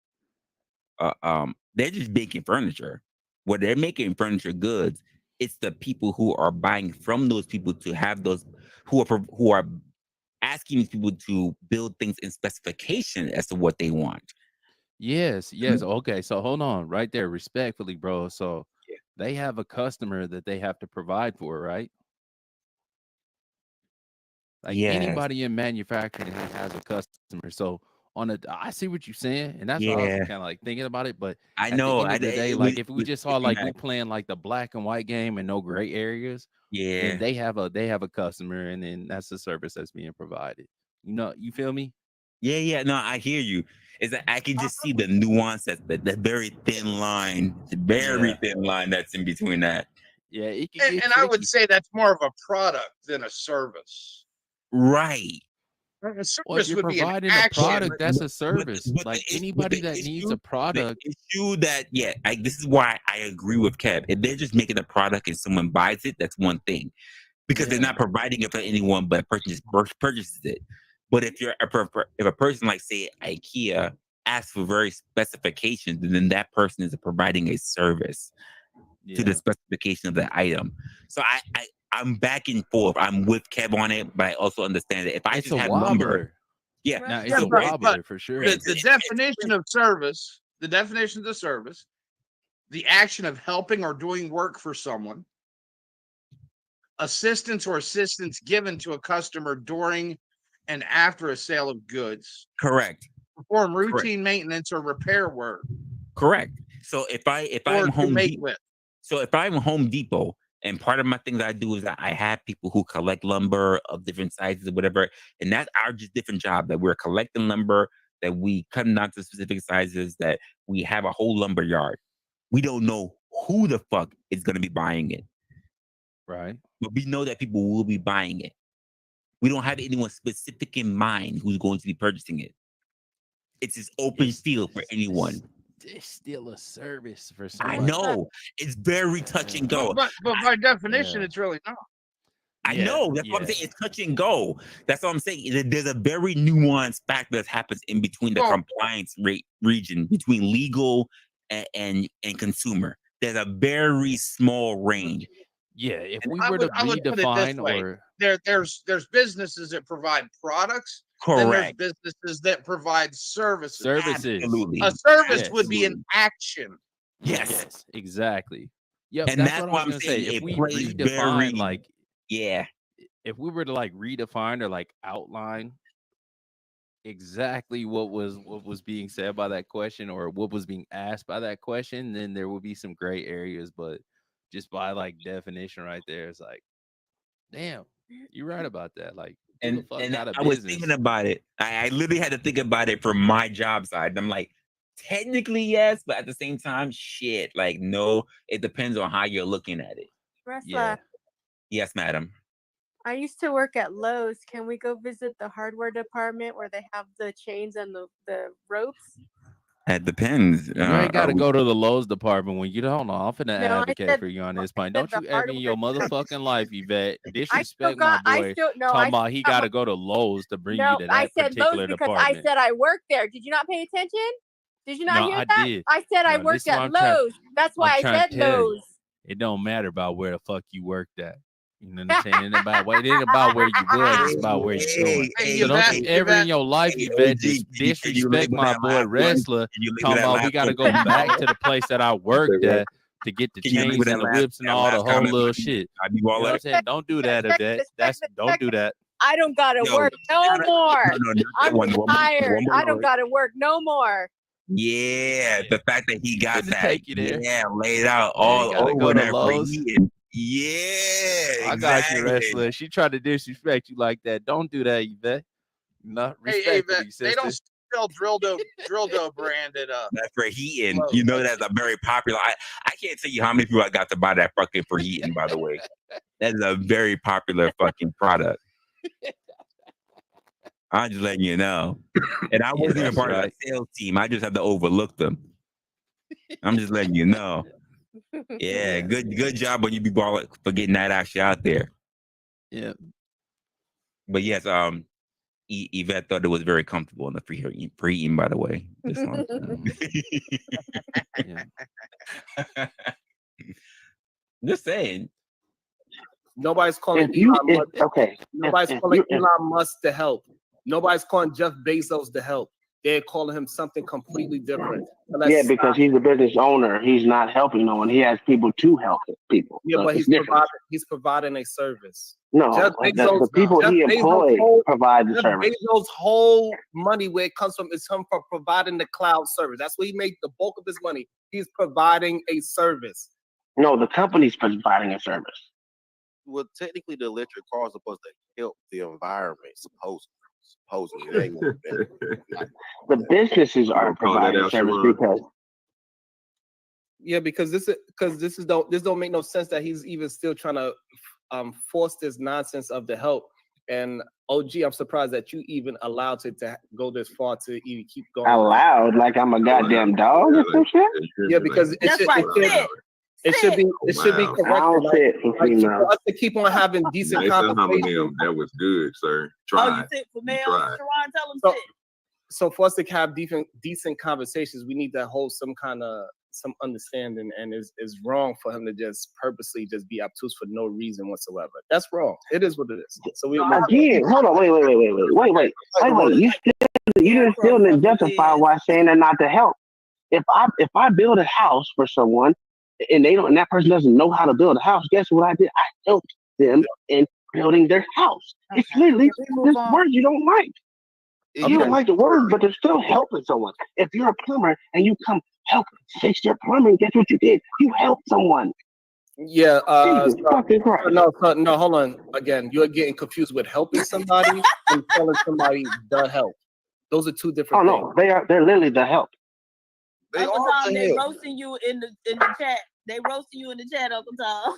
They're just making furniture. When they're making furniture goods, it's the people who are buying from those people to have those who are asking these people to build things in specification as to what they want. Yes. Okay, so hold on right there, respectfully, bro. So they have a customer that they have to provide for, right? Like anybody in manufacturing has a customer. So I see what you're saying, and that's why I was kind of like thinking about it. But I know at the end of the day, like if we just saw like we playing like the black and white game and no gray areas, then they have a customer, and then that's the service that's being provided. You know, you feel me? Yeah. No, I hear you. Is that I can just see the nuance, that the very thin line, thin line that's in between that. Yeah, and I would say that's more of a product than a service. Right. A service would be an a product. That's a service. But like anybody that needs a product. The issue that this is why I agree with Kev. If they're just making a product and someone buys it, that's one thing. because they're not providing it for anyone, but a person just purchases it. But if a person like say IKEA asks for very specifications, then that person is providing a service to the specification of the item. So I'm back and forth. I'm with Kev on it, but I also understand that if I just had lumber, it's a wobbler for sure. The definition of service, the action of helping or doing work for someone, assistance given to a customer during and after a sale of goods. Correct. Perform routine maintenance or repair work. Correct. So if I'm Home Depot, and part of my things I do is that I have people who collect lumber of different sizes or whatever, and that's our just different job, that we're collecting lumber, that we cut them down to specific sizes, that we have a whole lumber yard. We don't know who the fuck is going to be buying it. Right. But we know that people will be buying it. We don't have anyone specific in mind who's going to be purchasing it. It's this open field for anyone. It's still a service for someone. I know. It's very touch and go. But by definition, it's really not. I know. That's what I'm saying. It's touch and go. That's what I'm saying. There's a very nuanced factor that happens in between the compliance region, between legal and consumer. There's a very small range. Yeah, if we were to redefine or there's businesses that provide products. Correct. Then there's businesses that provide services. Absolutely. A service would be an action. Yes, exactly. Yep, and that's what I'm saying. If we redefine, if we were to like redefine or like outline exactly what was being said by that question or what was being asked by that question, then there would be some gray areas. But just by like definition right there, it's like, damn, you're right about that. Like, and I was thinking about it. I literally had to think about it from my job side. I'm like, technically yes, but at the same time, shit. Like, no, it depends on how you're looking at it. Resla, Yes, madam. I used to work at Lowe's. Can we go visit the hardware department where they have the chains and the ropes? It depends. You ain't got to go to the Lowe's department when you don't know. I'm finna advocate for you on this point. Don't you ever in your motherfucking life, Yvette, disrespect my boy talking about he got to go to Lowe's to bring you to that particular department. I said I worked there. Did you not pay attention? Did you not hear that? Did. I said I worked at Lowe's. That's why I said Lowe's. It don't matter about where the fuck you worked at. You know what I'm saying? It ain't about where you was, it's about where you're going. So don't you ever in your life, Yvette, disrespect my boy Resla, talking about we gotta go back to the place that I worked at to get the chains and the whips and all the whole little shit. You know what I'm saying? Don't do that, Yvette. Don't do that. I don't gotta work no more. I'm retired. I don't gotta work no more. Yeah, the fact that he got that, laid out all over there for Ian. Yeah, I got you, Wrestler. She tried to disrespect you like that. Don't do that, Yvette. Not respect they don't sell drill dough branded that's for heating. You know that's a very popular. I can't tell you how many people I got to buy that fucking for heating. By the way, that is a very popular fucking product. I'm just letting you know. And I wasn't even part of the sales team. I just had to overlook them. I'm just letting you know. Yeah, good job when you be balling for getting that actually out there. Yeah. But yes, Yvette thought it was very comfortable in the preheating, by the way. Just saying. Nobody's calling Nobody's calling Elon Musk to help. Nobody's calling Jeff Bezos to help. They're calling him something completely different. Because he's the business owner. He's not helping no one. He has people to help people. Yeah, so but he's providing a service. No, the people he employs provide the service. Bezos' whole money, where it comes from, is him for providing the cloud service. That's where he made the bulk of his money. He's providing a service. No, the company's providing a service. Well, technically, the electric car is supposed to help the environment, supposedly. The businesses are providing service because this don't make no sense that he's even still trying to force this nonsense of the help. And OG, I'm surprised that you even allowed it to go this far to even keep going. Allowed, like I'm a goddamn dog or some shit. Yeah, because It should be. It should be Wow. correct. I'll sit for Like, for females. us to keep on having decent Nathan conversations. Hominem, that was good, sir. Oh, Try you it. sit for males? Try it. Sharon, tell them So, sit. so for us to have decent conversations, we need to hold some kind of some understanding, and it's wrong for him to just purposely just be obtuse for no reason whatsoever. That's wrong. It is what it is. So we Again, hold on, wait. You still didn't justify why saying they're not to help. If I build a house for someone and that person doesn't know how to build a house, guess what I did? I helped them in building their house. It's literally this word you don't like. You don't like the word, but they're still helping someone. If you're a plumber and you come help fix their plumbing, guess what you did? You helped someone. Yeah. Jesus fucking Christ. No, hold on. Again, you're getting confused with helping somebody and telling somebody the help. Those are two different things. Oh no, they're literally the help. Uncle Tom, they roasting you in the chat. They roasting you in the chat, Uncle Tom.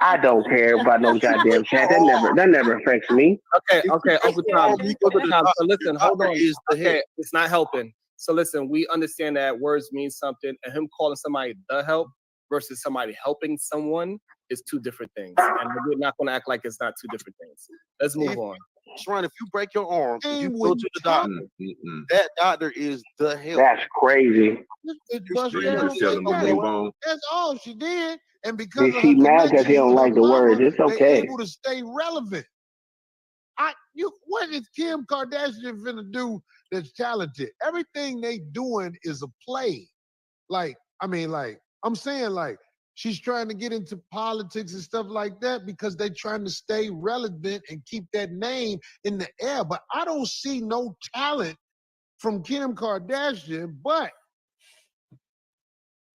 I don't care about no goddamn chat. That never affects me. Okay, Uncle Tom. So listen, hold on. Okay, it's not helping. So listen, we understand that words mean something, and him calling somebody the help versus somebody helping someone is two different things. And we're not going to act like it's not two different things. Let's move on. Sharon, if you break your arm, you go to the doctor. That doctor is the help. That's crazy. That's all she did. And because of she her mad because he don't like the words. It's they're okay. able to stay relevant. What is Kim Kardashian finna do that's talented? Everything they doing is a play. I'm saying she's trying to get into politics and stuff like that because they're trying to stay relevant and keep that name in the air. But I don't see no talent from Kim Kardashian, but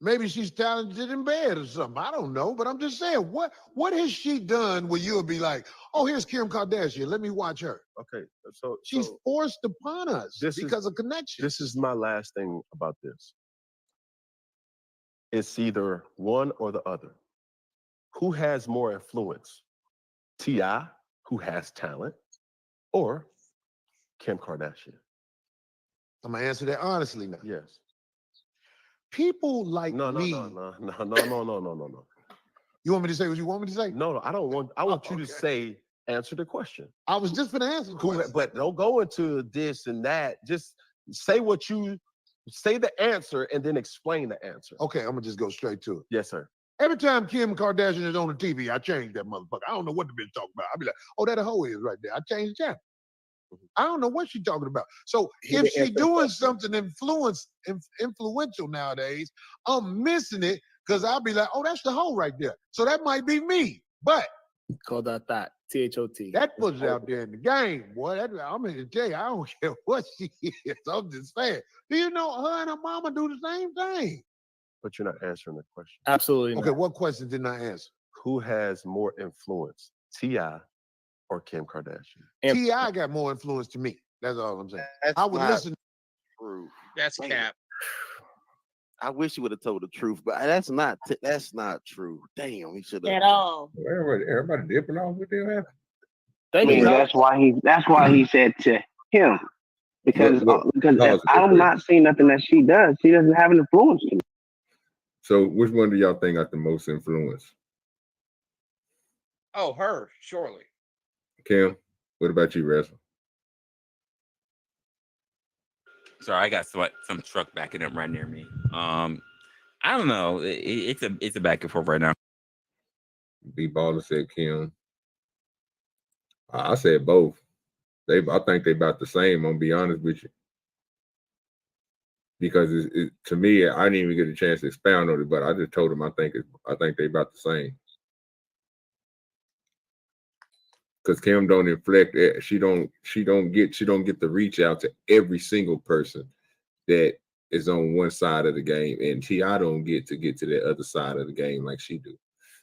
maybe she's talented in bed or something. I don't know, but I'm just saying, what has she done where you'll be like, oh, here's Kim Kardashian, let me watch her. Okay, so she's forced upon us because of connection. This is my last thing about this. It's either one or the other. Who has more influence? T.I., who has talent, or Kim Kardashian? I'm gonna answer that honestly now. Yes. People like me. No. You want me to say what you want me to say? No, I don't want. I want you to say, answer the question. I was just gonna answer the question. But don't go into this and that. Just say say the answer and then explain the answer. Okay, I'm gonna just go straight to it. Yes, sir. Every time Kim Kardashian is on the TV, I change that motherfucker. I don't know what the bitch talking about. I be like, oh, that a hoe is right there. I change the channel. I don't know what she's talking about. So if she's doing something influential nowadays, I'm missing it because I'll be like, oh, that's the hoe right there. So that might be me. But call that THOT. That puts it out there in the game, boy. I'm here to tell you, I don't care what she is. I'm just saying. Do you know her and her mama do the same thing? But you're not answering the question. Absolutely not. Okay, what question didn't I answer? Who has more influence, T.I. or Kim Kardashian? T.I. got more influence to me. That's all I'm saying. I would listen. True. That's cap. I wish you would have told the truth, but that's not true. Damn, he should have. At all. Everybody dipping off what they have. I mean, that's why he said to him because I'm not seeing nothing that she does. She doesn't have an influence to me. So, which one do y'all think got the most influence? Oh, her, surely. Kim, what about you, Resla? Sorry, I got some truck backing up right near me. I don't know. It's a back and forth right now. B-Baller said Kim. I said both. I think they about the same. I'm gonna be honest with you, because to me, I didn't even get a chance to expound on it. But I just told them I think they about the same. Because Kim don't inflect. She don't get the reach out to every single person that is on one side of the game, and T.I. don't get to that other side of the game like she do.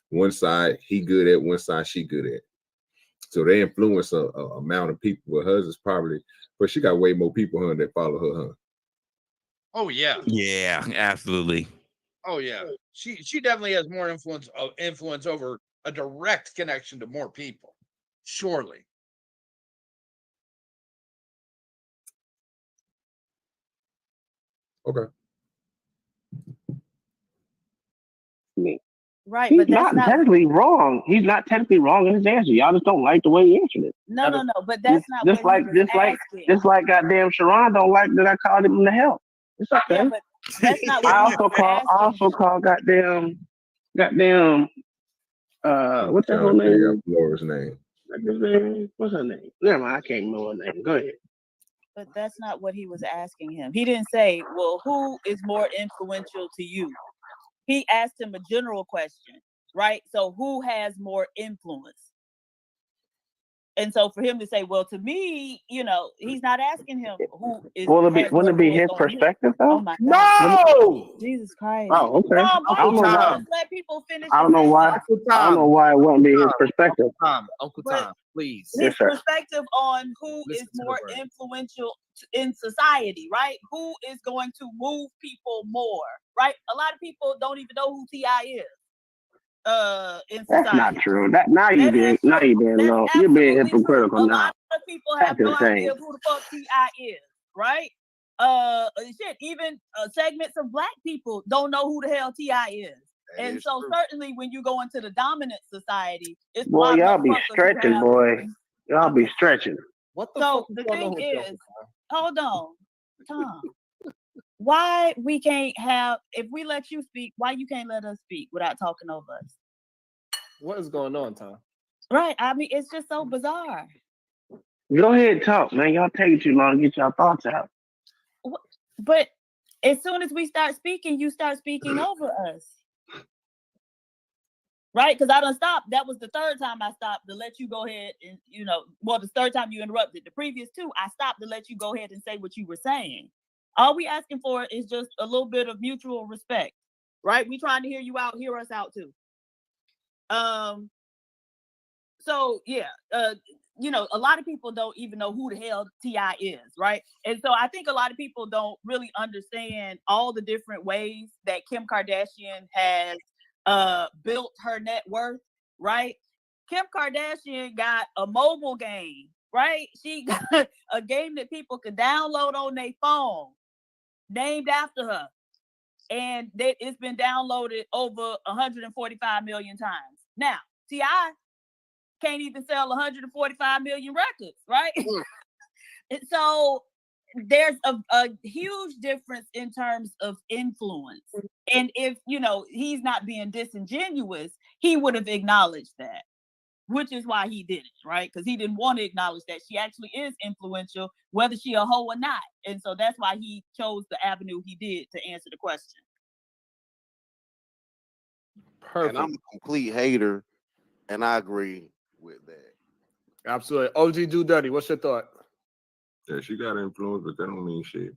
One side he good at, one side she good at. So they influence a amount of people. But hers is probably, but she got way more people that follow her, huh? Oh yeah. Yeah, absolutely. Oh yeah. She definitely has more influence over a direct connection to more people. Surely. Okay. Me. Right, He's but that's not technically wrong. He's not technically wrong in his answer. Y'all just don't like the way he answered it. No, but that's not what he was asking. Just like goddamn Sharon don't like that I called him to help. It's okay. Yeah, but that's not what I he was also call goddamn what's that whole name? Laura's name. What's her name? Never mind, I can't remember her name. Go ahead. But that's not what he was asking him. He didn't say, well, who is more influential to you? He asked him a general question, right? So who has more influence? And so for him to say, well, to me, he's not asking him who is. Wouldn't it be his perspective though? Oh my God. No! Jesus Christ. Oh, okay. No, I don't know why. let people finish. I don't know why. I don't know why it wouldn't be his perspective. Uncle Tom, please. His perspective on who is more influential in society, right? Who is going to move people more, right? A lot of people don't even know who T.I. is. In society. That's not true. Now you're being hypocritical now. A lot of people have no idea who the fuck T.I. is, right? Even segments of Black people don't know who the hell T.I. is. And so certainly when you go into the dominant society, it's boy, y'all be stretching, boy. Y'all be stretching. What the so the thing is, hold on, Tom. Why we can't have, if we let you speak, why you can't let us speak without talking over us? What is going on, Tom? Right. I mean, it's just so bizarre. Go ahead and talk, man. Y'all taking too long to get y'all thoughts out. But as soon as we start speaking, you start speaking over us. Right? Because I done stopped. That was the third time I stopped to let you go ahead and, the third time you interrupted. The previous two, I stopped to let you go ahead and say what you were saying. All we asking for is just a little bit of mutual respect, right? We trying to hear you out, hear us out too. So yeah, a lot of people don't even know who the hell T.I. is, right? And so I think a lot of people don't really understand all the different ways that Kim Kardashian has built her net worth, right? Kim Kardashian got a mobile game, right? She got a game that people could download on their phone named after her. And it's been downloaded over 145 million times. Now, T.I. can't even sell 145 million records, right? And so there's a huge difference in terms of influence. And if, he's not being disingenuous, he would have acknowledged that, which is why he did it, right? Because he didn't want to acknowledge that she actually is influential, whether she a hoe or not. And so that's why he chose the avenue he did to answer the question. Perfect. And I'm a complete hater, and I agree with that. Absolutely. OGDoDirty, what's your thought? Yeah, she got influence, but that don't mean shit.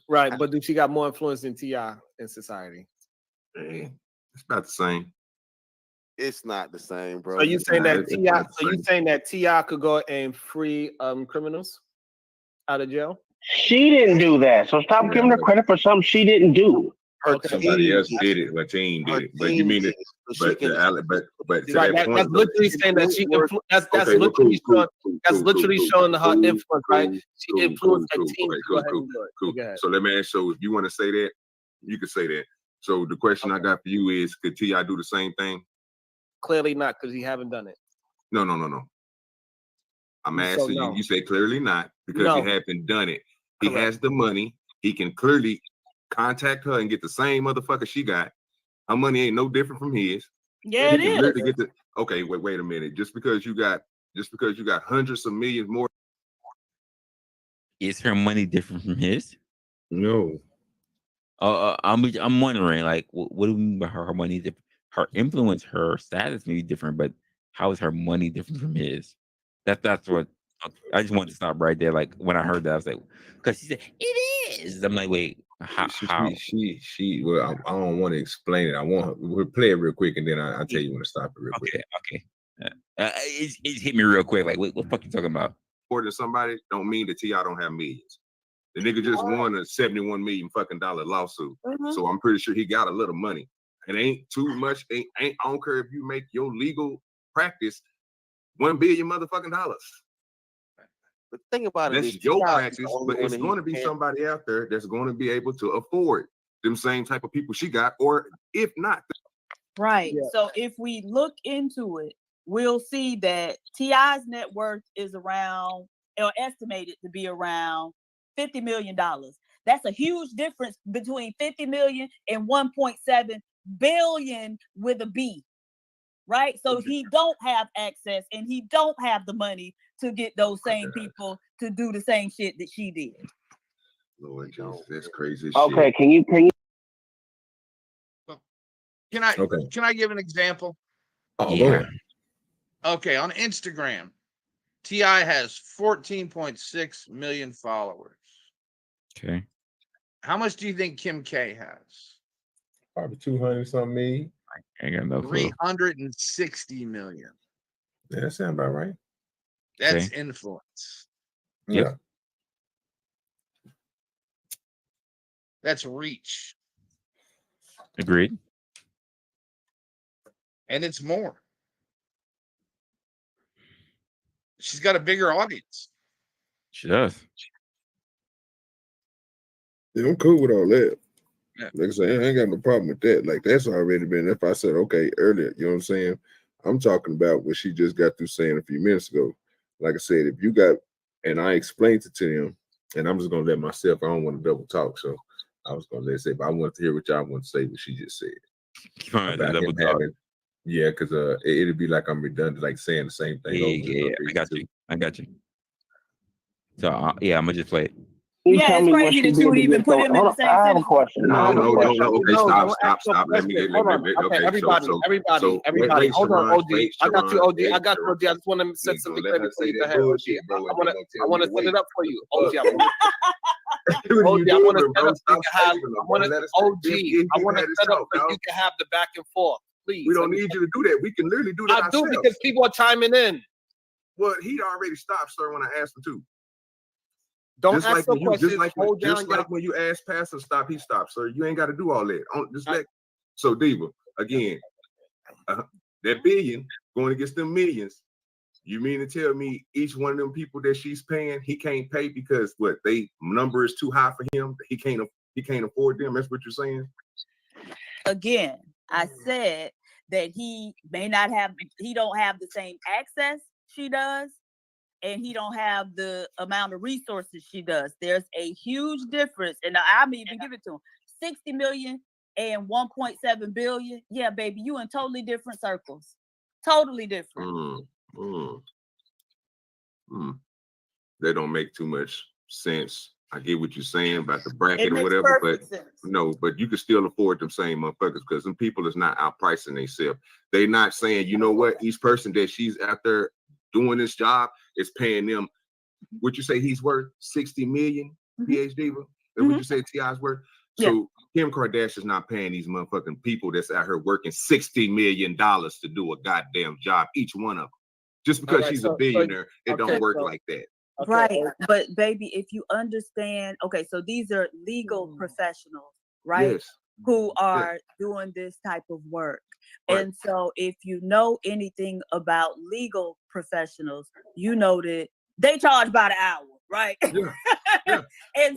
Right, but do she got more influence than T.I. in society? Hey, it's about the same. It's not the same, bro. So you saying that T.I. could go and free criminals out of jail? She didn't do that, so stop giving her credit for something she didn't do. Somebody else did it. Her team did it. But you mean it? But to that point, that's literally saying that she. That's literally showing her influence, right? She influenced a team. Cool. So let me ask. So if you want to say that, you can say that. So the question I got for you is: could T.I. do the same thing? Clearly not, because he haven't done it. No. I'm asking you. You say clearly not because he haven't done it. He has the money. He can clearly contact her and get the same motherfucker she got. Her money ain't no different from his. Yeah, it is. Okay, wait a minute. Just because you got hundreds of millions more. Is her money different from his? No. I'm wondering, like, what do we mean by her money different? Her influence, her status may be different, but how is her money different from his? That's what I just wanted to stop right there. Like when I heard that, I was like, because she said it is. I'm like, wait, how? She well, I don't want to explain it. We'll play it real quick, and then I'll tell you when to stop it real quick. Okay. It hit me real quick. Like, what the fuck you talking about? More than somebody don't mean that T.I. don't have millions. The nigga just won a $71 million lawsuit. So I'm pretty sure he got a little money. It ain't too much. I don't care if you make your legal practice $1 billion motherfucking dollars. But think about it. That's your practice, but it's going to be somebody out there that's going to be able to afford them same type of people she got, or if not. Right. Yeah. So if we look into it, we'll see that T.I.'s net worth is around, or estimated to be around $50 million. That's a huge difference between 50 million and 1.7 billion with a B. Right. So he don't have access and he don't have the money to get those same people to do the same shit that she did. Lord Jesus, that's crazy shit. Okay, can you Can I give an example? Oh, go ahead. Okay, on Instagram, T.I. has 14.6 million followers. Okay. How much do you think Kim K has? Probably 200 something million. I got no clue. 360 million. Yeah, that sounds about right. That's influence. Yeah. That's reach. Agreed. And it's more. She's got a bigger audience. She does. Yeah, I'm cool with all that. Yeah. Like I said, I ain't got no problem with that. Like, that's already been, if I said, okay, earlier, you know what I'm saying? I'm talking about what she just got through saying a few minutes ago. Like I said, if you got, and I explained it to them, and I'm just going to let myself, I don't want to double talk. So I was going to let it say, but I want to hear what y'all want to say, what she just said. About him having, yeah, because it'd be like I'm redundant, like saying the same thing. Yeah, I got you. So, yeah, I'm going to just play it. Yeah, it's crazy that you would even put him in the same I have a sentence. question. No. Okay, stop. Let me. Okay, everybody. Hold on, OG. I got you, OG. I just want to set something clear before you go ahead. I want to set it up for you, OG. I want to set up so you can have. I want to set up so you can have the back and forth. Please. We don't need you to do that. We can literally do that. I do because people are chiming in. Well, he already stopped, sir, when I asked him to. Don't ask no questions. Just like when you ask Pastor to stop, he stops, sir. You ain't got to do all that. So, Diva, again, that billion going against them millions. You mean to tell me each one of them people that she's paying, he can't pay because what they number is too high for him? He can't afford them. That's what you're saying. Again, I said that he don't have the same access she does. And he don't have the amount of resources she does. There's a huge difference. And I'm even give it to him. 60 million and 1.7 billion. Yeah, baby, you in totally different circles. Totally different. That don't make too much sense. I get what you're saying about the bracket or whatever, but no, but you can still afford them same motherfuckers because them people is not outpricing themselves. They not saying, you know what, each person that she's out there doing this job is paying them. Would you say he's worth 60 million? PhD? Would you say T.I.'s worth? So Kim Kardashian's not paying these motherfucking people that's out here working $60 million to do a goddamn job, each one of them. Just because she's a billionaire, it don't work like that. Okay. Right. But baby, if you understand, okay, so these are legal professionals, right? Yes. Who are doing this type of work. Right. And so if you know anything about legal professionals, you know that they charge by the hour, right? And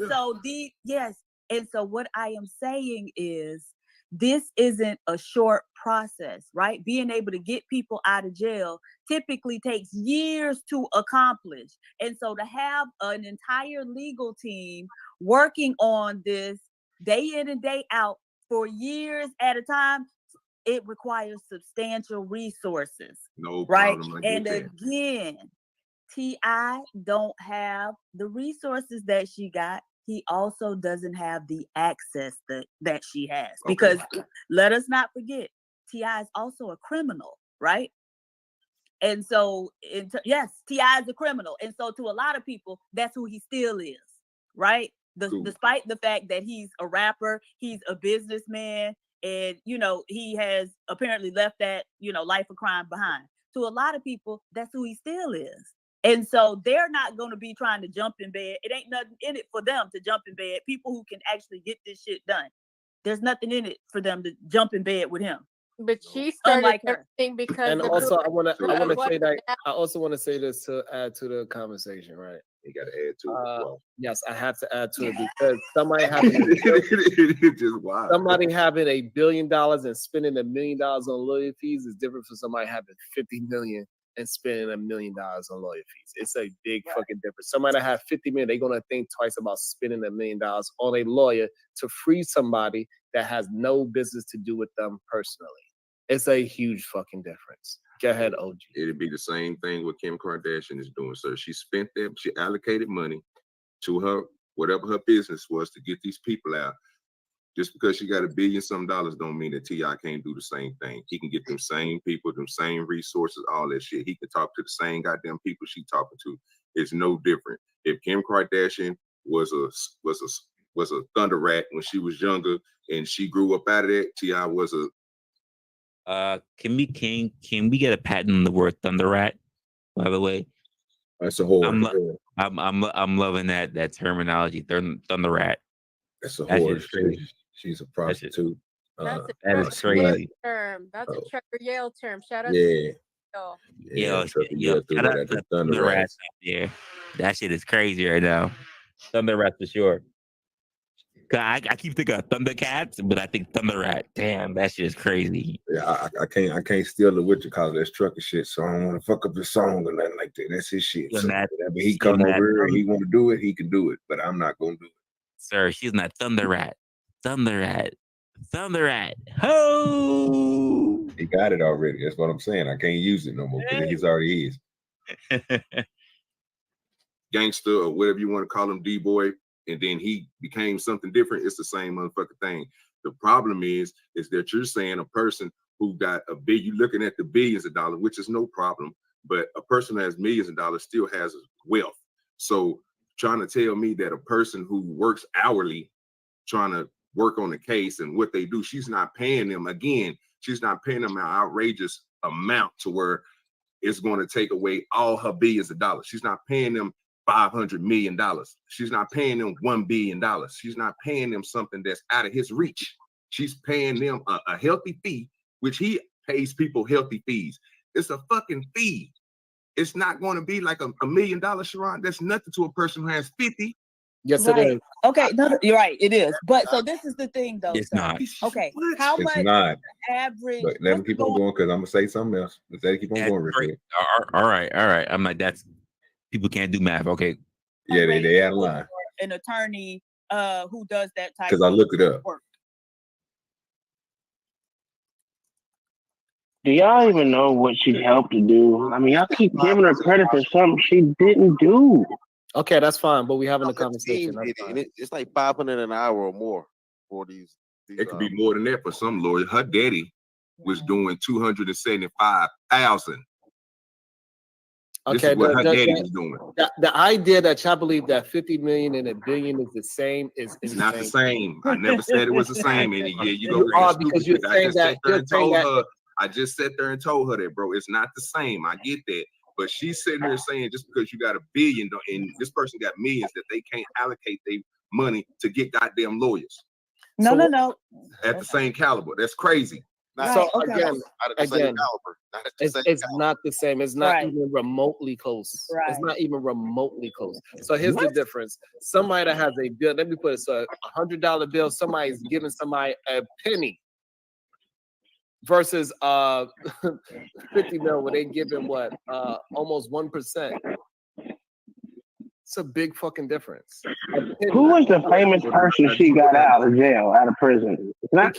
so what I am saying is this isn't a short process, right? Being able to get people out of jail typically takes years to accomplish. And so to have an entire legal team working on this day in and day out for years at a time, it requires substantial resources. No right? problem. And again, T.I. don't have the resources that she got. He also doesn't have the access that she has. Because let us not forget, T.I. is also a criminal, right? And so, yes, T.I. is a criminal. And so to a lot of people, that's who he still is, right? Despite the fact that he's a rapper, he's a businessman, and, he has apparently left that, life of crime behind. To a lot of people, that's who he still is. And so they're not going to be trying to jump in bed. It ain't nothing in it for them to jump in bed. People who can actually get this shit done. There's nothing in it for them to jump in bed with him. But she started Unlike her. everything because And the also, I want to girl say that wasn't I also want to say this to add to the conversation, right? You got to add to it as well. Yes, I have to add to it because somebody having It's just wild. somebody having $1 billion and spending $1 million on lawyer fees is different from somebody having 50 million and spending $1 million on lawyer fees. It's a big fucking difference. Somebody that have 50 million, they're gonna think twice about spending $1 million on a lawyer to free somebody that has no business to do with them personally. It's a huge fucking difference. Go ahead, OG. It'd be the same thing what Kim Kardashian is doing. So she spent that, she allocated money to her, whatever her business was, to get these people out. Just because she got $1 billion some dollars don't mean that T.I. can't do the same thing. He can get them same people, them same resources, all that shit. He can talk to the same goddamn people she talking to. It's no different. If Kim Kardashian was a thunder rat when she was younger and she grew up out of that, T.I. was a can we get a patent on the word thunder rat? By the way, that's a whore. I'm loving that terminology, thunder rat. That's a whore. She's a prostitute. That's that is crazy. term. That's a Trevor Yale term. Shout out Yeah. to Yo, shout out to thunder rats out there. That shit is crazy right now. Thunder rat for sure. I keep thinking of Thundercats, but I think Thunder Rat. Damn, that shit is crazy. Yeah, I can't steal it with you because that's trucker shit. So I don't want to fuck up his song or nothing like that. That's his shit. So whenever he come over here and he want to do it, he can do it. But I'm not gonna do it. Sir, she's not Thunder Rat. Thunder Rat. Thunder Rat. Ho! He got it already. That's what I'm saying. I can't use it no more because he's already is. Gangster or whatever you want to call him, D-boy. And then he became something different. It's the same motherfucking thing. The problem is that you're saying a person who got you're looking at the billions of dollars, which is no problem, but a person who has millions of dollars still has wealth. So trying to tell me that a person who works hourly, trying to work on the case and what they do, she's not paying them. Again, she's not paying them an outrageous amount to where it's going to take away all her billions of dollars. She's not paying them $500 million. She's not paying them $1 billion. She's not paying them something that's out of his reach. She's paying them a healthy fee, which he pays people healthy fees. It's a fucking fee. It's not going to be like $1 million, Sharon. That's nothing to a person who has 50. Yes, right. it is. Okay, no, you're right. It is. But so this is the thing, though. It's not. Okay, how It's much not. average? But let me keep on going because I'm gonna say something else. Let me keep on going real quick. All right. I'm like, that's people can't do math. Okay. Yeah, they out of line. An attorney who does that type. Because I looked it up. Work. Do y'all even know what she helped to do? I mean, y'all keep giving her credit for something she didn't do. Okay, that's fine, but we having a conversation. And it's like 500 an hour or more for these It could be more than that for some lawyers. Her daddy was doing 275,000. Okay, this is what her daddy was doing. The idea that y'all believe that 50 million and $1 billion is the same is not the same. I never said it was the same. And yeah, you You are because you're saying that. I just sat there and told her that, bro, it's not the same. I get that. But she's sitting here saying just because you got $1 billion and this person got millions that they can't allocate their money to get goddamn lawyers. No. At the same caliber. That's crazy. So again, it's not the same. It's not even remotely close. It's not even remotely close. So here's the difference. Somebody that has a bill, let me put it so $100 bill, somebody's giving somebody a penny versus 50 mil where they giving what almost 1%. It's a big fucking difference. Who was the famous person she got out of jail, out of prison? Not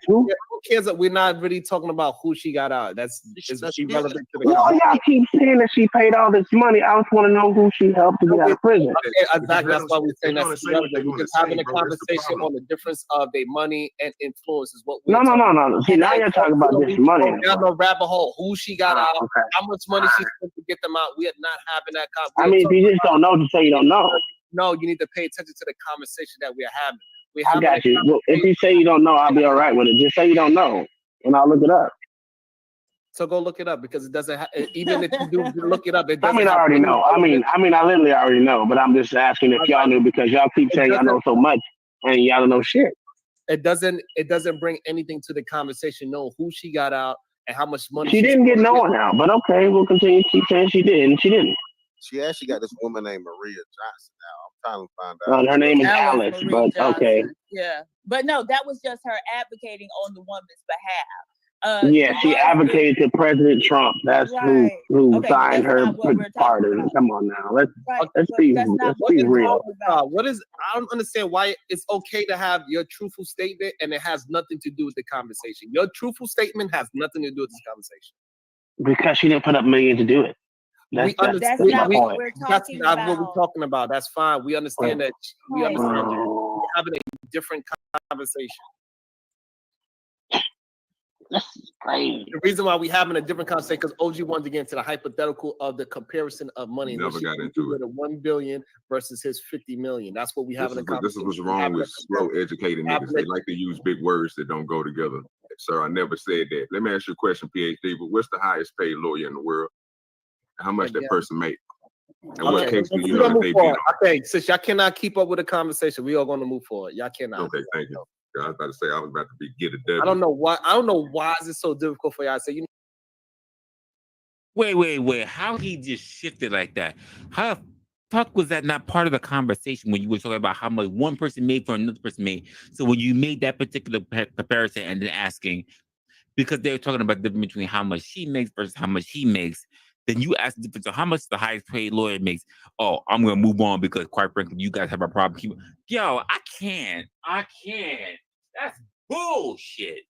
who cares that we're not really talking about who she got out. That's she relevant to the y'all keep saying that she paid all this money. I just want to know who she helped to get out of prison. Okay, exactly. That's why we're saying that's relevant. We're just having a conversation on the difference of their money and influence is what we're No. See, now you're talking about this money. Down the rabbit hole. Who she got out, how much money she spent to get them out. We are not having that conversation. I mean, if you just don't know, just say you don't know. No, you need to pay attention to the conversation that we are having. I got you. Well, if you say you don't know, I'll be all right with it. Just say you don't know, and I'll look it up. So go look it up because it doesn't. Even if you do look it up, it doesn't. I mean, I already know. I literally already know. But I'm just asking if y'all knew because y'all keep saying y'all know so much and y'all don't know shit. it doesn't bring anything to the conversation. Know who she got out and how much money she didn't get no one out. But okay, we'll continue to keep saying she did, and she didn't. She actually got this woman named Maria Johnson now. I'm trying to find out. Her name is Alice, but okay. Yeah, but no, that was just her advocating on the woman's behalf. Yeah, she advocated to President Trump. That's right. who signed her pardon. Come on now, let's be real. What is? I don't understand why it's okay to have your truthful statement and it has nothing to do with the conversation. Your truthful statement has nothing to do with this conversation. Because she didn't put up millions to do it. That's not what we're talking about. That's fine. We understand that. We understand that we're having a different conversation. That's crazy. The reason why we're having a different conversation because OG wanted to get into the hypothetical of the comparison of money. Never got into it. The 1 billion versus his 50 million. That's what we have in a conversation. This is what's wrong with slow educated niggas. They like to use big words that don't go together. Sir, I never said that. Let me ask you a question, PhD. But what's the highest paid lawyer in the world? How much that person make? And what case do you know that they beat? Okay, since y'all cannot keep up with the conversation, we are going to move forward. Y'all cannot. Okay, thank you. I was about to say I was about to get a W. I don't know why is it so difficult for y'all to say. Wait. How he just shifted like that? How the fuck was that not part of the conversation when you were talking about how much one person made for another person made? So when you made that particular comparison and then asking, because they were talking about the difference between how much she makes versus how much he makes, then you ask the difference of how much the highest paid lawyer makes. Oh, I'm gonna move on because quite frankly, you guys have a problem. Yo, I can't. That's bullshit.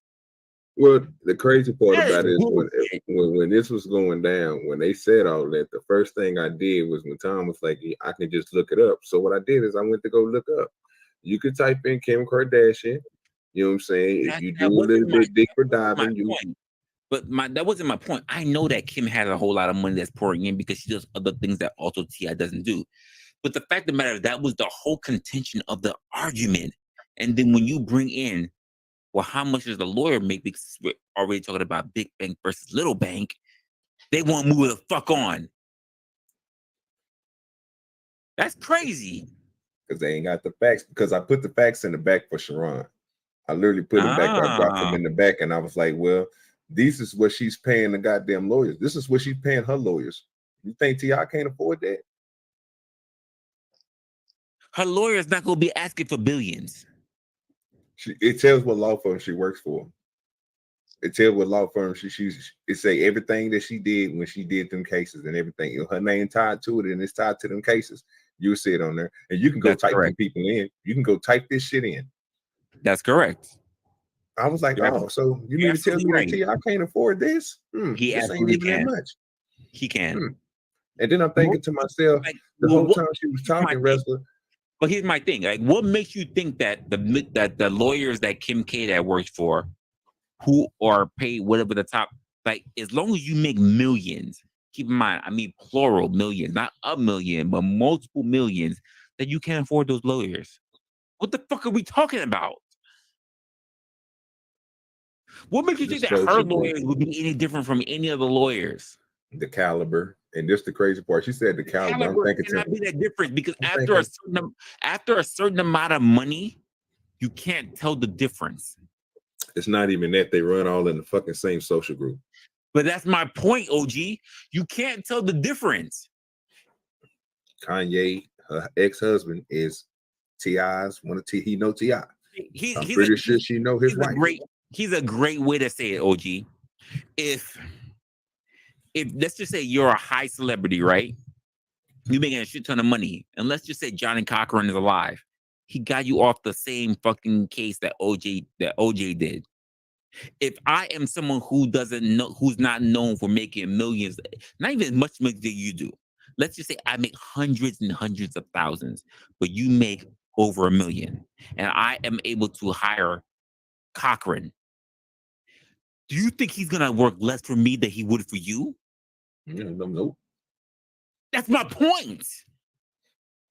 Well, the crazy part about it is when this was going down, when they said all that, the first thing I did was when Tom was like, I can just look it up. So what I did is I went to go look up. You could type in Kim Kardashian. You know what I'm saying? If you do a little bit deeper diving, But that wasn't my point. I know that Kim has a whole lot of money that's pouring in because she does other things that also T.I. doesn't do. But the fact of the matter, that was the whole contention of the argument. And then when you bring in, well, how much does the lawyer make? Because we're already talking about big bank versus little bank. They won't move the fuck on. That's crazy. Because they ain't got the facts. Because I put the facts in the back for Sharon. I literally put them back. I dropped them in the back, and I was like, well, this is what she's paying the goddamn lawyers. This is what she's paying her lawyers. You think T.I. can't afford that? Her lawyer's not going to be asking for billions. It tells what law firm she works for. It tells what law firm it say everything that she did when she did them cases and everything. Her name tied to it and it's tied to them cases. You see it on there. And you can go type them people in. You can go type this shit in. That's correct. I was like, oh, so you mean to tell me that T.I. can't afford this? He this absolutely ain't even can. That much. He can. And then I'm thinking to myself, the whole time she was talking, Wrestler. But here's my thing: like, what makes you think that the lawyers that Kim K that works for, who are paid whatever the top, like, as long as you make millions, keep in mind, I mean plural millions, not a million, but multiple millions, that you can't afford those lawyers. What the fuck are we talking about? What makes you think that her lawyers would be any different from any other lawyers? The caliber. And just the crazy part, she said the caliber. I'm thinking cannot be that different because after a certain amount of money, you can't tell the difference. It's not even that they run all in the fucking same social group. But that's my point, OG. You can't tell the difference. Kanye, her ex-husband, is T.I.'s one of he know T.I. I'm pretty sure she know his wife. He's a great way to say it, OG. If let's just say you're a high celebrity, right? You're making a shit ton of money. And let's just say Johnny Cochran is alive. He got you off the same fucking case that OJ did. If I am someone who doesn't know, who's not known for making millions, not even as much money that you do. Let's just say I make hundreds and hundreds of thousands, but you make over $1 million. And I am able to hire Cochran. Do you think he's gonna work less for me than he would for you? No. That's my point.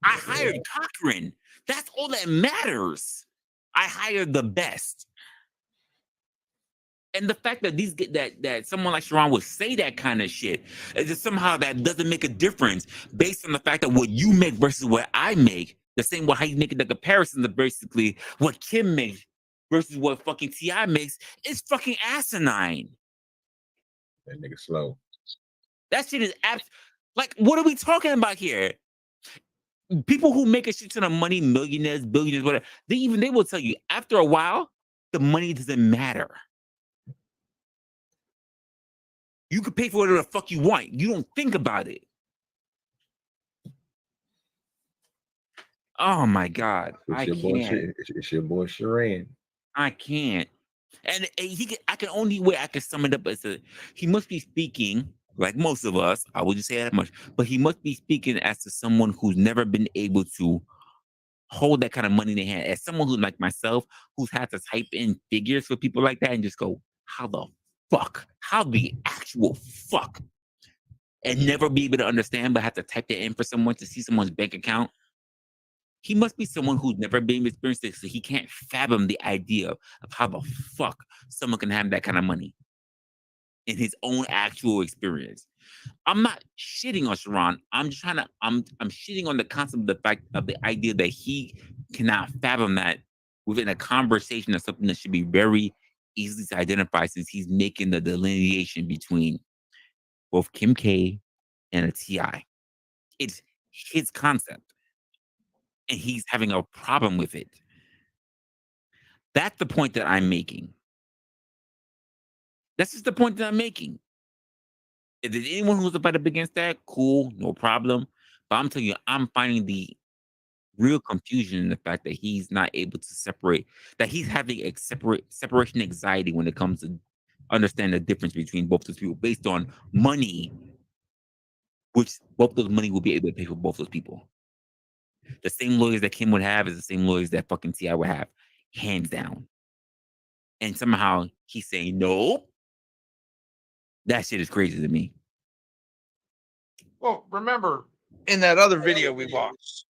I hired Cochran. That's all that matters. I hired the best. And the fact that that someone like Sharon would say that kind of shit is just somehow that doesn't make a difference based on the fact that what you make versus what I make. The same way how you make the comparisons of basically what Kim makes versus what fucking T.I. makes is fucking asinine. That nigga slow. That shit is like, what are we talking about here? People who make a shit ton of money, millionaires, billionaires, whatever, they will tell you after a while, the money doesn't matter. You can pay for whatever the fuck you want. You don't think about it. Oh my God. I can't. It's your boy Sharan. I can't. And I can only way I can sum it up as he must be speaking, like most of us, I wouldn't say that much, but he must be speaking as to someone who's never been able to hold that kind of money in their hand. As someone who, like myself, who's had to type in figures for people like that and just go, how the fuck? How the actual fuck? And never be able to understand, but have to type that in for someone to see someone's bank account. He must be someone who's never been experienced this, so he can't fathom the idea of how the fuck someone can have that kind of money in his own actual experience. I'm not shitting on Sharon. I'm just trying to, I'm shitting on the concept of the fact of the idea that he cannot fathom that within a conversation of something that should be very easy to identify, since he's making the delineation between both Kim K and a T.I. It's his concept. And he's having a problem with it. That's the point that I'm making. That's just the point that I'm making. If there's anyone who's about up against that, cool, no problem. But I'm telling you, I'm finding the real confusion in the fact that he's not able to separate, that he's having a separation anxiety when it comes to understand the difference between both those people based on money, which both those money will be able to pay for both those people. The same lawyers that Kim would have is the same lawyers that fucking T.I. would have, hands down. And somehow he's saying, nope. That shit is crazy to me. Well, remember, in that other video we watched,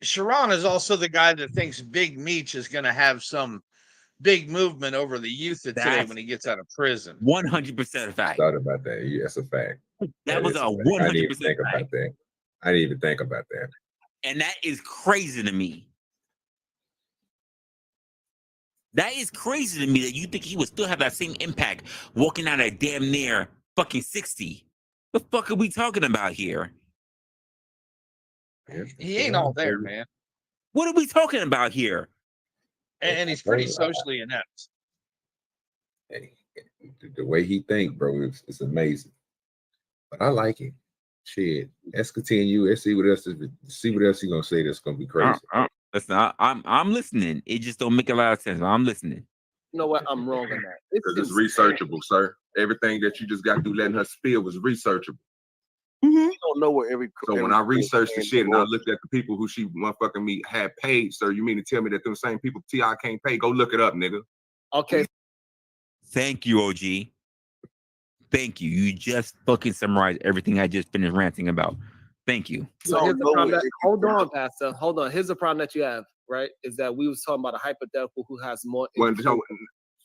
Sharon is also the guy that thinks Big Meech is going to have some big movement over the youth of today when he gets out of prison. 100% a fact. Thought about that. Yeah, that's a fact. That was a 100% I didn't even think about that. I didn't even think about that. And that is crazy to me. That is crazy to me that you think he would still have that same impact walking out at damn near fucking 60. The fuck are we talking about here? He ain't all there, man. What are we talking about here? And he's pretty socially inept. Hey, the way he think, bro, it's amazing. But I like it. Shit, let's continue. Let's see what else he's gonna say that's gonna be crazy. Listen, I'm listening. It just don't make a lot of sense. I'm listening. You know what? I'm wrong on that. It's researchable, sir. Everything that you just got through letting her spill was researchable. You don't know what every. So when I researched the shit and I looked at the people who she motherfucking me had paid, sir, you mean to tell me that them same people T.I. can't pay? Go look it up, nigga. Okay. Thank you, OG. Thank you. You just fucking summarized everything I just finished ranting about. Thank you. So here's the problem hold on, Pastor. Hold on. Here's the problem that you have, right? Is that we was talking about a hypothetical who has more.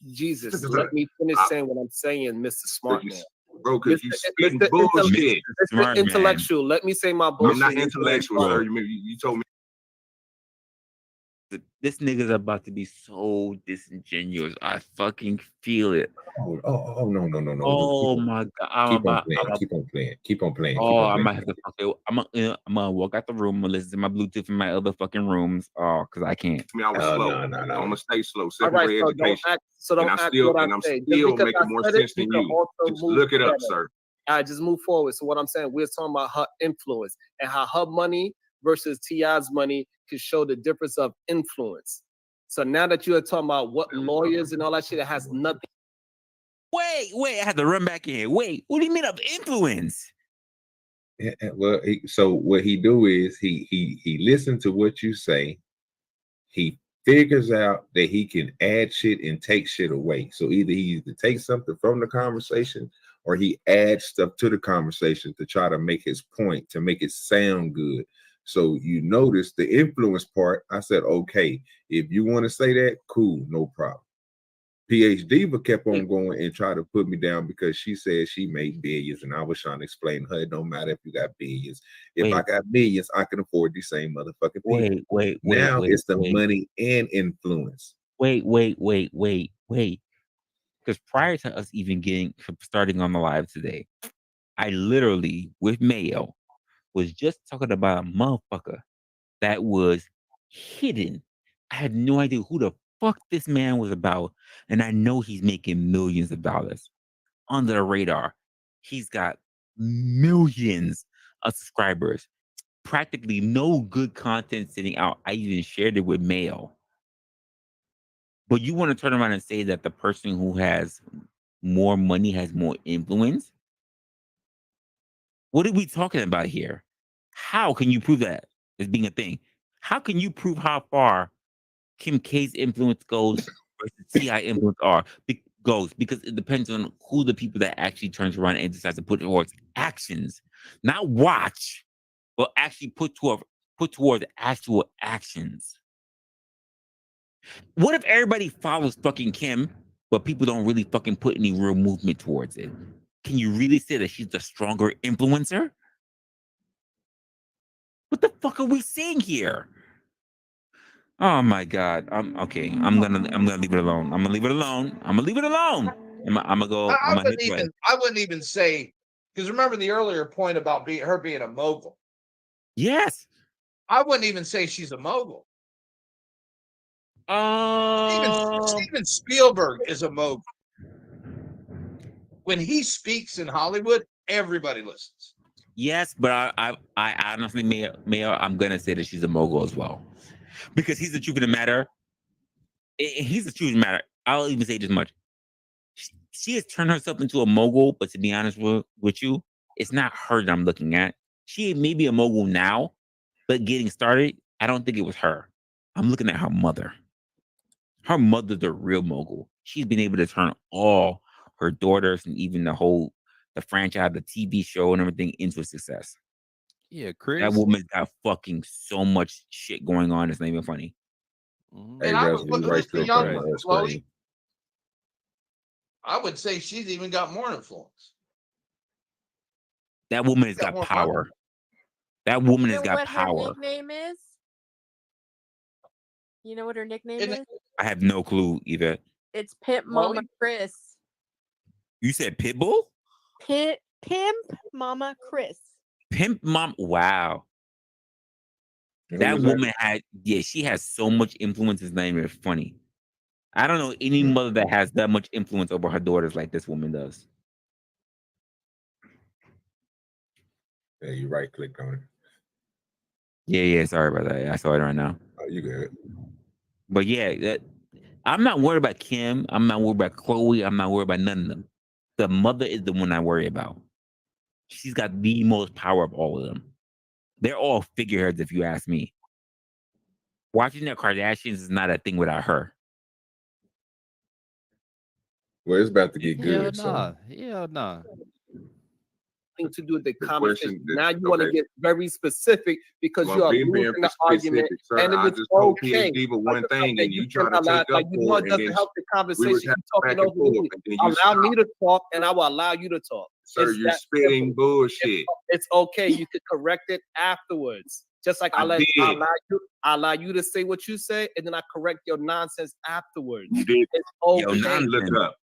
Jesus, let me finish saying what I'm saying, Mr. Smart Man. Bro, because you spitting bullshit. Mr. Intellectual, let me say my bullshit. I'm not intellectual, sir. You told me. This nigga's about to be so disingenuous. I fucking feel it. Oh no. Oh my God. Keep on playing. Oh, I might have to fucking. I'm gonna walk out the room and listen to my Bluetooth in my other fucking rooms. Oh, because I can't. I was slow. No. I'm gonna stay slow. Right, Education. Don't and act I'm still making more sense than you. Just look it up, sir. All right, just move forward. So what I'm saying, we're talking about her influence and how her money versus T.I.'s money can show the difference of influence. So now that you're talking about what lawyers and all that shit, it has nothing. Wait, I had to run back in. Wait, what do you mean of influence? Yeah, well, so what he do is he listens to what you say. He figures out that he can add shit and take shit away. So either he takes something from the conversation or he adds stuff to the conversation to try to make his point, to make it sound good. So you notice the influence part. I said, okay, if you want to say that, cool, no problem. PhD but kept on going and tried to put me down because she said she made billions, and I was trying to explain to her it don't matter if you got billions. If I got millions, I can afford these same motherfucking people. Wait. Now it's the money and influence. Wait. Because prior to us even starting on the live today, I literally, with Mayo, was just talking about a motherfucker that was hidden. I had no idea who the fuck this man was about. And I know he's making millions of dollars under the radar. He's got millions of subscribers. Practically no good content sitting out. I even shared it with Mayo. But you want to turn around and say that the person who has more money has more influence? What are we talking about here? How can you prove that as being a thing? How can you prove how far Kim K's influence goes versus T.I. influence goes? Because it depends on who the people that actually turns around and decides to put towards actions, not watch, but actually put towards actual actions. What if everybody follows fucking Kim, but people don't really fucking put any real movement towards it? Can you really say that she's the stronger influencer? What the fuck are we seeing here? Oh my God. I'm gonna leave it alone. I'm gonna leave it alone. I'm I wouldn't even say, because remember the earlier point about her being a mogul. Yes. I wouldn't even say she's a mogul. Steven Spielberg is a mogul. When he speaks in Hollywood, everybody listens. Yes, but I honestly, Mayor, I'm gonna say that she's a mogul as well, because he's the truth of the matter. He's the truth of the matter. I'll even say this much: she has turned herself into a mogul. But to be honest with you, it's not her that I'm looking at. She may be a mogul now, but getting started, I don't think it was her. I'm looking at her mother. Her mother's the real mogul. She's been able to turn all her daughters and even the franchise, the TV show, and everything into a success. Yeah, Chris. That woman's got fucking so much shit going on. It's not even funny. And I would say she's even got more influence. That woman has got power. That woman has got power. Her nickname is? You know what her nickname is? I have no clue either. It's Pimp Mama Chris. You said Pitbull? Pimp Mama Chris. Pimp Mom. Wow. That woman she has so much influence. It's not even funny. I don't know any mother that has that much influence over her daughters like this woman does. Yeah, you right clicked on it. Yeah. Sorry about that. I saw it right now. Oh, you good. But yeah, I'm not worried about Kim. I'm not worried about Chloe. I'm not worried about none of them. The mother is the one I worry about. She's got the most power of all of them. They're all figureheads, if you ask me. Watching the Kardashians is not a thing without her. Well, it's about to get good. Hell nah. To do with the conversation. Now you want to get very specific because you are losing the argument, and it is okay. One thing, and you try to take like you know, it doesn't help the conversation. You talking over me. Allow me to talk, and I will allow you to talk. Sir, you're spitting bullshit. It's okay. You can correct it afterwards. Just like I allow you to say what you say, and then I correct your nonsense afterwards. You did. It's okay. Look up.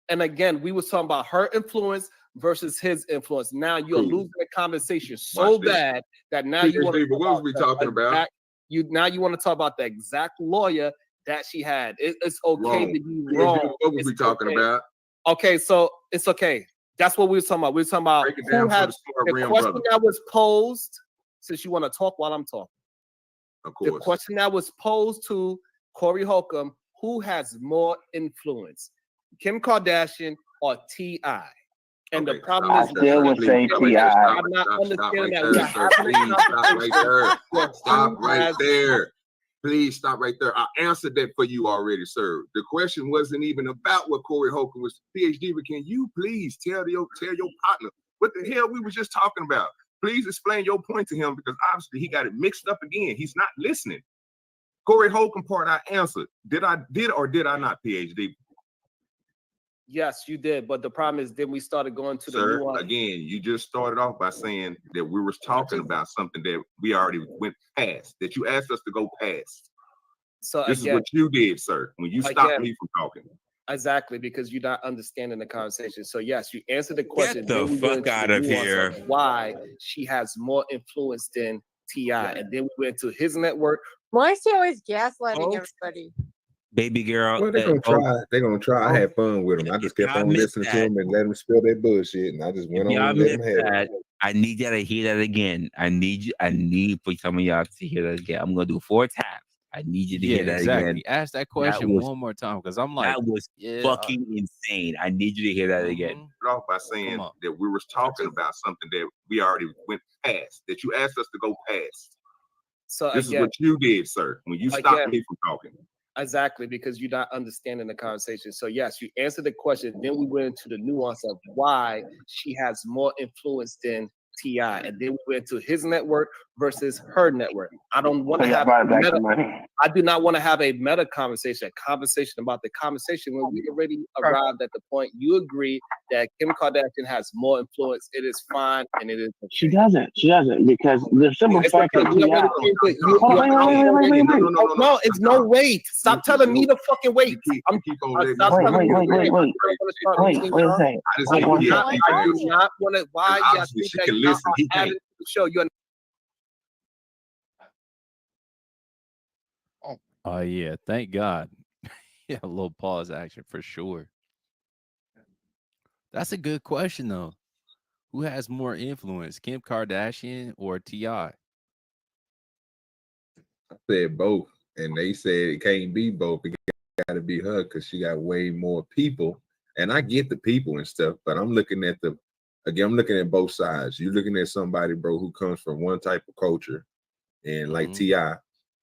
And again, we was talking about her influence versus his influence. Now you're losing the conversation so bad that now you want to. What was we talking about? Now you want to talk about the exact lawyer that she had. It's okay to be wrong. What was we talking about? Okay, so it's okay. That's what we were talking about. We were talking about who had the question that was posed. Since you want to talk while I'm talking, of course. The question that was posed to Corey Holcomb: who has more influence, Kim Kardashian or T.I.? And the problem is, I still would say T.I. I'm not understanding that. Stop right there. Please stop right there. I answered that for you already, sir. The question wasn't even about what Corey Holcomb was. PhD, but can you please tell your partner what the hell we were just talking about? Please explain your point to him, because obviously he got it mixed up again. He's not listening. Corey Holcomb part I answered. Did or did I not, PhD? Yes, you did. But the problem is then we started going to the nuance. Again, you just started off by saying that we were talking about something that we already went past, that you asked us to go past. So this again, is what you did, sir, when you stopped again, me from talking. Exactly, because you're not understanding the conversation. So yes, you answered the question. Get the then we went fuck into out the of nuance here. why she has more influence than T.I. And then we went to his network. Why is he always gaslighting everybody? Baby girl. Well, they're gonna try. They're gonna try. I had fun with them. I just kept on listening to them and let them spill their bullshit, and I just went on Y'all and let them missed have that. it. I need y'all to hear that again. I need for some of y'all to hear that again. I'm gonna do 4 taps. I need you to hear that exactly. again. Ask that question one more time because I'm like, that was fucking insane. I need you to hear that again. Start off by saying that we were talking about something that we already went past. That you asked us to go past. So this again, is what you did, sir, when you stopped me from talking. Exactly, because you're not understanding the conversation. So yes, you answered the question. Then we went into the nuance of why she has more influence than T.I. And then we went to his network versus her network. I don't want to have I do not want to have a meta conversation, a conversation about the conversation when we already arrived at the point you agree that Kim Kardashian has more influence. It is fine and it is okay. She doesn't because the simple fact that T.I. No, it's no wait. Stop telling me to fucking wait. I'm wait a second. I do not want to. Why y'all think that y'all are adding to the show? You're Oh yeah, thank God. Yeah, a little pause action for sure. That's a good question though. Who has more influence, Kim Kardashian or T.I.? I said both, and they said it can't be both. It got to be her because she got way more people. And I get the people and stuff, but I'm looking at I'm looking at both sides. You're looking at somebody, bro, who comes from one type of culture, and like T.I.,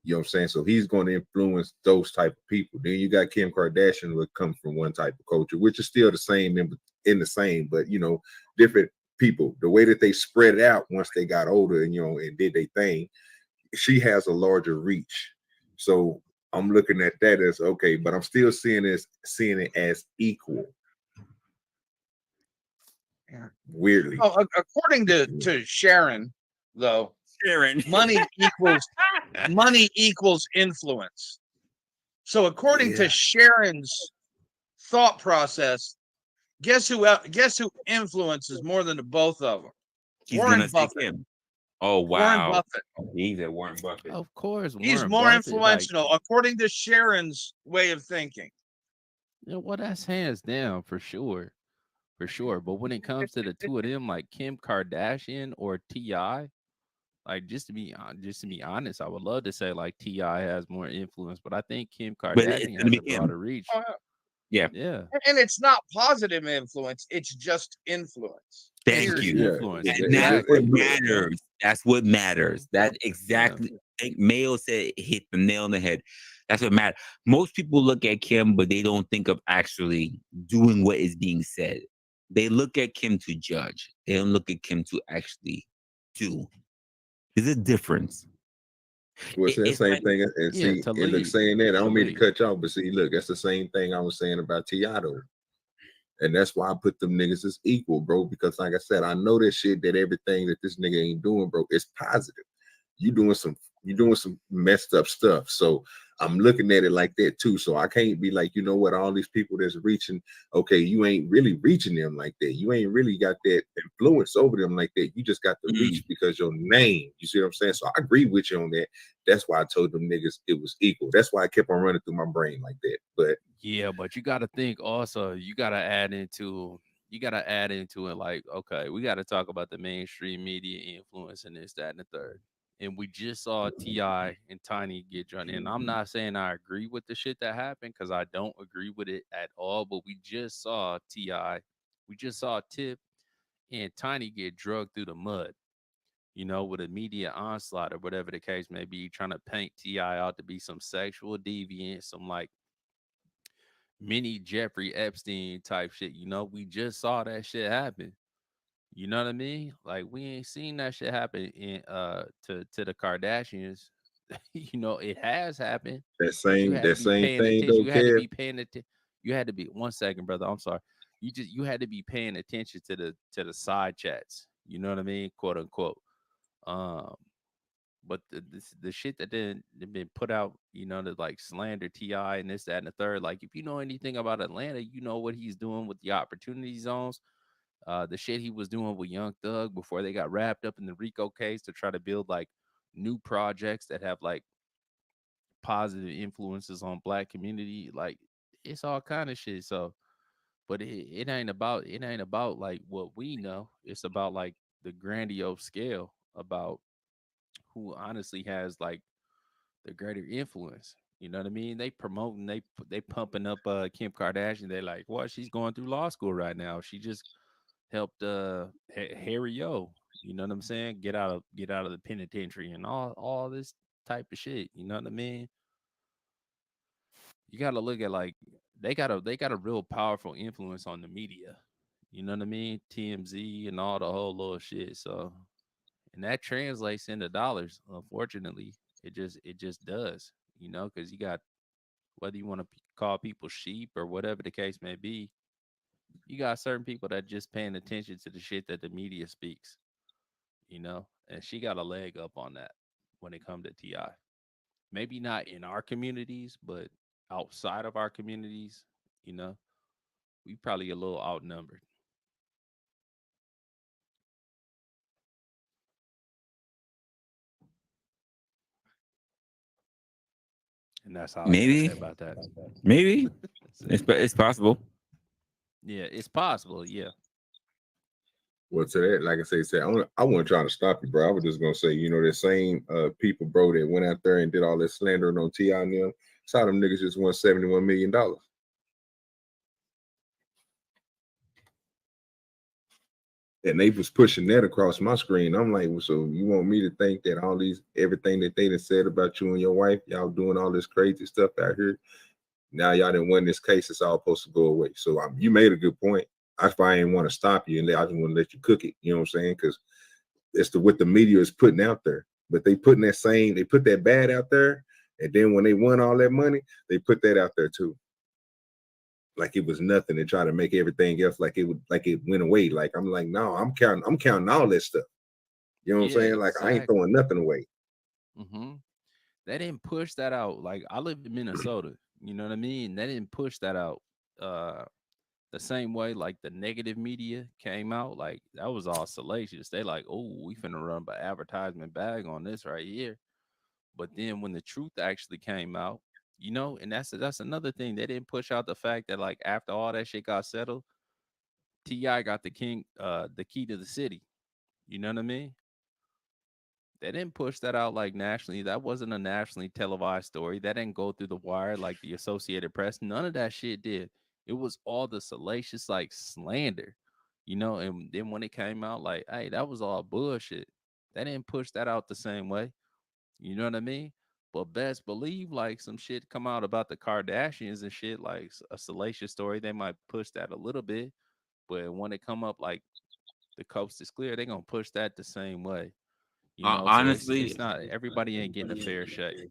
you know what I'm saying? So he's going to influence those type of people. Then you got Kim Kardashian, who comes from one type of culture, which is still the same in the same, but you know, different people. The way that they spread it out once they got older and and did their thing, she has a larger reach. So I'm looking at that as okay, but I'm still seeing it as equal. Weirdly. Oh, according to Sharon, though, money equals influence. So according to Sharon's thought process, guess who influences more than the both of them? He's Warren gonna say Buffett. Kim. Oh wow. Warren Buffett. He's at Warren Buffett. Of course, He's Warren more Buffett, influential according to Sharon's way of thinking. Well, that's hands down for sure. But when it comes to the two of them, like Kim Kardashian or T.I., like just to be honest, I would love to say like T.I. has more influence, but I think Kim Kardashian has a broader reach. Yeah. And it's not positive influence, it's just influence. Thank you. Influence. That's what matters. That's what matters. That exactly. I think Mayo said hit the nail on the head. That's what matters. Most people look at Kim, but they don't think of actually doing what is being said. They look at Kim to judge. They don't look at Kim to actually do. There's a difference. Well, it's the same thing. And see, and look, saying that, I don't mean to cut you off, but see, look, that's the same thing I was saying about T.I. though. And that's why I put them niggas as equal, bro. Because like I said, I know that shit that everything that this nigga ain't doing, bro, is positive. You doing some messed up stuff. So I'm looking at it like that too. So I can't be like, you know what, all these people that's reaching, okay, you ain't really reaching them like that. You ain't really got that influence over them like that. You just got the reach because your name. You see what I'm saying? So I agree with you on that. That's why I told them niggas it was equal. That's why I kept on running through my brain like that. But yeah, but you got to think also, you got to add into it like, okay, we got to talk about the mainstream media influence and this, that, and the third. And we just saw T.I. and Tiny get drawn in. I'm not saying I agree with the shit that happened because I don't agree with it at all. But we just saw T.I., we just saw Tip and Tiny get drugged through the mud, you know, with a media onslaught or whatever the case may be, trying to paint T.I. out to be some sexual deviant, some like mini Jeffrey Epstein type shit. You know, we just saw that shit happen. You know what I mean? Like we ain't seen that shit happen in to the Kardashians. You know, it has happened. That same thing You had to be paying attention. You had to be 1 second, brother. I'm sorry. You had to be paying attention to the side chats. You know what I mean? Quote unquote. But the shit that been put out, you know, to like slander T.I. and this, that, and the third. Like, if you know anything about Atlanta, you know what he's doing with the opportunity zones. The shit he was doing with Young Thug before they got wrapped up in the Rico case to try to build like new projects that have like positive influences on Black community. Like, it's all kind of shit. So, but it ain't about like what we know. It's about like the grandiose scale about who honestly has like the greater influence. You know what I mean? They promoting, they pumping up Kim Kardashian. They're like, what? She's going through law school right now. She just helped Harry O. You know what I'm saying? Get out of the penitentiary and all this type of shit. You know what I mean? You got to look at like they got a real powerful influence on the media. You know what I mean? TMZ and all the whole little shit. So, and that translates into dollars. Unfortunately, it just does. You know, because you got, whether you want to call people sheep or whatever the case may be, you got certain people that just paying attention to the shit that the media speaks. You know, and she got a leg up on that when it comes to T.I. Maybe not in our communities, but outside of our communities, you know, we probably a little outnumbered. And that's all I gotta say about that. Maybe it's possible. Yeah, it's possible. Yeah. Well, to that, like I say, I wasn't trying to stop you, bro. I was just gonna say, you know, the same people, bro, that went out there and did all that slandering on T.I. and them, saw them niggas just won $71 million. And they was pushing that across my screen. I'm like, well, so you want me to think that everything that they done said about you and your wife, y'all doing all this crazy stuff out here, now y'all didn't win this case, it's all supposed to go away. So you made a good point. That's why I didn't want to stop you, and I just want to let you cook it. You know what I'm saying? Because it's what the media is putting out there. But they put that bad out there, and then when they won all that money, they put that out there too. Like it was nothing, and try to make everything else like it went away. Like I'm like, no, I'm counting all that stuff. You know what I'm saying? Like exactly. I ain't throwing nothing away. Mm-hmm. They didn't push that out. Like I live in Minnesota. You know what I mean? They didn't push that out the same way like the negative media came out. Like that was all salacious. They like, oh, we finna run an advertisement bag on this right here. But then when the truth actually came out, you know, and that's another thing. They didn't push out the fact that like after all that shit got settled, T.I. got the key to the city. You know what I mean? They didn't push that out like nationally. That wasn't a nationally televised story. That didn't go through the wire like the Associated Press. None of that shit did. It was all the salacious like slander, you know. And then when it came out, like, hey, that was all bullshit. They didn't push that out the same way. You know what I mean? But best believe like some shit come out about the Kardashians and shit, like a salacious story. They might push that a little bit, but when it come up like the coast is clear, they're gonna push that the same way. You know, honestly, so it's not everybody ain't getting a fair shake.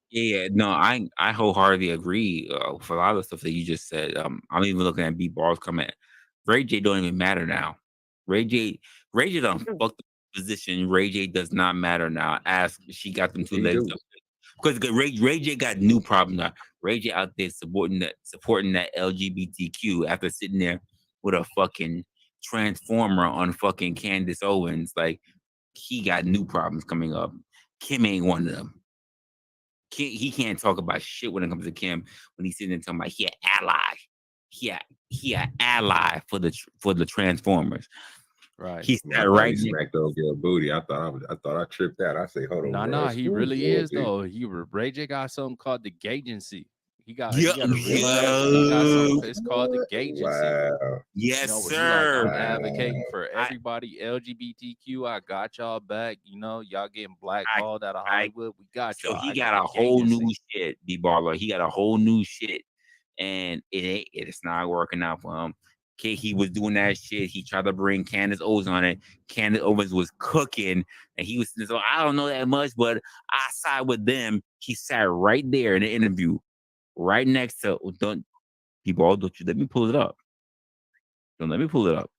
Yeah, no, I wholeheartedly agree for a lot of the stuff that you just said. I'm even looking at B-Ball's comment. Ray J don't even matter now. Ray J done fucked the position. Ray J does not matter now. Ask, she got them two legs up. Because Ray J got new problem now. Ray J out there supporting that LGBTQ after sitting there with a fucking transformer on fucking Candace Owens. Like, he got new problems coming up. Kim ain't one of them. He can't talk about shit when it comes to Kim when he's sitting there talking about he an ally. He an ally for the Transformers. Right. He's right. Smacked those girl booty. I thought I tripped out. I say, hold on. Nah, he really is though. Ray J got something called the Gagency. He got a he got something. It's called the Gagency. Wow. Yes, sir. Like, I'm advocating for everybody LGBTQ. I got y'all back. You know, y'all getting blackballed out of Hollywood. We got y'all. So he got a whole new shit, B-Baller. He got a whole new shit, and it's not working out for him. Okay, he was doing that shit. He tried to bring Candace Owens on it. Candace Owens was cooking, and he was so I don't know that much, but I side with them. He sat right there in the interview. Right next to don't you let me pull it up. Don't let me pull it up.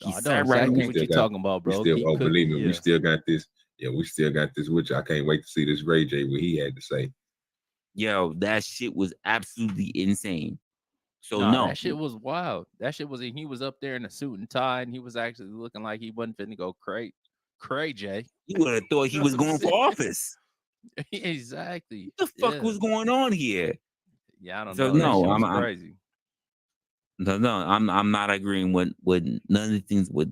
I know exactly what you're talking about, bro. Believe me, we still got this. Yeah, we still got this with you. I can't wait to see this Ray J what he had to say. Yo, that shit was absolutely insane. So Nah, no, that shit was wild. That shit was he was up there in a suit and tie, and he was actually looking like he wasn't finna go cray. you would have thought he was going for office. Exactly. What the fuck was going on here? Yeah, I don't So know. That no, shit was crazy. I'm not agreeing with none of the things with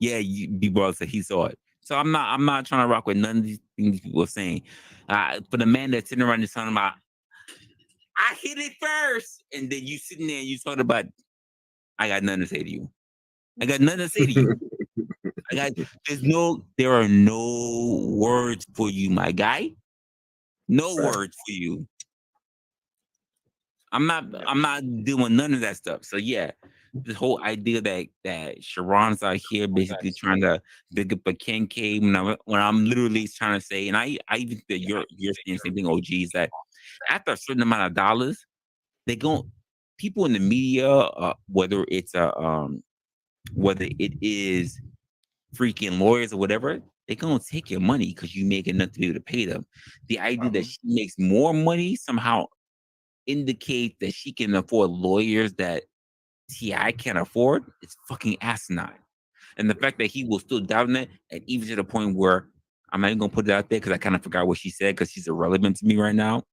yeah, B-Ball said he saw it. So I'm not trying to rock with none of these things people are saying. For the man that's sitting around just talking about, I hit it first, and then you sitting there and you talking about, I got nothing to say to you. I got nothing to say to you. There are no words for you, my guy. No words for you. I'm not doing none of that stuff. So yeah, this whole idea that Sharon's out here basically trying to big up a Ken K when I'm literally trying to say, and I even think you're saying the same thing, OG, is that after a certain amount of dollars, people in the media, whether it is freaking lawyers or whatever, they're gonna take your money because you make enough to be able to pay them. The idea that she makes more money somehow indicate that she can afford lawyers that T.I. can't afford is fucking asinine. And the fact that he will still doubt it, and even to the point where I'm not even gonna put it out there because I kind of forgot what she said because she's irrelevant to me right now.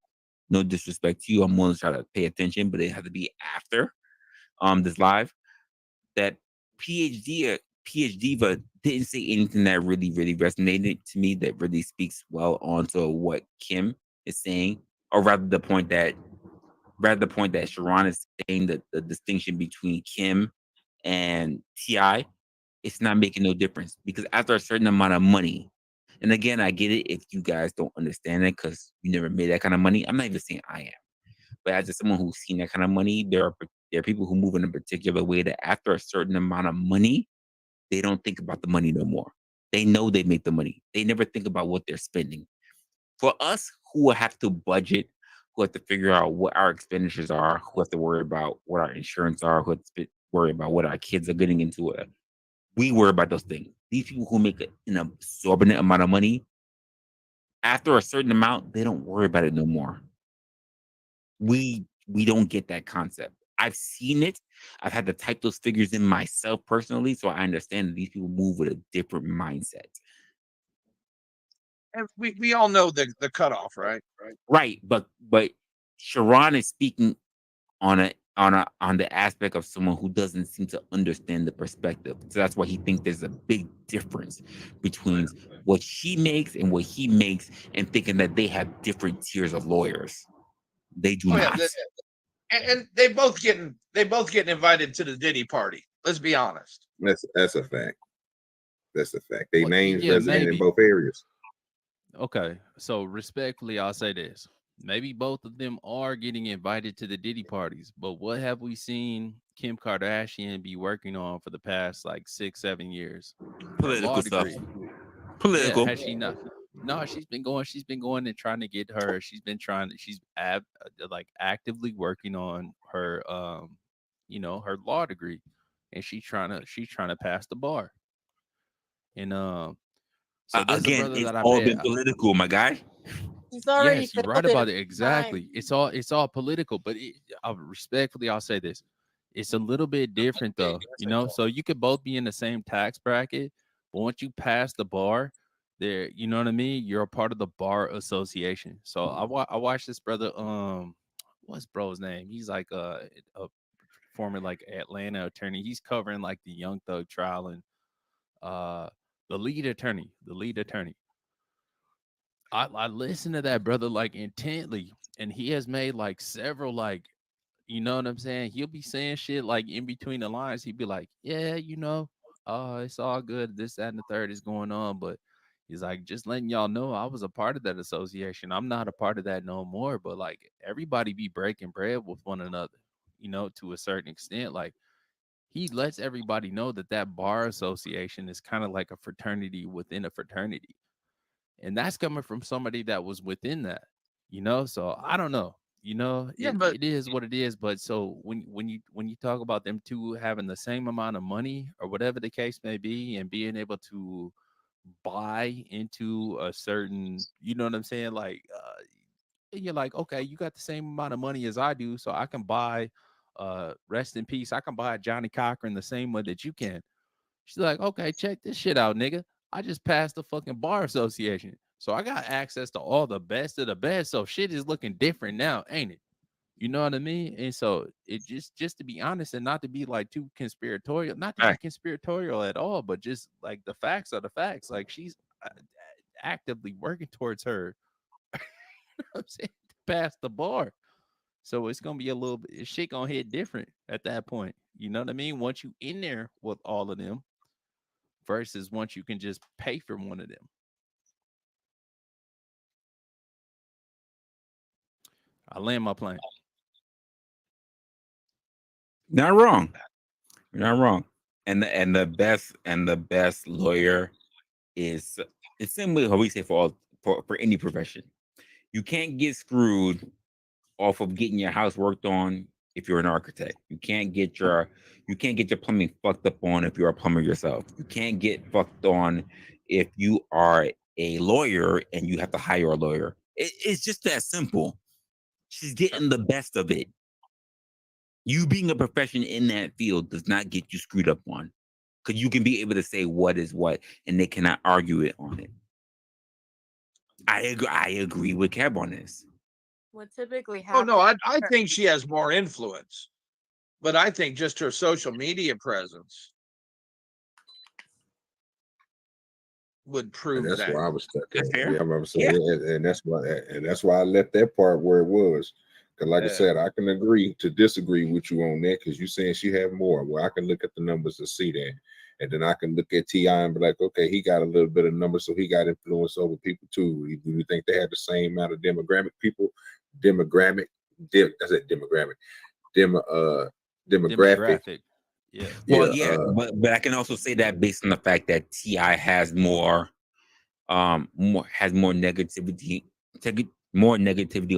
No disrespect to you, I'm willing to try to pay attention, but it has to be after this live. That PhD Diva didn't say anything that really, really resonated to me, that really speaks well onto what Kim is saying, or rather the point that Sharon is saying, that the distinction between Kim and T.I., it's not making no difference because after a certain amount of money, and again, I get it if you guys don't understand it because you never made that kind of money. I'm not even saying I am, but as someone who's seen that kind of money, there are people who move in a particular way that after a certain amount of money, they don't think about the money no more. They know they make the money. They never think about what they're spending. For us who have to budget, who have to figure out what our expenditures are, who have to worry about what our insurance are, who have to worry about what our kids are getting into, we worry about those things. These people who make an absorbent amount of money, after a certain amount, they don't worry about it no more. We don't get that concept. I've seen it. I've had to type those figures in myself personally, so I understand that these people move with a different mindset. And we all know the cutoff, right? Right, but Sharon is speaking on the aspect of someone who doesn't seem to understand the perspective. So that's why he thinks there's a big difference between what she makes and what he makes, and thinking that they have different tiers of lawyers. They do not. And they both getting invited to the Diddy party. Let's be honest. That's a fact. That's a fact. They names resonate in both areas. Okay, so respectfully, I'll say this. Maybe both of them are getting invited to the Diddy parties, but what have we seen Kim Kardashian be working on for the past like 6-7 years? Political stuff. Political. Yeah, has she not? No, she's been going and trying to get her. She's actively working on her her law degree, and she's trying to pass the bar. And so again, it's all been political, my guy. Yes, you're right about it. Exactly. It's all political, but respectfully, I'll say this. It's a little bit different though, so you could both be in the same tax bracket, but once you pass the bar, there, you know what I mean? You're a part of the bar association. So I watched this brother, what's bro's name? He's like a former like Atlanta attorney. He's covering like the Young Thug trial, and the lead attorney. I listened to that brother like intently, and he has made like several like, you know what I'm saying? He'll be saying shit like in between the lines. He'd be like, yeah, it's all good. This, that, and the third is going on, but he's like, just letting y'all know I was a part of that association. I'm not a part of that no more. But like everybody be breaking bread with one another, to a certain extent. Like he lets everybody know that bar association is kind of like a fraternity within a fraternity. And that's coming from somebody that was within that, so I don't know, but it is what it is. But so when you talk about them two having the same amount of money or whatever the case may be, and being able to buy into a certain, you know what I'm saying? Like, you're like, okay, you got the same amount of money as I do, so I can buy, rest in peace, I can buy Johnny Cochran the same way that you can. She's like, okay, check this shit out, nigga. I just passed the fucking bar association, so I got access to all the best of the best. So shit is looking different now, ain't it? You know what I mean? And so it just to be honest and not to be like too conspiratorial, not to be conspiratorial at all, but just like the facts are the facts. Like she's actively working towards her, you know what I'm saying, to pass the bar. So it's gonna be a little bit shit gonna hit different at that point. You know what I mean? Once you in there with all of them versus once you can just pay for one of them. I land my plane. Not wrong. You're not wrong. And the best lawyer is it's same way how we say for any profession. You can't get screwed off of getting your house worked on if you're an architect. You can't get your plumbing fucked up on if you're a plumber yourself. You can't get fucked on if you are a lawyer and you have to hire a lawyer. It's just that simple. She's getting the best of it. You being a profession in that field does not get you screwed up on, because you can be able to say what is what, and they cannot argue it on it. I agree with Kev on this. What typically Oh happens? no, I think she has more influence, but I think just her social media presence would prove And that's that. where I was stuck at. Fair. Yeah, I remember saying, and that's why I left that part where it was. Because, like I Yeah. said, I can agree to disagree with you on that. Because you're saying she had more. Well, I can look at the numbers to see that, and then I can look at T.I. and be like, okay, he got a little bit of numbers, so he got influence over people too. Do you think they had the same amount of demographic? Demographic. Yeah. Well, yeah, but I can also say that based on the fact that T.I. has more negativity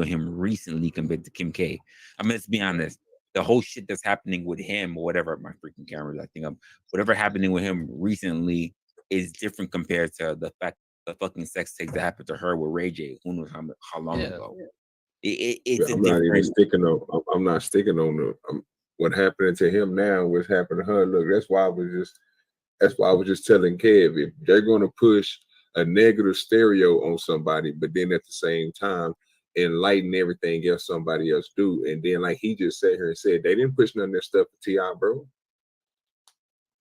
on him recently compared to Kim K. I mean, let's be honest. The whole shit that's happening with him or whatever, my freaking camera is acting up, whatever happening with him recently is different compared to the fucking sex tapes that happened to her with Ray J. Who knows how long ago. It's I'm not even sticking on. I'm not sticking on what happened to him now. What's happened to her? Look, that's why I was just telling Kev, if they're going to push a negative stereo on somebody, but then at the same time enlighten everything else somebody else do, and then like he just sat here and said they didn't push none of that stuff to T.I., bro.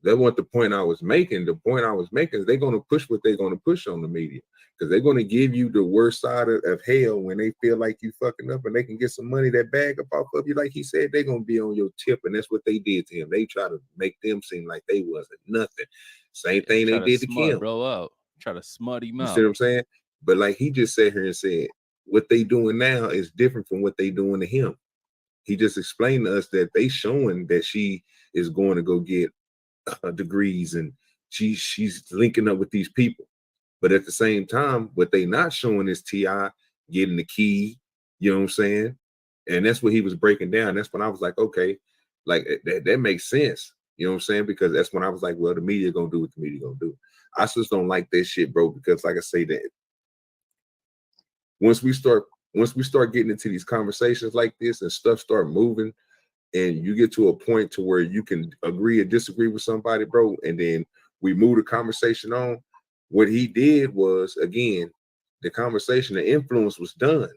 That wasn't the point I was making. The point I was making is they're going to push what they're going to push on the media, because they're going to give you the worst side of hell when they feel like you fucking up and they can get some money that bag up off of you. Like he said, they're going to be on your tip, and that's what they did to him. They try to make them seem like they wasn't nothing. Same thing they did to Kim. Bro out. Try to smut him You out. see what I'm saying? But like he just sat here and said, what they doing now is different from what they doing to him. He just explained to us that they showing that she is going to go get degrees and she's linking up with these people. But at the same time, what they not showing is T.I. getting the key, you know what I'm saying? And that's what he was breaking down. That's when I was like, okay, like that makes sense. You know what I'm saying? Because that's when I was like, well, the media gonna do what the media gonna do. I just don't like that shit, bro, because like I say that once we start getting into these conversations like this and stuff start moving, and you get to a point to where you can agree or disagree with somebody, bro, and then we move the conversation on. What he did was, again, the conversation, the influence was done.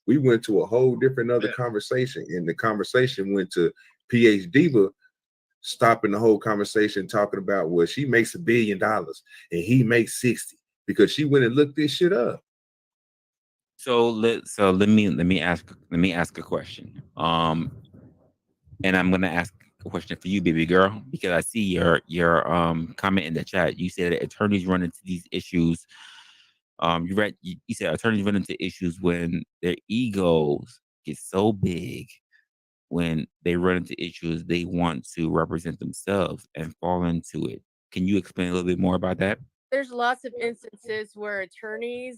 We went to a whole different other conversation, and the conversation went to PH Diva stopping the whole conversation, talking about, well, she makes $1 billion and he makes 60 because she went and looked this shit up. So let me ask a question. And I'm gonna ask a question for you, baby girl, because I see your comment in the chat. You said that attorneys run into these issues. You said attorneys run into issues when their egos get so big. When they run into issues, they want to represent themselves and fall into it. Can you explain a little bit more about that? There's lots of instances where attorneys,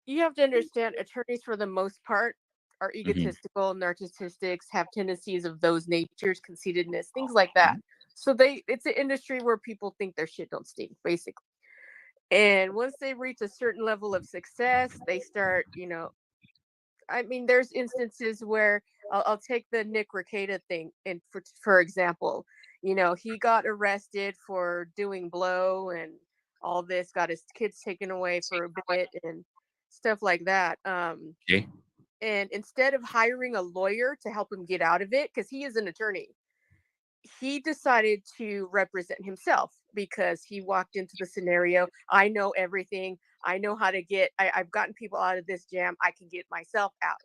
you have to understand, attorneys for the most part are egotistical, narcissistics, have tendencies of those natures, conceitedness, things like that. So it's an industry where people think their shit don't stink, basically. And once they reach a certain level of success, they start, I mean, there's instances where I'll take the Nick Rekieta thing for example. He got arrested for doing blow and all this, got his kids taken away for a bit and stuff like that. Okay. And instead of hiring a lawyer to help him get out of it, because he is an attorney, he decided to represent himself because he walked into the scenario. I know everything. I know how to I've gotten people out of this jam. I can get myself out.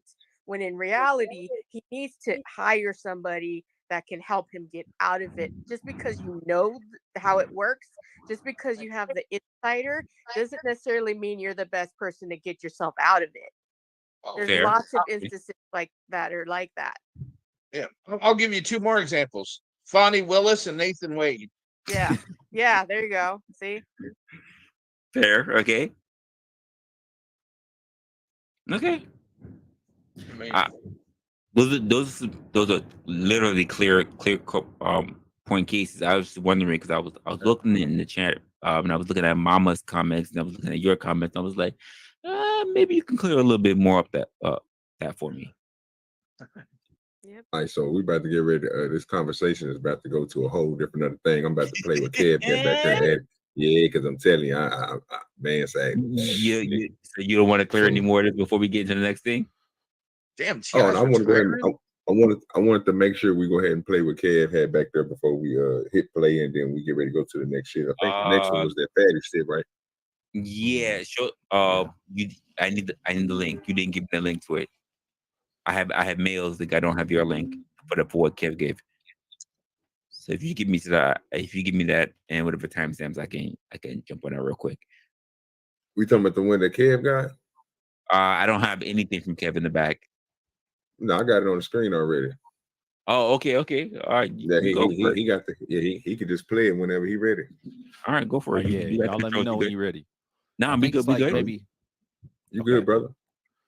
When in reality, he needs to hire somebody that can help him get out of it. Just because you know how it works, just because you have the insider, doesn't necessarily mean you're the best person to get yourself out of it. There's lots of instances like that or like that. Yeah, I'll give you two more examples. Fonnie Willis and Nathan Wade. Yeah. Yeah, there you go. See? Fair. Okay. Okay. Those are literally clear point cases. I was just wondering because I was looking in the chat and I was looking at Mama's comments and I was looking at your comments. And I was like, maybe you can clear a little bit more up that for me. Yep. All right, so we about to get ready. This conversation is about to go to a whole different other thing. I'm about to play with Kev back there. Yeah, because I'm telling you, I man, say, so you don't want to clear any more of this before we get into the next thing? Damn. Oh, and I want to go ahead. I wanted to make sure we go ahead and play with Kev had back there before we hit play, and then we get ready to go to the next shit. I think the next one was that fatty shit, right? Yeah, sure. I need the link. You didn't give me the link to it. I have mails that I don't have your link for what Kev gave. So if you give me that, and whatever timestamps, I can jump on that real quick. We talking about the one that Kev got? I don't have anything from Kev in the back. No, I got it on the screen already. Oh, okay. All right. Yeah, he got he could just play it whenever he ready. All right, go for it. Yeah, y'all let me know when you're ready. Nah, we good. Maybe you good, brother.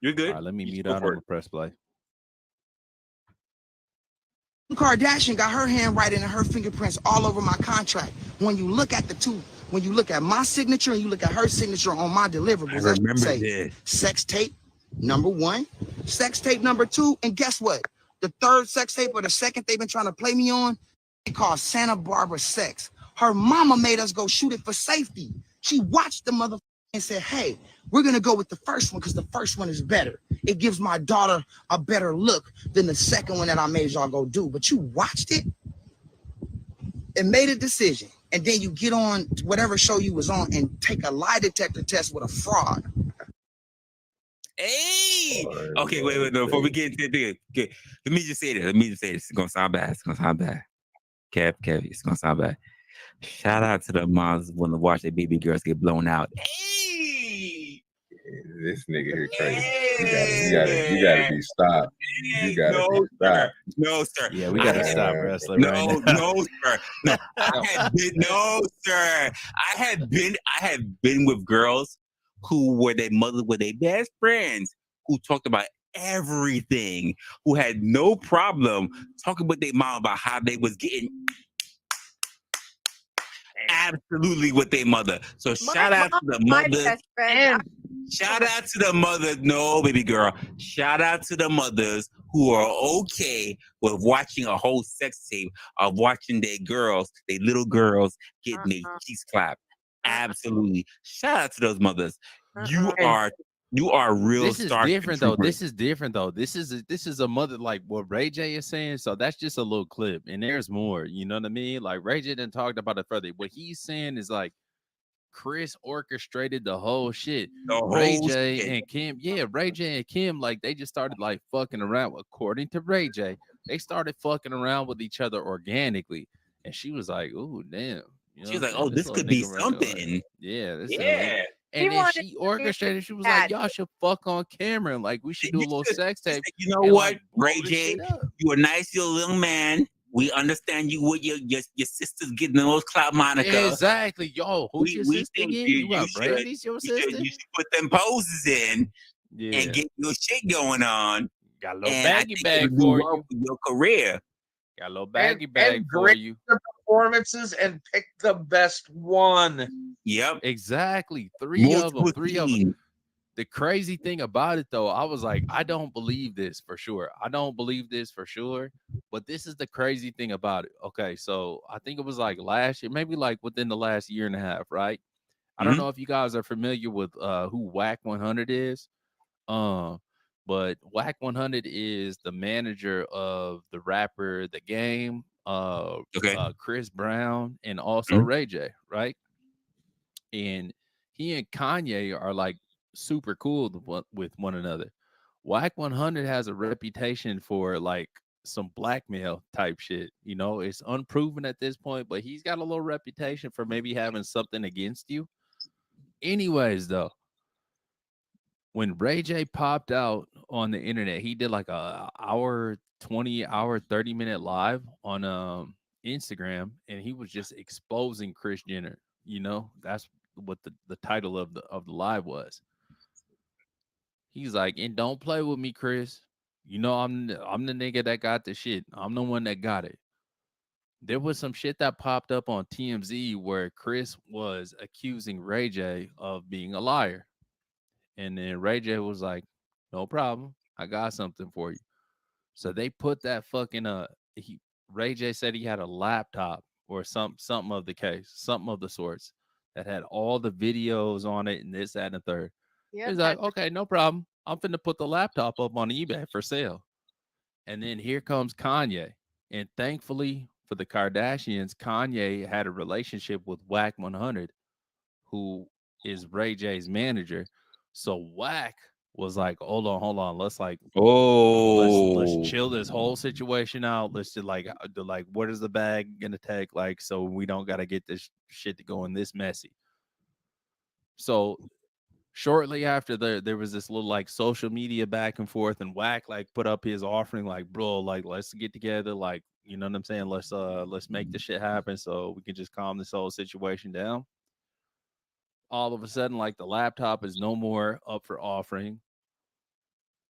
You're good. All right, let me mute out. I'm gonna press play. Kardashian got her handwriting and her fingerprints all over my contract. When you look at the two, when you look at my signature and you look at her signature on my deliverables, I remember this. Sex tape number 1, sex tape number 2, and guess what? The third sex tape or the second they've been trying to play me on, it called Santa Barbara Sex. Her mama made us go shoot it for safety. She watched the mother and said, hey, we're gonna go with the first one because the first one is better. It gives my daughter a better look than the second one that I made y'all go do. But you watched it and made a decision. And then you get on whatever show you was on and take a lie detector test with a fraud. Hey! Okay, wait. No, before we get into it, okay, let me just say this. It's gonna sound bad. Kev, it's gonna sound bad. Shout out to the moms when to watch their baby girls get blown out. Hey! This nigga here crazy. You gotta be stopped. You gotta be stopped. No, sir. Yeah, we gotta stop wrestling right now. No, sir. No, sir. I have been with girls who were their mother, were their best friends, who talked about everything, who had no problem talking with their mom about how they was getting absolutely with their mother. So shout out to the mother. Shout out to the mother. No, baby girl. Shout out to the mothers who are okay with watching a whole sex tape of watching their little girls get their cheeks clapped. Absolutely. Shout out to those mothers. You are real. This is different though. This is a mother, like what Ray J is saying. So that's just a little clip, and there's more. You know what I mean? Like Ray J didn't talk about it further. What he's saying is like Chris orchestrated the whole shit. Ray J and Kim, like they just started like fucking around. According to Ray J, they started fucking around with each other organically, and she was like, "Ooh, damn." You know, she was like, "Oh, this could be something." Like, yeah. And then she orchestrated. She was like, "Y'all should fuck on camera. And like, we should do a little sex tape." You know what, Ray J? You a nice little man. We understand you with your sisters getting those clout Monica. Exactly, yo. Who's your sister again? You got Brady's your sister. You should put them poses in and get your shit going on. Got a little baggy bag for you. Your career. Got a little baggy bag for you. performances and pick the best one. Yep. Exactly. Three of them. The crazy thing about it, though, I was like, I don't believe this for sure. But this is the crazy thing about it. Okay, so I think it was like last year, maybe like within the last year and a half, right? I don't know if you guys are familiar with who Whack 100 is. But Whack 100 is the manager of the rapper The Game, Chris Brown, and also Ray J, right? And he and Kanye are like super cool with one another. Whack 100 has a reputation for like some blackmail type shit. You know, it's unproven at this point, but he's got a little reputation for maybe having something against you. Anyways, though, when Ray J popped out on the internet, he did like a 30-minute live on Instagram, and he was just exposing Kris Jenner. You know, that's what the title of the live was. He's like, and don't play with me, Kris. You know, I'm the nigga that got the shit. I'm the one that got it. There was some shit that popped up on TMZ where Kris was accusing Ray J of being a liar. And then Ray J was like, no problem. I got something for you. So they put that fucking Ray J said he had a laptop or something of the case, something of the sorts that had all the videos on it and this, that, and the third. Yep, He's like, okay, no problem. I'm finna put the laptop up on eBay for sale. And then here comes Kanye. And thankfully for the Kardashians, Kanye had a relationship with Whack 100, who is Ray J's manager. So Whack was like, hold on. Let's like, let's chill this whole situation out. Let's just like, what is the bag gonna take? Like, so we don't gotta get this shit to going this messy. So shortly after there was this little like social media back and forth, and Whack like put up his offering, like, bro, like let's get together, like, you know what I'm saying? Let's make this shit happen so we can just calm this whole situation down. All of a sudden, like the laptop is no more up for offering.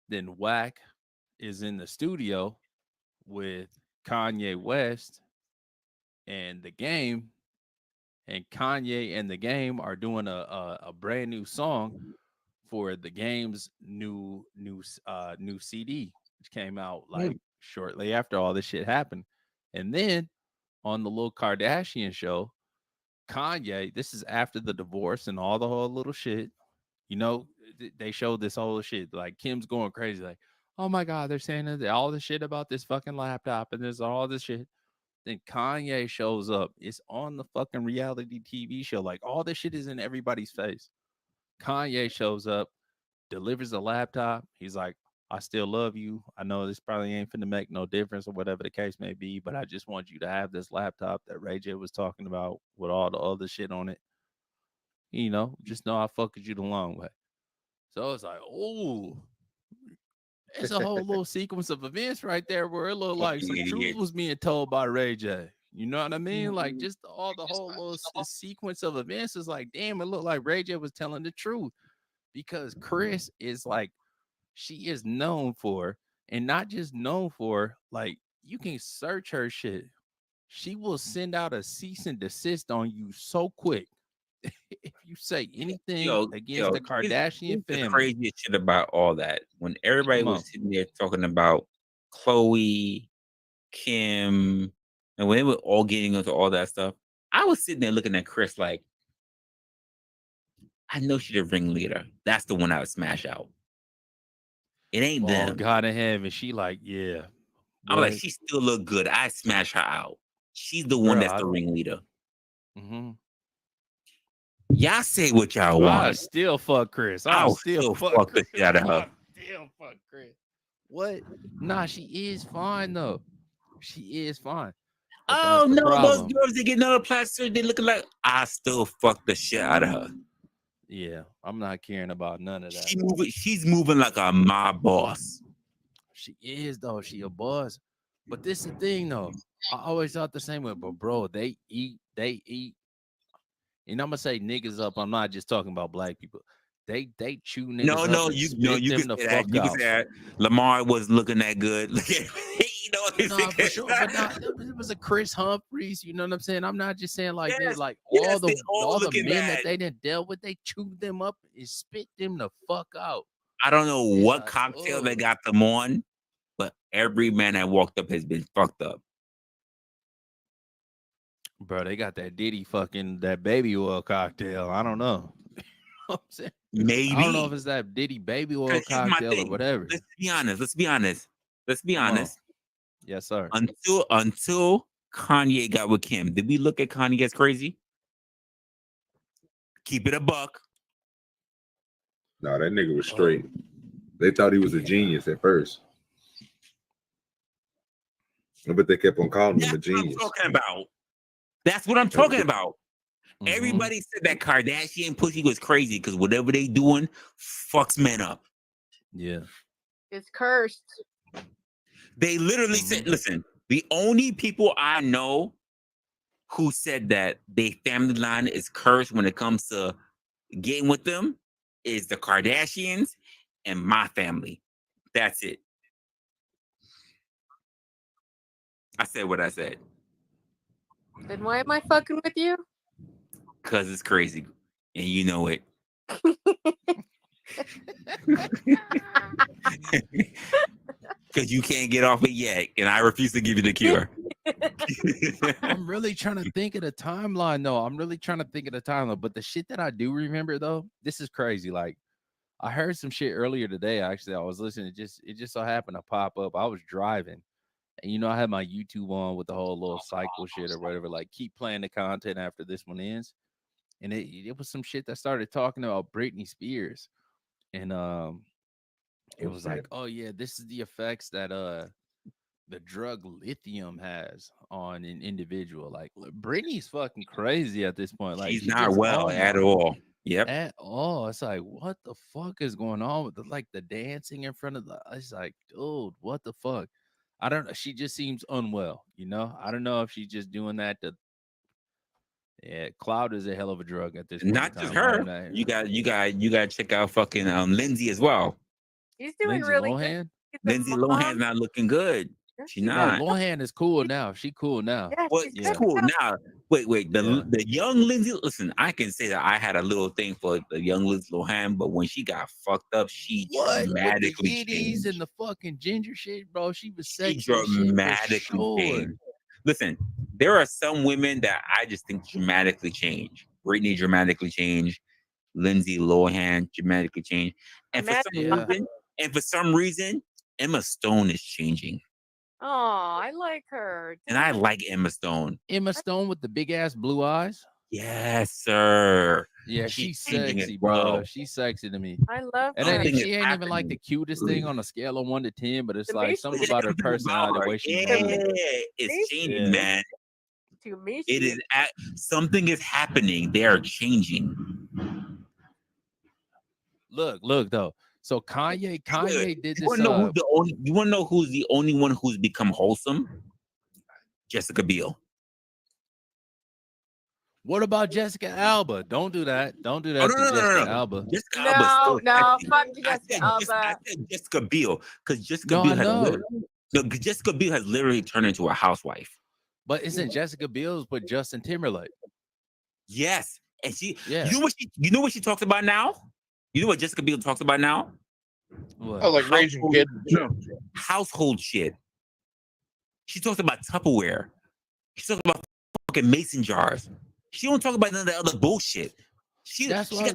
Then Whack is in the studio with Kanye West and The Game, and Kanye and The Game are doing a brand new song for The Game's new CD, which came out like shortly after all this shit happened. And then on the little Kardashian show, Kanye, this is after the divorce and all the whole little shit, you know, they showed this whole shit. Like Kim's going crazy, like, oh my God, they're saying all this shit about this fucking laptop and there's all this shit. Then Kanye shows up. It's on the fucking reality TV show. Like all this shit is in everybody's face. Kanye shows up, delivers a laptop. He's like, I still love you. I know this probably ain't finna make no difference or whatever the case may be, but I just want you to have this laptop that Ray J was talking about with all the other shit on it. You know, just know I fuck with you the long way. So it's like, oh, it's a whole little sequence of events right there where it looked like some truth was being told by Ray J. You know what I mean? Like just the whole little sequence of events is like, damn, it looked like Ray J was telling the truth, because Kris is like, she is known for, and not just known for, like, you can search her shit. She will send out a cease and desist on you so quick if you say anything against the Kardashian family. The craziest shit about all that, when everybody was sitting there talking about Khloe, Kim, and when they were all getting into all that stuff, I was sitting there looking at Kris like, I know she's the ringleader. That's the one I would smash out. It ain't them. Oh, God in heaven. She like, yeah. I'm like, she still look good. I smash her out. She's the one that's the ringleader. Mm-hmm. Y'all say what y'all want. I still fuck Kris. I'll still fuck the shit out of her. Still fuck Kris. What? Nah, she is fine though. She is fine. But oh no, those girls that get another plastic surgery, they looking like, I still fuck the shit out of her. Yeah, I'm not caring about none of that. She's moving like a mob boss. She is though. She a boss. But this is the thing though. I always thought the same way. But bro, they eat. And I'm gonna say niggas up. I'm not just talking about black people. They chew niggas up. You can say that. Lamar was looking that good. No, for sure. But not, it was a Chris Humphries. You know what I'm saying? I'm not just saying like this. Like all the men that they didn't deal with, they chewed them up and spit them the fuck out. I don't know what cocktail they got them on, but every man that walked up has been fucked up. Bro, they got that Diddy fucking that baby oil cocktail. I don't know. I'm saying? Maybe I don't know if it's that Diddy baby oil cocktail or whatever. Let's be honest. Yes, sir. Until Kanye got with Kim, did we look at Kanye as crazy? Keep it a buck. No, that nigga was straight. They thought he was a genius at first. But they kept on calling him a genius. That's what I'm talking about. Everybody said that Kardashian pussy was crazy because whatever they doing fucks men up. Yeah. It's cursed. They literally said, listen, the only people I know who said that their family line is cursed when it comes to getting with them is the Kardashians and my family. That's it. I said what I said. Then why am I fucking with you? Because it's crazy. And you know it. Because you can't get off it yet. And I refuse to give you the cure. I'm really trying to think of the timeline, though. But the shit that I do remember, though, this is crazy. Like, I heard some shit earlier today. Actually, I was listening. It just so happened to pop up. I was driving. And, you know, I had my YouTube on with the whole little cycle shit or whatever. Like, keep playing the content after this one ends. And it was some shit that started talking about Britney Spears. And it was like, oh, yeah, this is the effects that the drug lithium has on an individual. Like, Britney's fucking crazy at this point. Like, she's not well at all. Yep. At all. It's like, what the fuck is going on with the dancing in front of the... It's like, dude, what the fuck? I don't know. She just seems unwell, you know? I don't know if she's just doing that to... Yeah, cloud is a hell of a drug at this point. Not just her. You got to check out fucking Lindsay as well. He's doing really good. Lindsay Lohan's not looking good. She's not. No, Lohan is cool now. She cool now. Yeah, she's cool now. Wait. The young Lindsay. Listen, I can say that I had a little thing for the young Lindsay Lohan, but when she got fucked up, she dramatically changed. And the fucking ginger shit, bro. She was sexy. She dramatically changed. Listen, there are some women that I just think dramatically change. Britney dramatically changed. Lindsay Lohan dramatically changed. And for some reason, Emma Stone is changing. Oh, I like her. And I like Emma Stone. Emma Stone with the big ass blue eyes? Yes, sir. Yeah, she's sexy, bro. She's sexy to me. I love her. And she ain't even like the cutest thing on a scale of 1 to 10, but it's like something about her personality, the way she moves. It's changing, man. To me, it is something is happening. They are changing. Look though. So Kanye did this. You want to know who's the only one who's become wholesome? Jessica Biel. What about Jessica Alba? Don't do that. Don't do that to Jessica Alba. Jessica Alba. No, fuck Jessica Alba. I said Jessica Biel because Jessica Biel has literally turned into a housewife. But isn't Jessica Biel's with Justin Timberlake? Yes, and you know what she talks about now? You know what Jessica Biel talks about now? What? Oh, like raising kids. Household shit. She talks about Tupperware. She talks about fucking mason jars. She don't talk about none of the other bullshit. That's why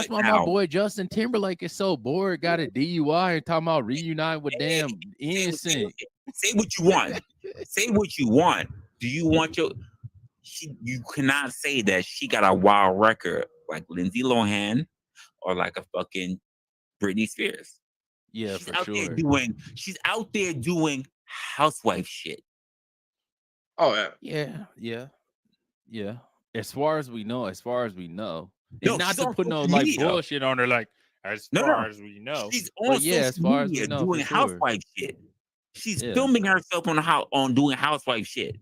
my boy Justin Timberlake is so bored. Got a DUI and talking about reunite with damn innocent. Say what you want. Say what you want. Do you want your? You cannot say that she got a wild record like Lindsay Lohan or like a fucking Britney Spears. Yeah, she's for sure. She's out there doing housewife shit. Oh yeah. As far as we know. No, not to put no like bullshit on her, like as far as we know. She's on as far as we know, doing housewife shit. She's filming herself on doing housewife shit.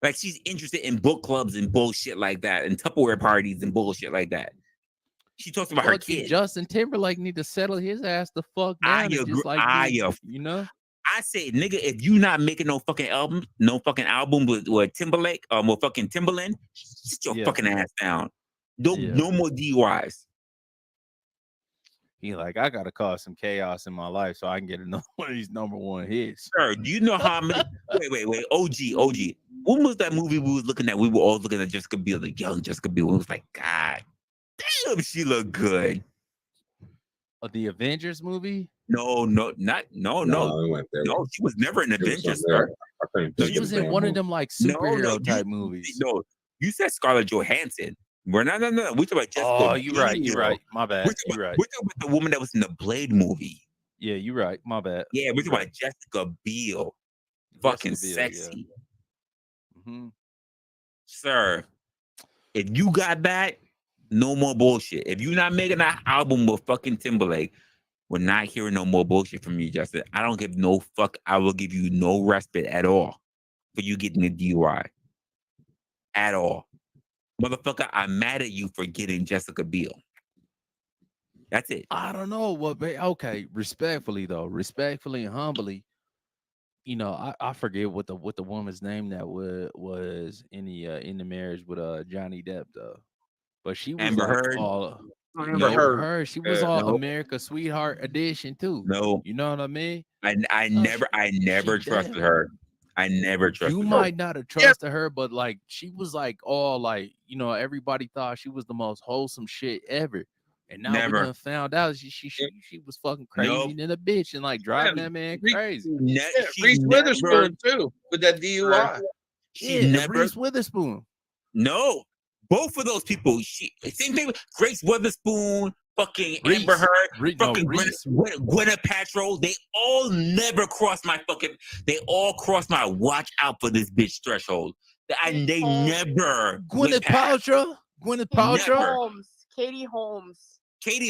Like she's interested in book clubs and bullshit like that, and Tupperware parties and bullshit like that. She talks about her kids. Justin Timberlake need to settle his ass the fuck down. I say, nigga, if you not making no fucking album with Timberlake with fucking Timberland, sit your fucking ass down. No more DUIs. He like, I gotta cause some chaos in my life so I can get another one of these #1 hits. Sir, do you know how many? wait. OG. When was that movie we was looking at? We were all looking at Jessica Biel, the young Jessica Biel. It was like, God damn, she looked good. The Avengers movie? No. She was never an Avengers. She was in one of them like superhero type movies. No, you said Scarlett Johansson. No. We talking about Jessica. Oh, you're right. My bad. You're right. We're talking about the woman that was in the Blade movie. Yeah, you're right. My bad. Yeah, we're talking about Jessica Biel. Fucking sexy. Yeah. Sir, if you got that, no more bullshit. If you're not making that album with fucking Timberlake, we're not hearing no more bullshit from you, Justin. I don't give no fuck. I will give you no respite at all for you getting a DUI. At all. Motherfucker, I'm mad at you for getting Jessica Biel. That's it. I don't know what. Okay, respectfully and humbly, you know, I forget what the woman's name that was in the marriage with Johnny Depp though, but she was Amber Heard. Amber Heard. She was all America's Sweetheart edition too. No, you know what I mean. I never trusted her. I never trusted her. You might not have trusted her, but like she was like all like, you know, everybody thought she was the most wholesome shit ever. And now we done found out she was fucking crazy than a bitch and like driving that man crazy. Reese Witherspoon too with that DUI. Reese Witherspoon. No, both of those people. Same thing with Grace Witherspoon, fucking Amber Heard, fucking Gwyneth Paltrow. They all never crossed my fucking. They all crossed my watch out for this bitch threshold. And they never. Gwyneth Paltrow. Katie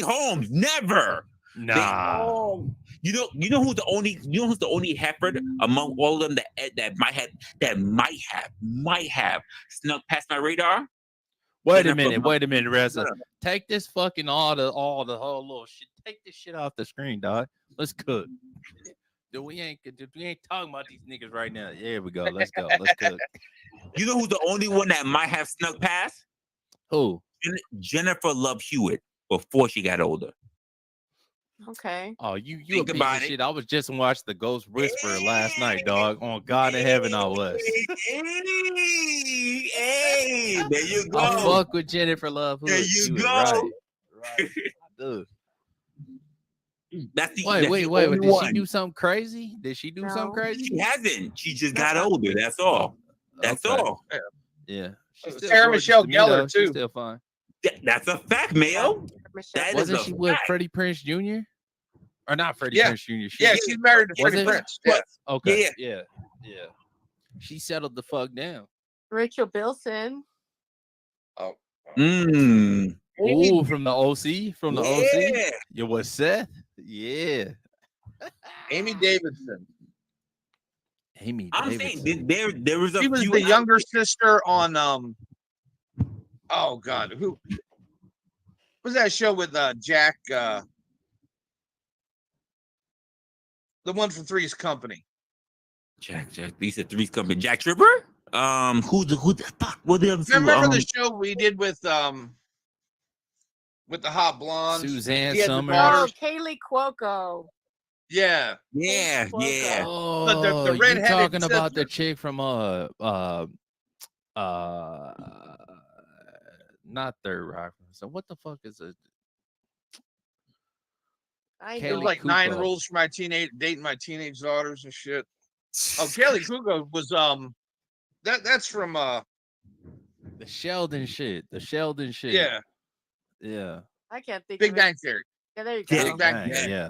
Holmes. Never. Nah. You know who's the only heifer among all of them that might have snuck past my radar? Wait a minute, Reza. Take this fucking all the whole little shit. Take this shit off the screen, dog. Let's cook. Dude, we ain't talking about these niggas right now. There we go. Let's go. Let's cook. You know who's the only one that might have snuck past? Who? Jennifer Love Hewitt before she got older. Okay. Oh, you a piece of shit. I was just watching The Ghost Whisperer last night, dog. On God in heaven, I was. Hey, there you go. I fuck with Jennifer Love. There you go. Right. Dude. That's the wait. Did she do something crazy? Something crazy? She hasn't. She just got older. That's all. That's all. Yeah. Sarah Michelle Gellar too. She's still fine. That's a fact, Mayo. Wasn't she with Freddie Prinze Jr.? Or not Freddie Prinze Jr.? She's married to Freddie Prinze. Yeah. Okay. Yeah. She settled the fuck down. Rachel Bilson. Oh. Ooh, from the OC? From the OC? You was Seth? Yeah. Amy Davidson. I'm saying there was a She was few the younger sister on oh God, who was that show with Jack the one from Three's Company? Jack, these are Three's Company. Jack Tripper? Who the fuck? What the other two? Remember the show we did with the hot blonde Suzanne Summers? Oh, Kaylee Cuoco. Yeah. Oh, the redheaded you talking sister. about the chick from not Third Rock. So what the fuck is it? There's like 9 rules for dating my teenage daughters and shit. Oh, Kaylee Cuoco was that's from the Sheldon shit. Yeah. I can't think. Big Bang Theory. Yeah, there you go. Big Bang. Yeah.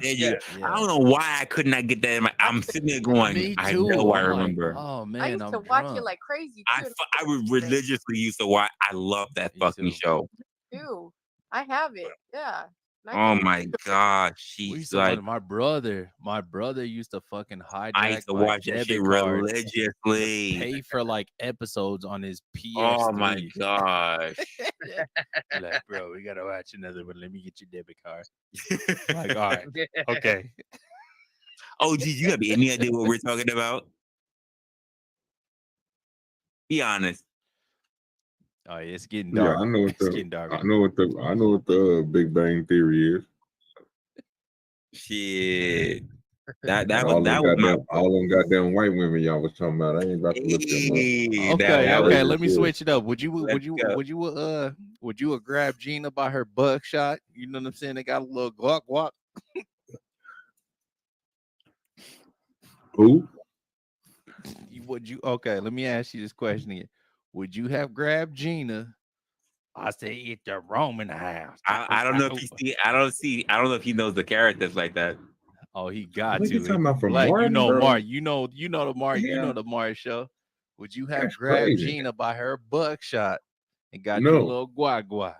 I don't know why I could not get that in my. I'm sitting there going, Me I too. know I I'm like, remember. oh man, I used to watch it like crazy too. I would religiously used to watch. I love that fucking show. Too. I have it. Yeah. Oh my god, she's like my brother. My brother used to fucking hijack. I used to watch that shit religiously. Pay for like episodes on his PS3. Oh my gosh. Like, bro, we gotta watch another one. Let me get your debit card. Like, all right, okay. Oh, gee, you have any idea what we're talking about? Be honest. Oh, yeah, it's getting Yeah, dark. I know what It's getting dark. I know what the Big Bang Theory is. Shit. That all was my them goddamn white women y'all was talking about. I ain't about to look them up. Okay, let me switch it up. Would you go. grab Gina by her buckshot? You know what I'm saying? They got a little guac. Who? Okay, let me ask you this question again. Would you have grabbed Gina? I say it's the Roman house. I don't know if you see. I don't know if he knows the characters like that. Oh, he got What to. you talking about from Black, Martin, bro? Mark. You know the Mark. You know the Mark show. Would you have That's grabbed crazy. Gina by her buckshot and got No. you a little guac?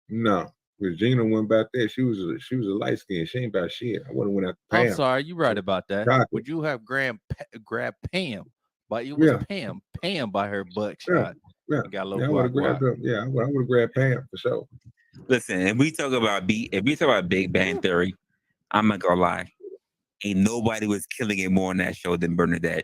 No, because Gina went back there. She was a light skin. She ain't about shit. I would have went after Pam. I'm sorry, you're right about that. Chocolate. Would you have grabbed Pam? But it was Pam by her buckshot. Yeah. Got a I little would have guac. grabbed her. Yeah, I would have grabbed Pam for sure. Listen, if we talk about Big Bang Theory, I'm not gonna lie. Ain't nobody was killing it more on that show than Bernadette.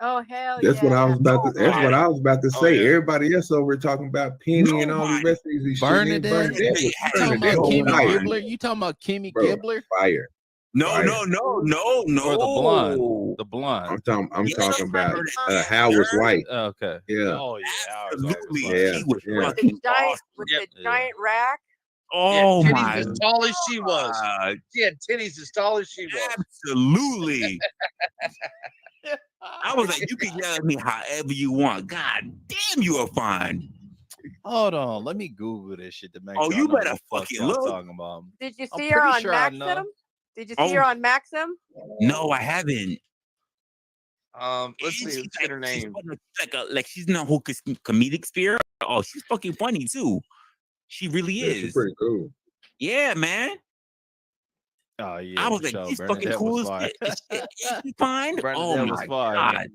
Oh hell That's what I was about to. That's what I was about to say. yeah. Everybody else over talking about Penny and all the rest of these Bernadette. You talking about Kimmy Gibbler? You talking about Kimmy Gibbler? Fire. No. Or the blonde. I'm talking about Howard's wife. Okay. Yeah. Oh yeah. Absolutely. Yeah. She was Yeah. fucking awesome. With the giant rack. Oh titties my as tall as she was. God. She had titties as tall as she was. Absolutely. I was like, you can yell at me however you want. God damn, you are fine. Hold on, let me Google this shit to make Oh, sure you I know better what the fuck fucking y'all look. talking about. Did you I'm see her pretty on sure I know. Maxim? Did you see her on Maxim? No, I haven't. Let's see. Let's get her name. She's not whole comedic spirit. Oh, she's fucking funny too. She really is. She's pretty cool. Yeah, man. Oh yeah. I was like, she's fucking cool as shit. Is she fine? Oh my god.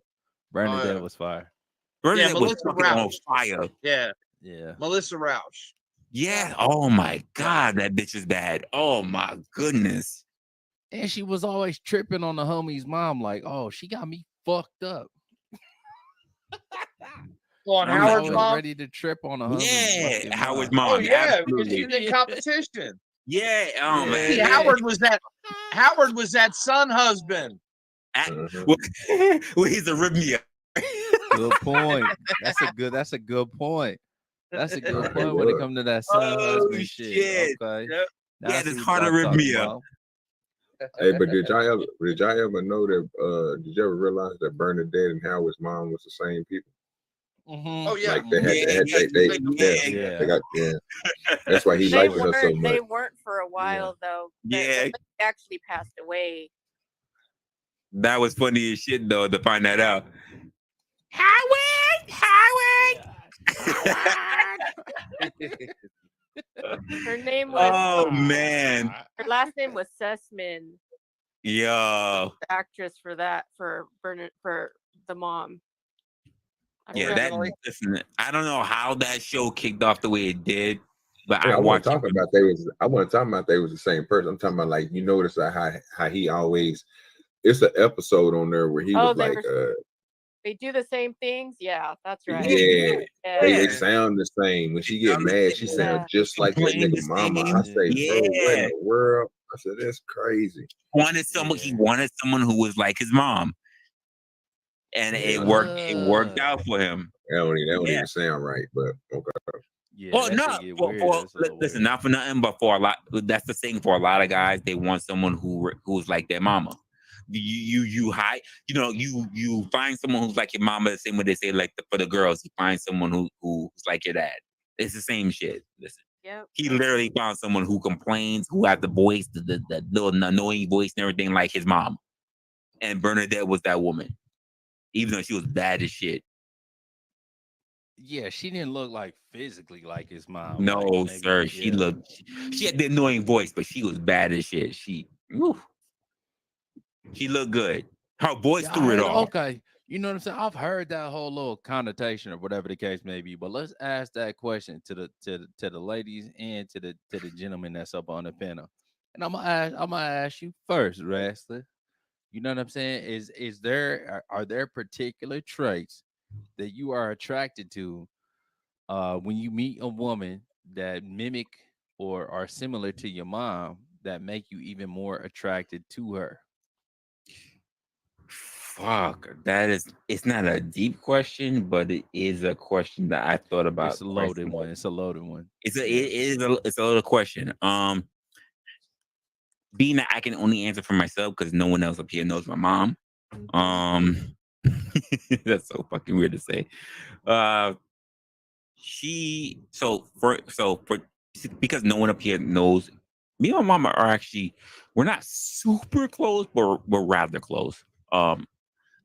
Bernadette was fire. Bernadette was Melissa fucking on Rauch. fire. Yeah. Melissa Rauch. Yeah. Oh my god, that bitch is bad. Oh my goodness. And she was always tripping on the homie's mom, like, oh, she got me fucked up. On Howard's mom? Ready to trip on a homie's Yeah, Howard's mom. mom. Oh yeah, because absolutely. she's in competition. Yeah. Oh man. See, Howard was that son husband. Well, he's a rhythmia. Good point. That's a good point. That's a good point when it comes to that son husband shit. Okay. Yep. Now Yeah, I see this what hard y'all talking arrhythmia. about. Hey, but did y'all ever know that? Did you ever realize that Bernadette and Howard's mom was the same people? Oh yeah. Like they got. That's why he liked her so much. They weren't for a while though. Yeah. They actually passed away. That was funny as shit though to find that out. Her name was. Oh man. Her last name was Sussman. Yo. The actress for the mom. Yeah, listen, I don't know how that show kicked off the way it did, but Yeah, I wasn't watched talking about they was the same person. I'm talking about like you notice how he always. It's an episode on there where he was like they do the same things. Yeah, that's right. Yeah. They sound the same. When she get mad, she sounds just like that nigga mama. I say, bro, what in the world? I said, that's crazy. He wanted someone who was like his mom. And it worked out for him. That don't even sound right, but okay. Yeah, well, no, listen, not for nothing, but for a lot. That's the thing for a lot of guys. They want someone who's like their mama. You find someone who's like your mama. The same way they say like for the girls, you find someone who's like your dad. It's the same shit. Listen, he literally found someone who complains, who has the voice, the little annoying voice and everything like his mom. And Bernadette was that woman, even though she was bad as shit. Yeah, she didn't look like physically like his mom. No, like, sir. She had the annoying voice, but she was bad as shit. She looked good. Her voice threw it off. Okay. You know what I'm saying? I've heard that whole little connotation or whatever the case may be, but let's ask that question to the ladies and to the gentleman that's up on the panel. And I'm gonna ask you first, Wrestler. You know what I'm saying? Is there are there particular traits that you are attracted to when you meet a woman that mimic or are similar to your mom that make you even more attracted to her? Fuck, it's not a deep question, but it is a question that I thought about. It's a loaded one. It's a loaded one. It's a loaded question. Being that I can only answer for myself because no one else up here knows my mom. That's so fucking weird to say. Because no one up here knows, me and my mama are actually, we're not super close, but we're rather close.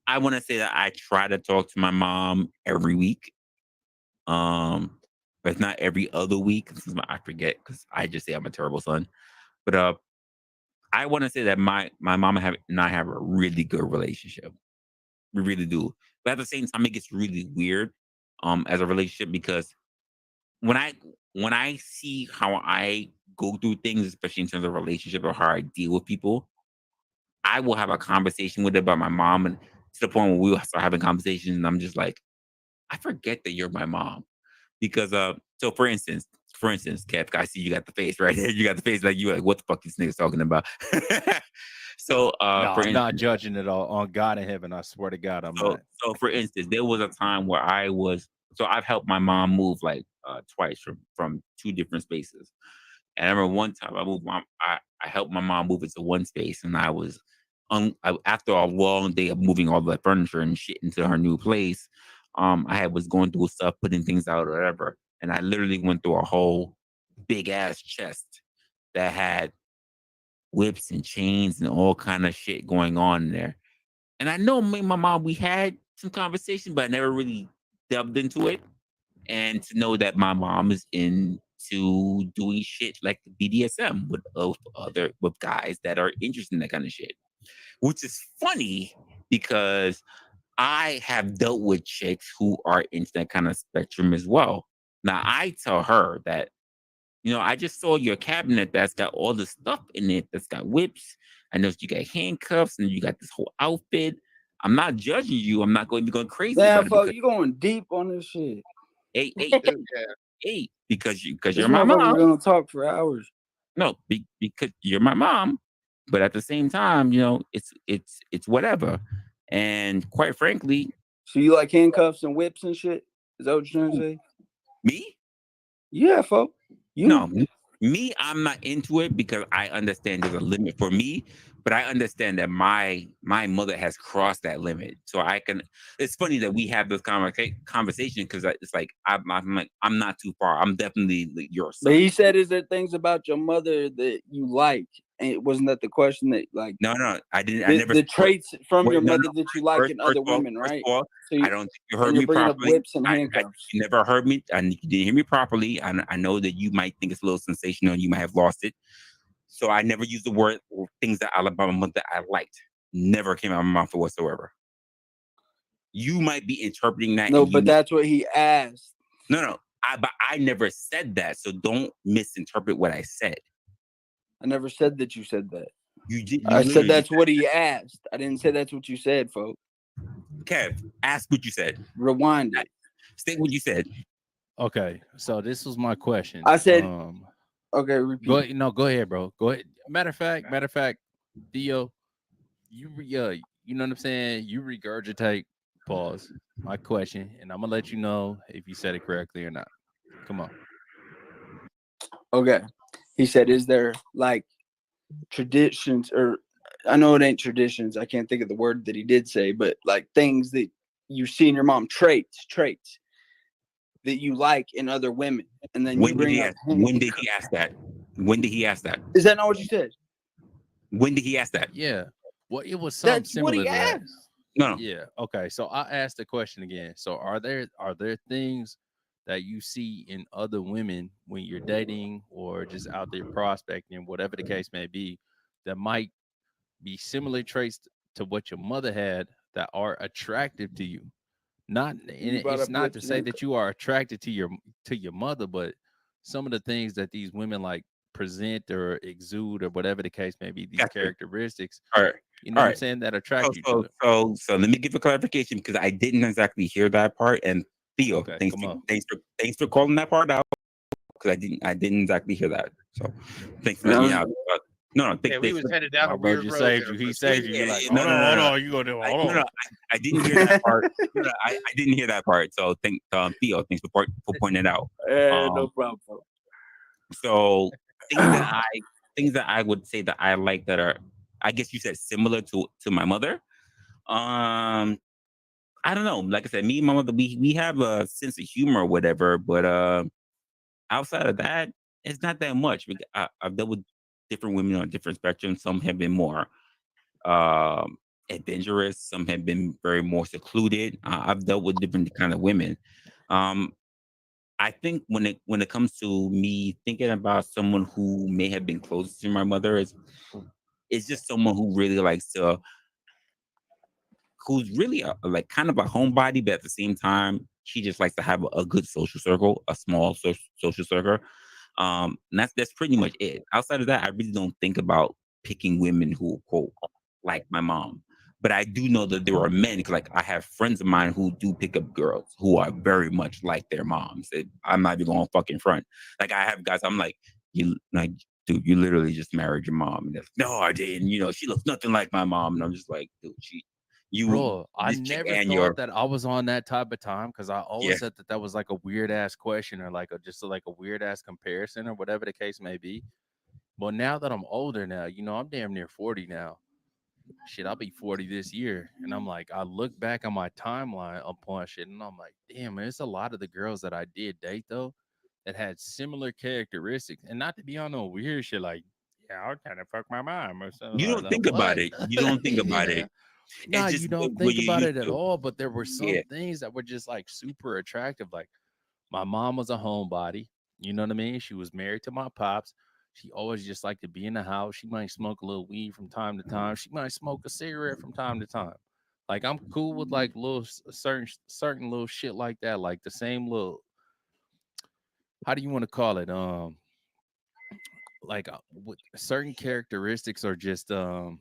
I want to say that I try to talk to my mom every week. But it's not every other week. I forget because I just say I'm a terrible son. But I want to say that my mama and I have a really good relationship. We really do. But at the same time, it gets really weird as a relationship because when I see how I go through things, especially in terms of relationship or how I deal with people, I will have a conversation with her about my mom, and to the point where we'll start having conversations, and I'm just like, I forget that you're my mom. Because so for instance, Kev, I see you got the face right there. You got the face like you like, what the fuck this nigga's talking about? So No, for I'm instance, not judging it all on God in heaven. I swear to God, I'm not. So for instance, there was a time where I've helped my mom move like twice from two different spaces. And I remember one time I helped my mom move into one space, and after a long day of moving all the furniture and shit into her new place, I was going through stuff, putting things out or whatever, and I literally went through a whole big ass chest that had whips and chains and all kind of shit going on in there. And I know me and my mom, we had some conversation, but I never really delved into it. And to know that my mom is into doing shit like BDSM with guys that are interested in that kind of shit, which is funny because I have dealt with chicks who are into that kind of spectrum as well. Now I tell her that, I just saw your cabinet that's got all the stuff in it, that's got whips. I know you got handcuffs and you got this whole outfit. I'm not judging you. I'm not going to be going crazy. Damn, fuck, you going deep on this shit. Hey, because This you're my mom. motherfucker's gonna talk for hours. No, because you're my mom. But at the same time, it's whatever. And quite frankly, so you like handcuffs and whips and shit? Is that what you're trying to say? Me? Yeah, folks. No, me, I'm not into it because I understand there's a limit for me, but I understand that my mother has crossed that limit. So I can. It's funny that we have this conversation because it's like I'm like, I'm not too far. I'm definitely your son. But he said, "Is there things about your mother that you like?" And wasn't that the question that like? No, I didn't. I never the traits from your mother that you like in other of all, women, right? All, So you, I don't think you heard me bringing properly. Up whips and handcuffs. You never heard me, and you didn't hear me properly. I know that you might think it's a little sensational. You might have lost it. So I never used the word or things that Alabama mother I liked. Never came out of my mouth whatsoever. You might be interpreting that. No, but that's what he asked. No. But I never said that. So don't misinterpret what I said. I never said that you said that. You did. I said that's what he asked. I didn't say that's what you said, folks. Kev, ask what you said. Rewind it. State what you said. Okay, so this was my question. I said, okay, repeat. Go ahead, bro. Go ahead. Matter of fact, Theo, you know what I'm saying? You regurgitate, pause, my question, and I'm gonna let you know if you said it correctly or not. Come on. Okay. He said, is there like traditions, or I know it ain't traditions, I can't think of the word that he did say, but like things that you see in your mom, traits that you like in other women. And then when did he ask that? When did he ask that? Is that not what you said? When did he ask that? Yeah. Well, it was something similar to that. No. Yeah. Okay. So I asked the question again. So are there things that you see in other women when you're dating or just out there prospecting, whatever the case may be, that might be similar traits to what your mother had that are attractive to you? It's not to say that you are attracted to your mother, but some of the things that these women like present or exude or whatever the case may be, these characteristics. All right. You know what I'm saying? That attract you to it. So let me give a clarification because I didn't exactly hear that part. And Theo, Okay, thanks for calling that part out because I didn't exactly hear that. So thanks for letting me out. Yeah, we was headed down a bro weird just road saved there you. for He a saved second. you. You're like, no, hold on. You gonna do it. Hold on. I didn't hear that part. I didn't hear that part. So Theo, thanks for pointing it out. No problem. So things that I would say that I like that are, I guess you said similar to my mother. I don't know. Like I said, me and my mother, we have a sense of humor or whatever, but outside of that, it's not that much. I've dealt with different women on different spectrums. Some have been more adventurous. Some have been very more secluded. I've dealt with different kind of women. I think when it comes to me thinking about someone who may have been close to my mother, it's just someone who really likes to, who's really like kind of a homebody, but at the same time, she just likes to have a good social circle, a small social circle. And that's pretty much it. Outside of that, I really don't think about picking women who quote like my mom. But I do know that there are men, like I have friends of mine who do pick up girls who are very much like their moms. I'm not even going fucking front. Like I have guys, I'm like, you like, dude, you literally just married your mom. And they're like, no, I didn't. You know, she looks nothing like my mom. And I'm just like, dude, Bro, I never thought that I was on that type of time because I always said that was like a weird ass question or like a weird ass comparison or whatever the case may be. But now that I'm older now, you know, I'm damn near 40 now. Shit, I'll be 40 this year. And I'm like, I look back on my timeline upon shit and I'm like, damn, man, it's a lot of the girls that I did date though that had similar characteristics. And not to be on no weird shit like, yeah, I'll kind of fuck my mom or something. You don't think about it. You don't think about it. No, you don't think about it at all. But there were some Yeah. things that were just like super attractive. Like my mom was a homebody. You know what I mean? She was married to my pops. She always just liked to be in the house. She might smoke a little weed from time to time. She might smoke a cigarette from time to time. Like I'm cool with like little certain little shit like that. Like the same little, how do you want to call it? Like with certain characteristics are just the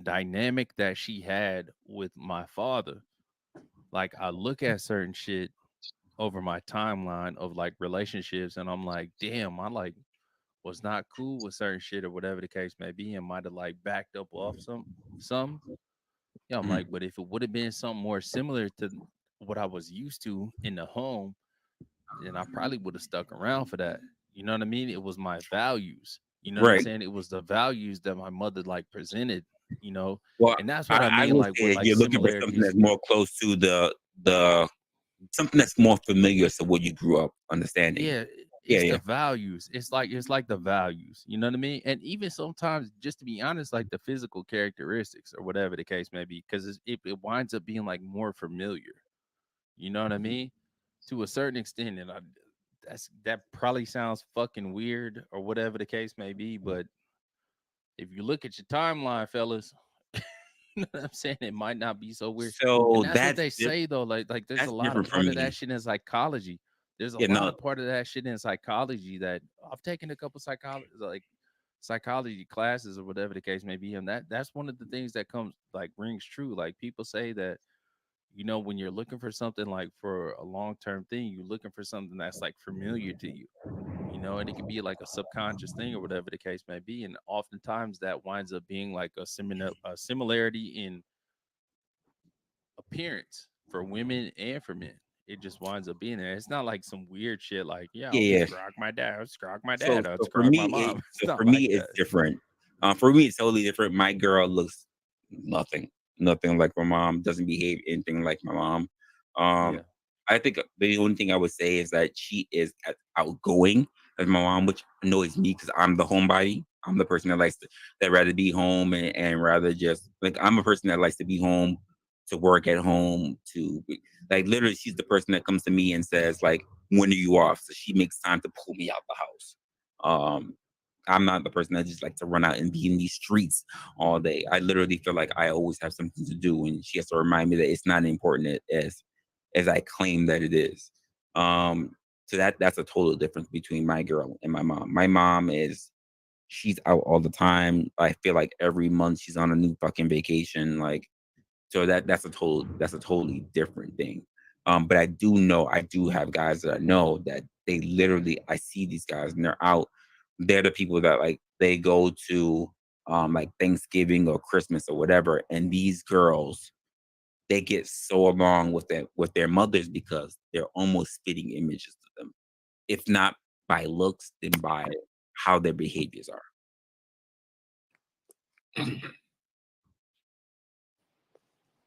dynamic that she had with my father. Like I look at certain shit over my timeline of like relationships and I'm like, damn, I like was not cool with certain shit or whatever the case may be and might have like backed up off some. Yeah, I'm like, but if it would have been something more similar to what I was used to in the home, then I probably would have stuck around for that. You know what I mean? It was my values. You know what I'm Right. saying? It was the values that my mother like presented, you know. Well, And that's what I mean, would like say with like you're looking for something that's more close to the something that's more familiar to what you grew up understanding. Yeah, it's the values. It's like the values. You know what I mean? And even sometimes, just to be honest, like the physical characteristics or whatever the case may be, because it winds up being like more familiar. You know what I mean? To a certain extent, and that probably sounds fucking weird or whatever the case may be, but if you look at your timeline, fellas, you know what I'm saying? It might not be so weird. So And that's what they say though. Like there's that's a lot of different part from of that me. shit in psychology. There's a lot of part of that shit in psychology that I've taken a couple psychology classes or whatever the case may be. And that's one of the things that rings true. Like people say that, you know, when you're looking for something like for a long-term thing, you're looking for something that's like familiar to you, you know, and it can be like a subconscious thing or whatever the case may be. And oftentimes that winds up being like a similarity in appearance for women and for men. It just winds up being there. It's not like some weird shit like, I'll scrog my dad, I'll scrog my dad, I'll scrog my mom. It's different. For me, it's totally different. My girl looks nothing like my mom. Doesn't behave anything like my mom. I think the only thing I would say is that she is as outgoing as my mom, which annoys me because I'm the homebody. I'm the person that rather be home and rather just like I'm a person that likes to be home, to work at home, to like literally she's the person that comes to me and says like, when are you off? So she makes time to pull me out the house. I'm not the person that just like to run out and be in these streets all day. I literally feel like I always have something to do, and she has to remind me that it's not important as I claim that it is. So that's a total difference between my girl and my mom. My mom she's out all the time. I feel like every month she's on a new fucking vacation. Like, so that's a totally different thing. But I do have guys that I know that they literally, I see these guys and they're out. They're the people that like they go to like Thanksgiving or Christmas or whatever, and these girls, they get so along with their mothers because they're almost spitting images to them, if not by looks, then by how their behaviors are.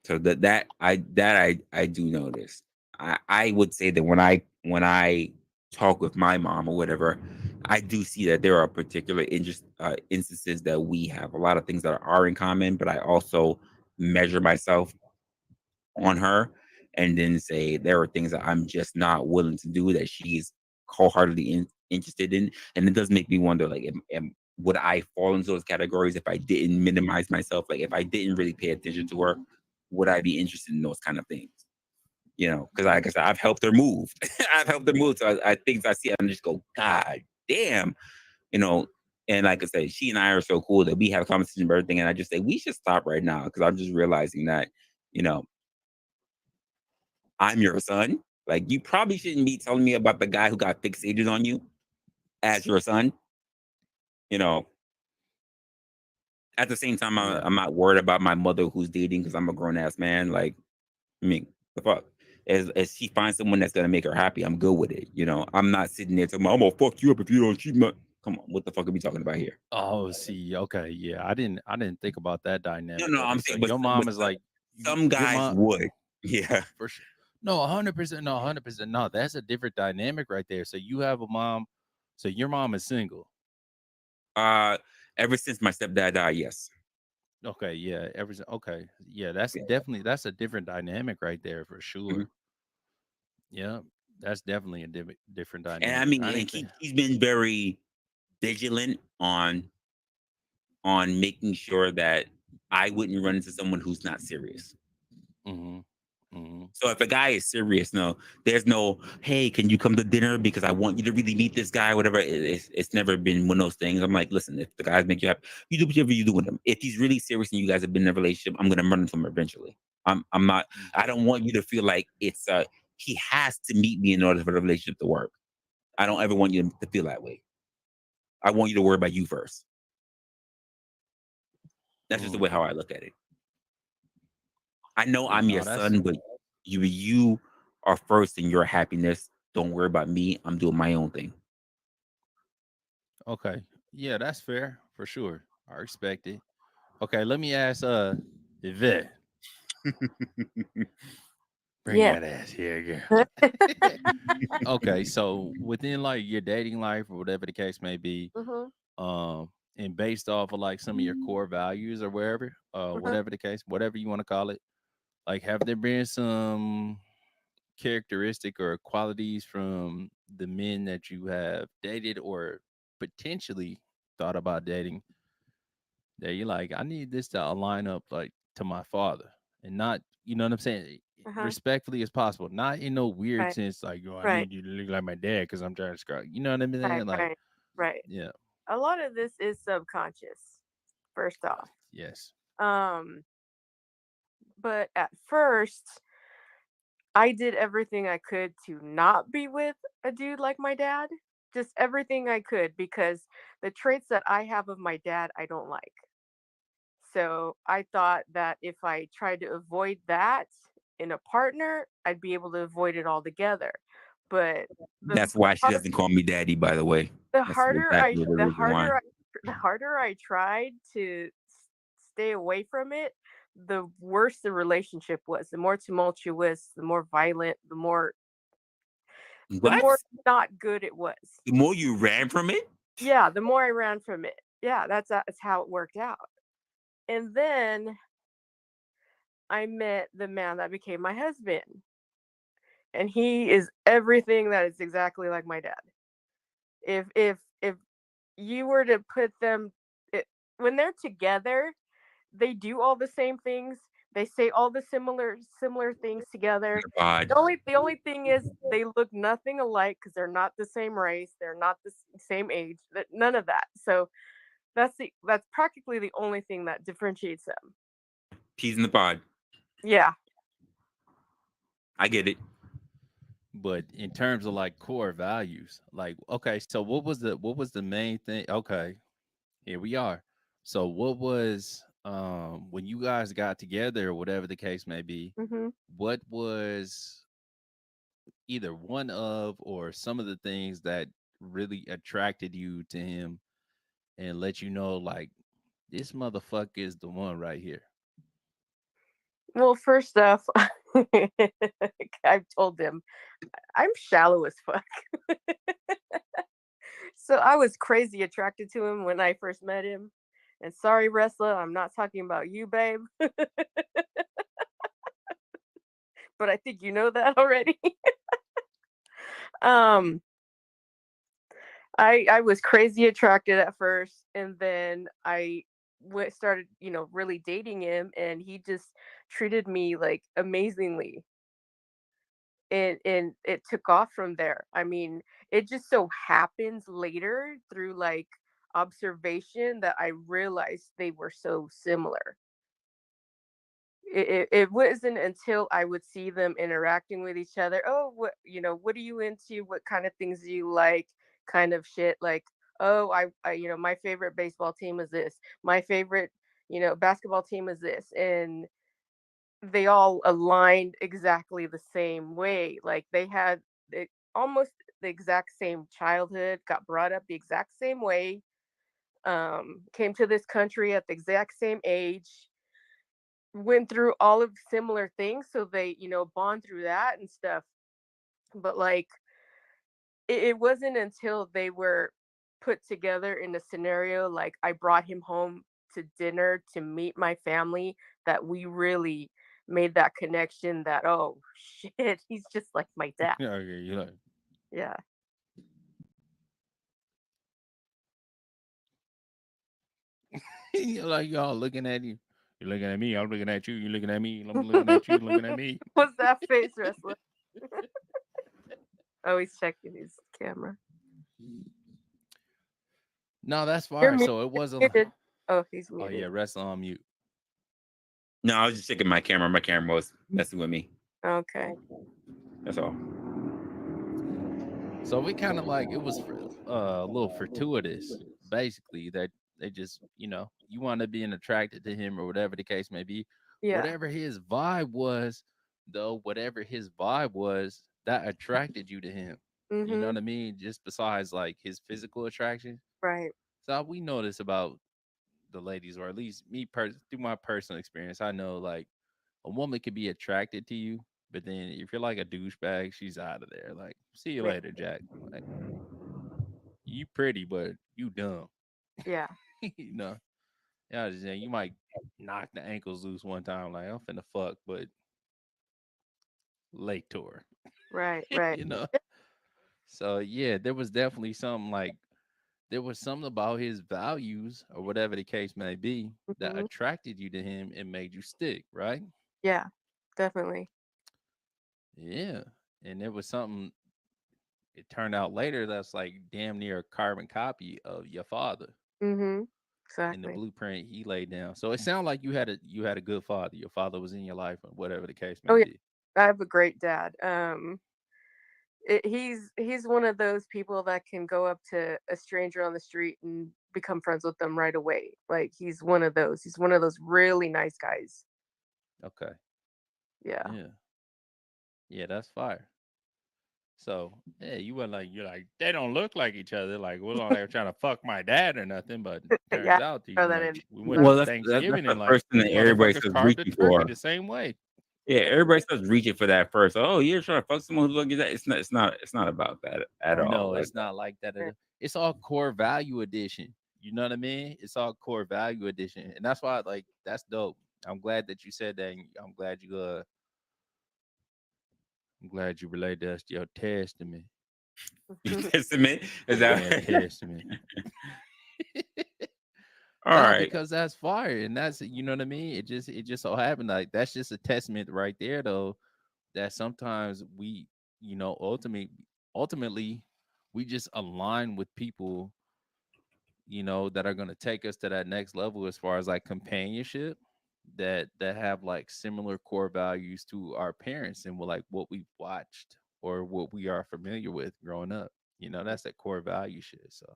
So that I do notice. I would say that when I talk with my mom or whatever, I do see that there are particular instances that we have a lot of things that are in common, but I also measure myself on her and then say there are things that I'm just not willing to do that she's wholeheartedly interested in, and it does make me wonder, like, would I fall into those categories if I didn't minimize myself? Like, if I didn't really pay attention to her, would I be interested in those kind of things? You know, because like I said, I've helped her move. I've helped her move. So I think I see it and just go, God damn, you know. And like I said, she and I are so cool that we have a conversation about everything. And I just say, we should stop right now because I'm just realizing that, you know, I'm your son. Like, you probably shouldn't be telling me about the guy who got fixated on you as your son. You know, at the same time, I'm not worried about my mother who's dating because I'm a grown ass man. Like, I mean, the fuck. As she finds someone that's gonna make her happy, I'm good with it. You know, I'm not sitting there talking about, I'm gonna fuck you up if you don't cheat. Come on, what the fuck are we talking about here? Oh, see, okay, yeah, I didn't think about that dynamic. No, I'm saying, but your mom is like some guys would, yeah, for sure. No, 100%, no, 100%, no. That's a different dynamic right there. So you have a mom. So your mom is single. Ever since my stepdad died, yes. Okay, yeah, okay, yeah, that's a different dynamic right there for sure. Mm-hmm. Yeah, that's definitely a different dynamic. And I mean, he's been very vigilant on making sure that I wouldn't run into someone who's not serious. Mm-hmm. Mm-hmm. So if a guy is serious, there's no, hey, can you come to dinner because I want you to really meet this guy, whatever. It's never been one of those things. I'm like, listen, if the guys make you happy, you do whatever you do with him. If he's really serious and you guys have been in a relationship, I'm gonna run into him eventually. I'm not. I don't want you to feel like it's he has to meet me in order for the relationship to work. I don't ever want you to feel that way. I want you to worry about you first. That's just the way how I look at it. I know I'm your son, but you are first in your happiness. Don't worry about me. I'm doing my own thing. Okay. Yeah, that's fair for sure. I respect it. Okay, let me ask Yvette. Bring that ass here, girl. Okay, so within like your dating life or whatever the case may be, and based off of like some of your core values or wherever, whatever the case, whatever you want to call it, like have there been some characteristic or qualities from the men that you have dated or potentially thought about dating that you're like, I need this to align up like to my father, and not, you know what I'm saying, respectfully as possible, not in no weird sense like, oh, I need you to look like my dad because I'm trying to scrap, you know what I mean? Like, Right. yeah. A lot of this is subconscious, first off. Yes. But at first, I did everything I could to not be with a dude like my dad. Just everything I could, because the traits that I have of my dad, I don't like. So I thought that if I tried to avoid that in a partner, I'd be able to avoid it altogether. But that's why she doesn't call me daddy, by the way. The harder I tried to stay away from it, the worse the relationship was. The more tumultuous, the more violent, the more not good it was. The more you ran from it? Yeah, the more I ran from it. Yeah, that's how it worked out. And then I met the man that became my husband. And he is everything that is exactly like my dad. If you were to put them, when they're together, they do all the same things, They say all the similar things together. God. The only thing is they look nothing alike because they're not the same race. They're not the same age. None of that. So that's practically the only thing that differentiates them. Peas in the pod. Yeah. I get it. But in terms of like core values, like, okay, so what was the main thing? Okay, here we are. So what was when you guys got together or whatever the case may be, what was either one of or some of the things that really attracted you to him and let you know like this motherfucker is the one right here? Well, first off, I've told him I'm shallow as fuck. So I was crazy attracted to him when I first met him. And sorry, Resla, I'm not talking about you, babe. But I think you know that already. I was crazy attracted at first, and then I started, really dating him, and he just treated me like amazingly. And it took off from there. I mean, it just so happens later through like observation that I realized they were so similar. It wasn't until I would see them interacting with each other. Oh, what are you into? What kind of things do you like? Kind of shit. Like, oh, I my favorite baseball team is this. My favorite, basketball team is this. And they all aligned exactly the same way. Like they had almost the exact same childhood, got brought up the exact same way, came to this country at the exact same age, went through all of similar things, so they bond through that and stuff. But like it wasn't until they were put together in a scenario like I brought him home to dinner to meet my family that we really made that connection that, oh shit, he's just like my dad. Okay, you know. Yeah. You're like y'all looking at you. You're looking at me. I'm looking at you. You're looking at me. I'm looking at you. Looking at me. What's that face, Wrestler? Oh, he's checking his camera. No, that's fine. So it wasn't. Oh, he's muted. Oh yeah, Wrestler on mute. No, I was just checking my camera. My camera was messing with me. Okay. That's all. So we kind of like it was a little fortuitous, basically, that they just, you want to being attracted to him or whatever the case may be. Yeah. Whatever his vibe was, that attracted you to him. You know what I mean? Just besides like his physical attraction. Right. So we know this about the ladies, or at least me through my personal experience. I know like a woman could be attracted to you, but then if you're like a douchebag, she's out of there. Like, see you later, Jack. Like, you pretty, but you dumb. Yeah. Yeah, you might knock the ankles loose one time. Like, I'm finna fuck, but late tour. Right. So yeah, there was definitely something like there was something about his values or whatever the case may be that attracted you to him and made you stick, right? Yeah, definitely. Yeah. And there was something, it turned out later, that's like damn near a carbon copy of your father. Exactly. In the blueprint he laid down. So it sounded like you had a good father. Your father was in your life, or whatever the case may be. I have a great dad. He's one of those people that can go up to a stranger on the street and become friends with them right away. Like he's one of those really nice guys. Okay. Yeah. Yeah, that's fire. So yeah, you're like they don't look like each other. Like we're not like trying to fuck my dad or nothing, but turns out these like, we went to Thanksgiving that's and the like first thing that everybody motherfuckers starts carved the reaching turkey for. the same way. Yeah, everybody starts reaching for that first. Oh, you're trying to fuck someone who looks like that. It's not about that at all. No, it's not like that. It's all core value addition. You know what I mean? It's all core value addition, and that's why like that's dope. I'm glad that you said that. And I'm glad you relayed that to your testament. Testament? Is that testament? All right. Because that's fire, and that's, you know what I mean. It just so happened like that's just a testament right there, though, that sometimes we, you know, ultimately, we just align with people, you know, that are gonna take us to that next level as far as like companionship, that have like similar core values to our parents and like what we've watched or what we are familiar with growing up. You know, that's that core value shit. So All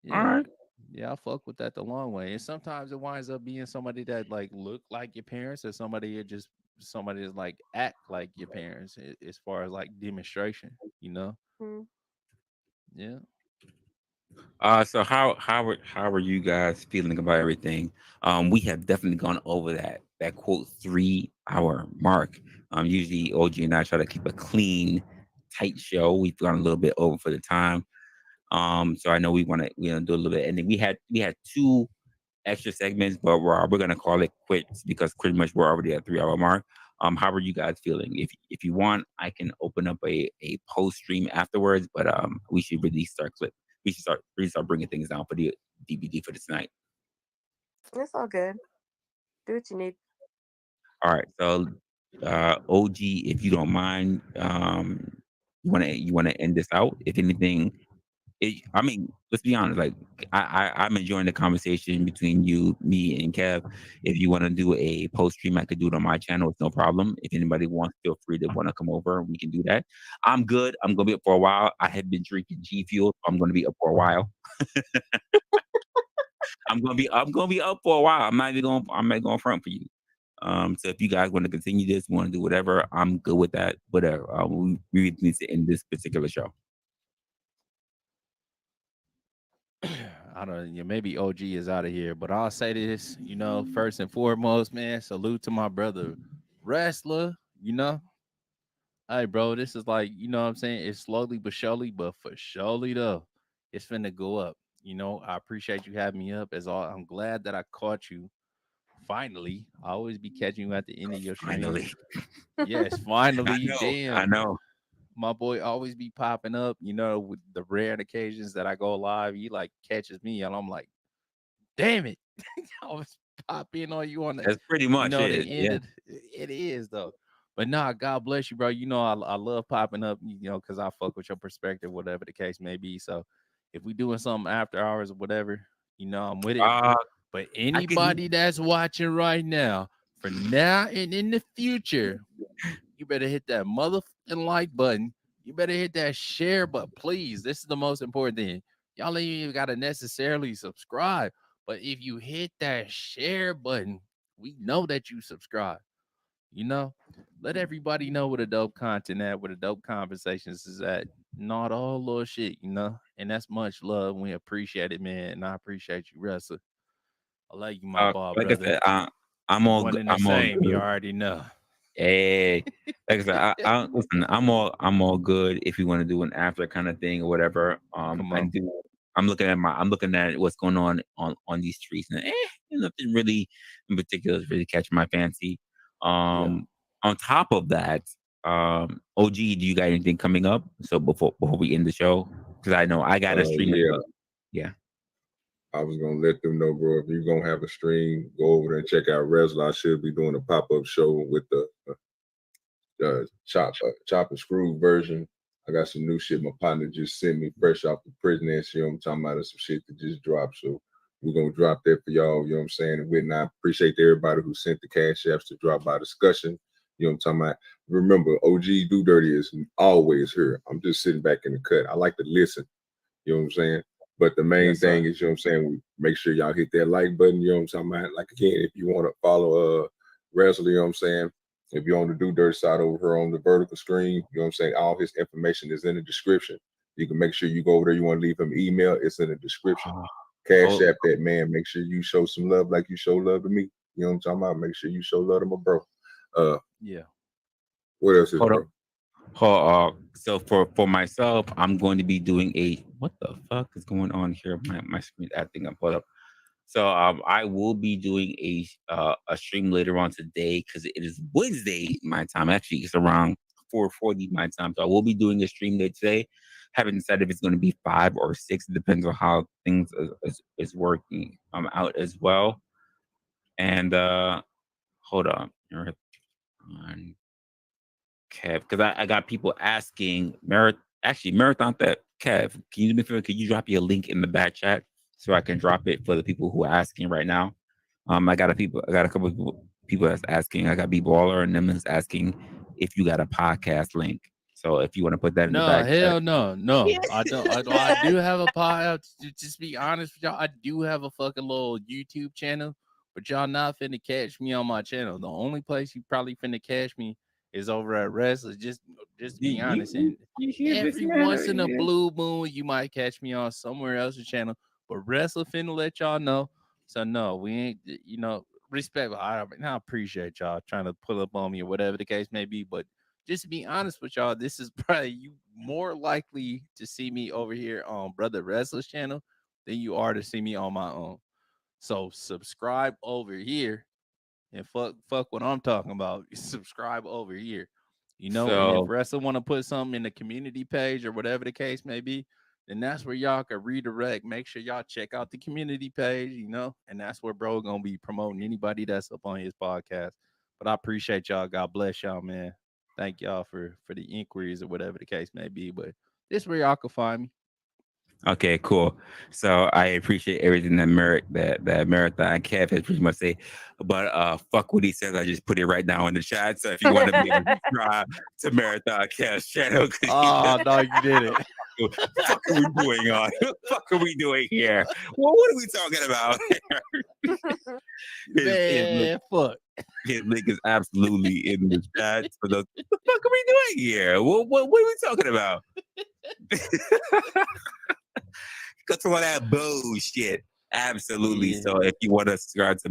yeah. right. Yeah, I fuck with that the long way. And sometimes it winds up being somebody that like look like your parents, or somebody that's like act like your parents as far as like demonstration, you know? Mm. Yeah. So how are you guys feeling about everything? We have definitely gone over that quote 3 hour mark. Usually OG and I try to keep a clean, tight show. We've gone a little bit over for the time. So I know we want to do a little bit, and then we had 2 extra segments, but we're gonna call it quits because pretty much we're already at 3 hour mark. How are you guys feeling? If you want, I can open up a post stream afterwards, but we should release our clip. We should start bringing things down for the D.B.D for this night. It's all good. Do what you need. All right, so OG, if you don't mind, you wanna end this out? If anything, I mean, let's be honest. Like, I'm enjoying the conversation between you, me, and Kev. If you want to do a post stream, I could do it on my channel. It's no problem. If anybody wants, feel free to want to come over. We can do that. I'm good. I'm gonna be up for a while. I have been drinking G Fuel. So I'm gonna be up for a while. I'm gonna be up for a while. I'm not going front for you. So if you guys want to continue this, want to do whatever, I'm good with that. Whatever. We really need to end this particular show. I don't know, maybe OG is out of here, but I'll say this, you know, first and foremost, man, salute to my brother Wrestler, you know. Hey, bro, this is like, you know what I'm saying? It's slowly but surely, but for surely though, it's finna go up. You know, I appreciate you having me up as all. I'm glad that I caught you finally. I always be catching you at the end of your stream. Finally. Yes, finally. I Damn. know. My boy always be popping up, you know, with the rare occasions that I go live. He like catches me and I'm like, damn it. I always pop in on you on the, That's pretty much you know, it. the end Yeah. of it is though. But nah, God bless you, bro. You know, I love popping up, you know, because I fuck with your perspective, whatever the case may be. So if we doing something after hours or whatever, you know, I'm with it. But anybody that's watching right now, for now and in the future, you better hit that motherfucking like button. You better hit that share button, please. This is the most important thing. Y'all ain't even gotta necessarily subscribe, but if you hit that share button, we know that you subscribe. You know, let everybody know what a dope content at, what a dope conversations is at. Not all little shit, you know, and that's much love. We appreciate it, man, and I appreciate you, Wrestler. I love you, my ball Like brother. I said, I'm all one good. and the I'm all same. You good. already know. Hey, like I said, listen. I'm all good. If you want to do an after kind of thing or whatever, Come I on. do. I'm looking at what's going on these streets, and nothing really in particular is really catching my fancy. On top of that, OG, do you got anything coming up? So before we end the show, because I know I got a stream. Yeah. I was gonna let them know, bro. If you're gonna have a stream, go over there and check out Resla. I should be doing a pop-up show with the chop and screw version. I got some new shit my partner just sent me fresh off the prison and shit. I'm talking about some shit that just dropped. So we're gonna drop that for y'all, you know what I'm saying? And I appreciate everybody who sent the cash apps to drop by discussion. You know what I'm talking about? Remember, OGDoDirty is always here. I'm just sitting back in the cut. I like to listen. You know what I'm saying? But the main thing is, you know what I'm saying, we make sure y'all hit that like button, you know what I'm talking about? Like, again, if you want to follow Wrestler, you know what I'm saying? If you're on the DoDirty side over here on the vertical screen, you know what I'm saying, all his information is in the description. You can make sure you go over there, you want to leave him email, it's in the description. Cash App that man, make sure you show some love like you show love to me. You know what I'm talking about? Make sure you show love to my bro. Yeah. What else is, bro? So for myself, I'm going to be doing what the fuck is going on here? My screen, I think I pulled up. So I will be doing a stream later on today because it is Wednesday my time. Actually, it's around 4:40 my time. So I will be doing a stream there today. Haven't decided if it's going to be 5 or 6. It depends on how things is working out as well. And hold on, Kev, because I got people asking Marathon that Kev, can you do me a favor? Can you drop your link in the back chat so I can drop it for the people who are asking right now? I got a couple of people that's asking. I got B Baller and them that's asking if you got a podcast link. So if you want to put that in the back chat. No. I don't. I do have a pod. Just be honest with y'all. I do have a fucking little YouTube channel, but y'all not finna catch me on my channel. The only place you probably finna catch me is over at Resla. Just be honest. And every once in a blue moon, you might catch me on somewhere else's channel. But Resla finna let y'all know. So no, we ain't. Respect. I appreciate y'all trying to pull up on me or whatever the case may be. But just to be honest with y'all, this is probably you more likely to see me over here on Brother Resla's channel than you are to see me on my own. So subscribe over here and fuck what I'm talking about. Subscribe over here. And if Resla want to put something in the community page or whatever the case may be, then that's where y'all can redirect. Make sure y'all check out the community page, and that's where bro gonna be promoting anybody that's up on his podcast. But I appreciate y'all. God bless y'all, man. Thank y'all for the inquiries or whatever the case may be. But this is where y'all can find me. Okay, cool. So I appreciate everything that Marathon Kev has pretty much said. But fuck what he says. I just put it right now in the chat. So if you want to be subscribe to Marathon Kev's channel, oh no, you did it. Fuck are we doing on? Fuck are we doing here? Well, what are we talking about? Fuck. His link is absolutely in the chat. For those, what the fuck are we doing here? What are we talking about? Got some of that bullshit. Absolutely. Yeah. So if you want to subscribe to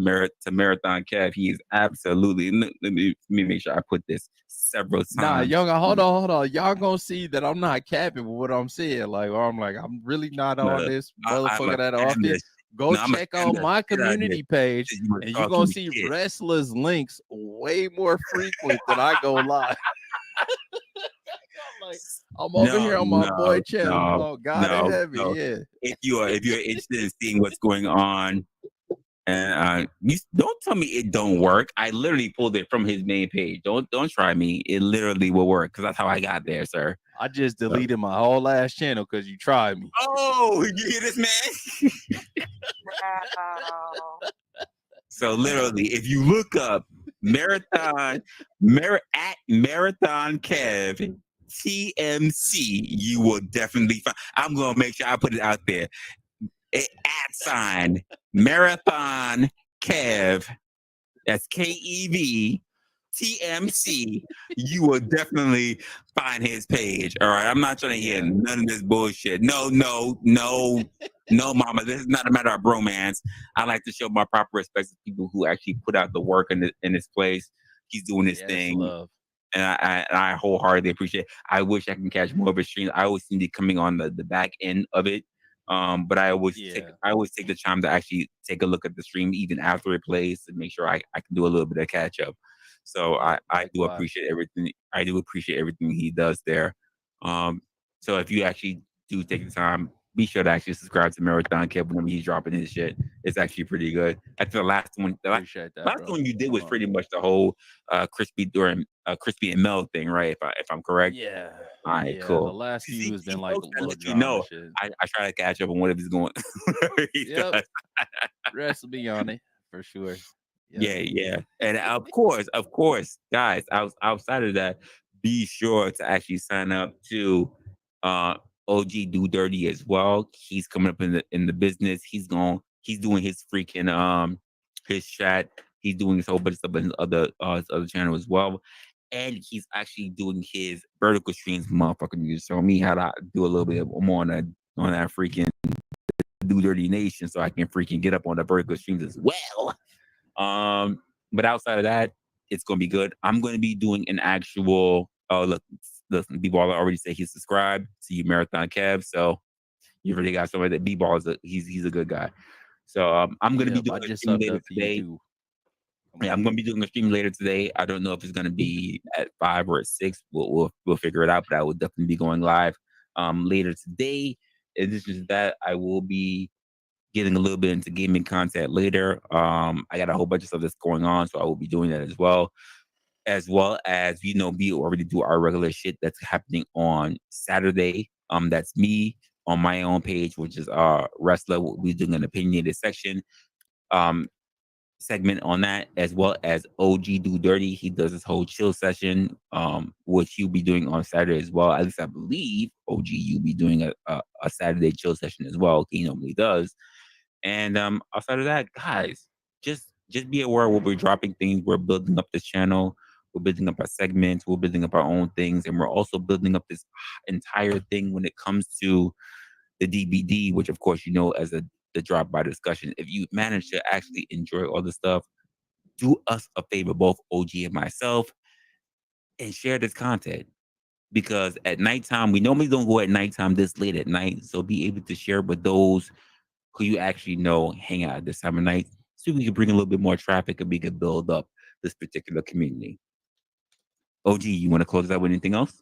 Marathon Kev, he is absolutely. Let me make sure I put this several times. Nah, y'all, hold on. Y'all gonna see that I'm not capping with what I'm saying. I'm really not on this motherfucker that often. Go check out my community page, and you're gonna see Resla's links way more frequent than I go live. I'm over here on my boy channel. God in heaven, yeah. If you're interested in seeing what's going on, and you don't tell me it don't work. I literally pulled it from his main page. Don't try me. It literally will work because that's how I got there, sir. I just deleted my whole last channel because you tried me. Oh, you hear this, man? Wow. So literally, if you look up at Marathon Kev TMC, you will definitely find. I'm gonna make sure I put it out there. @ Marathon Kev. That's KEV TMC. You will definitely find his page. All right. I'm not trying to hear none of this bullshit. No, mama. This is not a matter of bromance. I like to show my proper respect to people who actually put out the work in this place. He's doing his thing. Love. And I wholeheartedly appreciate it. I wish I can catch more of his streams. I always seem to be coming on the back end of it. But I always take the time to actually take a look at the stream even after it plays to make sure I can do a little bit of catch up. So I do appreciate everything. I do appreciate everything he does there. So if you actually do take the time, be sure to actually subscribe to Marathon Kev whenever he's dropping his shit. It's actually pretty good. I think the last one you did was pretty much the whole Crispy and Mel thing, right? If I'm correct. Yeah. All right, cool. The last few has been like a little drama shit. I try to catch up on what he's going. Yep. Rest will be on it for sure. Yep. Yeah. And of course, guys, outside of that, be sure to actually sign up to OGDoDirty as well. He's coming up in the business. He's doing his freaking his chat. He's doing his whole bunch of stuff in his other channel as well. And he's actually doing his vertical streams, motherfucker. You show me how to do a little bit more on that freaking DoDirty Nation, so I can freaking get up on the vertical streams as well. But outside of that, it's gonna be good. I'm gonna be doing an actual. Oh look, B-Ball already said he's subscribed to you, Marathon Kev. So you already got somebody that B-Ball he's a good guy. So I'm gonna be doing a stream later today. Yeah, I'm gonna be doing a stream later today. I don't know if it's gonna be at 5 or at 6. We'll figure it out, but I will definitely be going live. later today. In addition to that, I will be getting a little bit into gaming content later. I got a whole bunch of stuff that's going on, so I will be doing that as well. As well as, we already do our regular shit that's happening on Saturday. That's me on my own page, which is Resla. We'll be doing an opinionated section segment on that, as well as OGDoDirty. He does this whole chill session, which he'll be doing on Saturday as well. At least I believe OG, you'll be doing a Saturday chill session as well. He normally does. And outside of that, guys, just be aware we'll be dropping things. We're building up this channel. We're building up our segments. We're building up our own things. And we're also building up this entire thing when it comes to the D.B.D, which, of course, as the drop by discussion. If you manage to actually enjoy all the stuff, do us a favor, both OG and myself, and share this content. Because at nighttime, we normally don't go at nighttime this late at night. So be able to share with those who you actually know hang out at this time of night, so we can bring a little bit more traffic and we can build up this particular community. OG, you want to close out with anything else?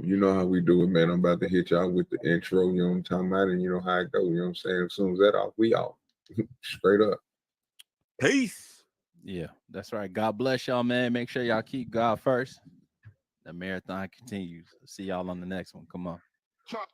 You know how we do it, man. I'm about to hit y'all with the intro, you know what I'm talking about, and you know how it goes, you know what I'm saying? As soon as that off, we off. Straight up. Peace. Yeah, that's right. God bless y'all, man. Make sure y'all keep God first. The marathon continues. See y'all on the next one. Come on. Truck,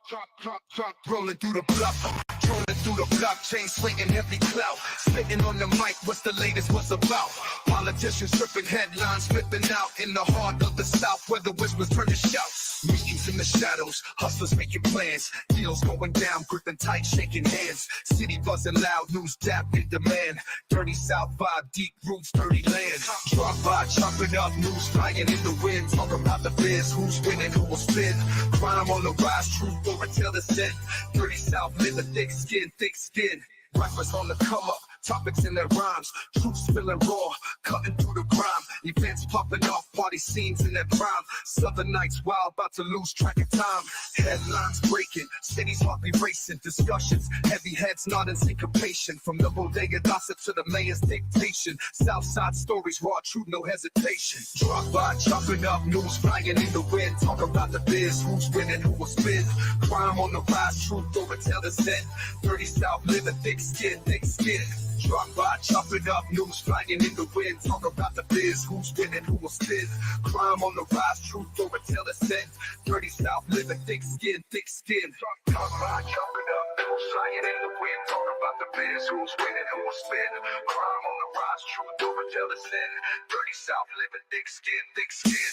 rolling through the block, trolling through the blockchain, slinging heavy clout, spitting on the mic, what's the latest, what's about? Politicians tripping headlines, flipping out in the heart of the South, where the whispers turn to shouts. Meetings in the shadows, hustlers making plans, deals going down, gripping tight, shaking hands. City buzzing loud, news dap in demand. Dirty South vibe, deep roots, dirty land. Drop by, chopping up, news flying in the wind. Talk about the biz, who's winning, who will spin. Crime on the rise, truth over till the sin. Dirty South, live a thick skin, thick skin. Rappers on the come up, topics in their rhymes. Truth spilling raw, cutting through the grime. Events popping off, party scenes in their prime. Southern nights wild, about to lose track of time. Headlines breaking, cities heartbeat racing. Discussions, heavy heads nodding syncopation. From the bodega gossip to the mayor's dictation. Southside stories, raw truth, no hesitation. Drop by, chopping up, news flying in the wind. Talk about the biz, who's winning, who will spin. Crime on the rise, truth over tell the sin. Dirty South, living thick skin, thick skin. Drop by, chopping up, news flying in the wind. Talk about the biz, who's winning, who will spin. Crime on the rise, truth over tell the sin. Dirty South, living thick skin, thick skin. Drop by, chopping up, news flying in the wind. Talk about the biz, who's winning, who will spin. Crime on the rise, truth over tell the sin. Dirty South, living thick skin, thick skin.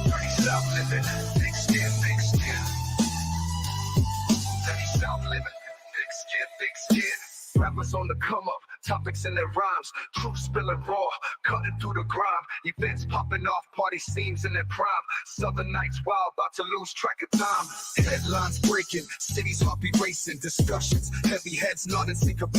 Dirty South, living thick skin, thick skin. Dirty South, living thick skin, thick skin. Rappers on the come up, topics in their rhymes. Truth spilling raw, cutting through the grime. Events popping off, party scenes in their prime. Southern nights wild, about to lose track of time. Headlines breaking, cities heartbeat racing. Discussions, heavy heads nodding syncopation.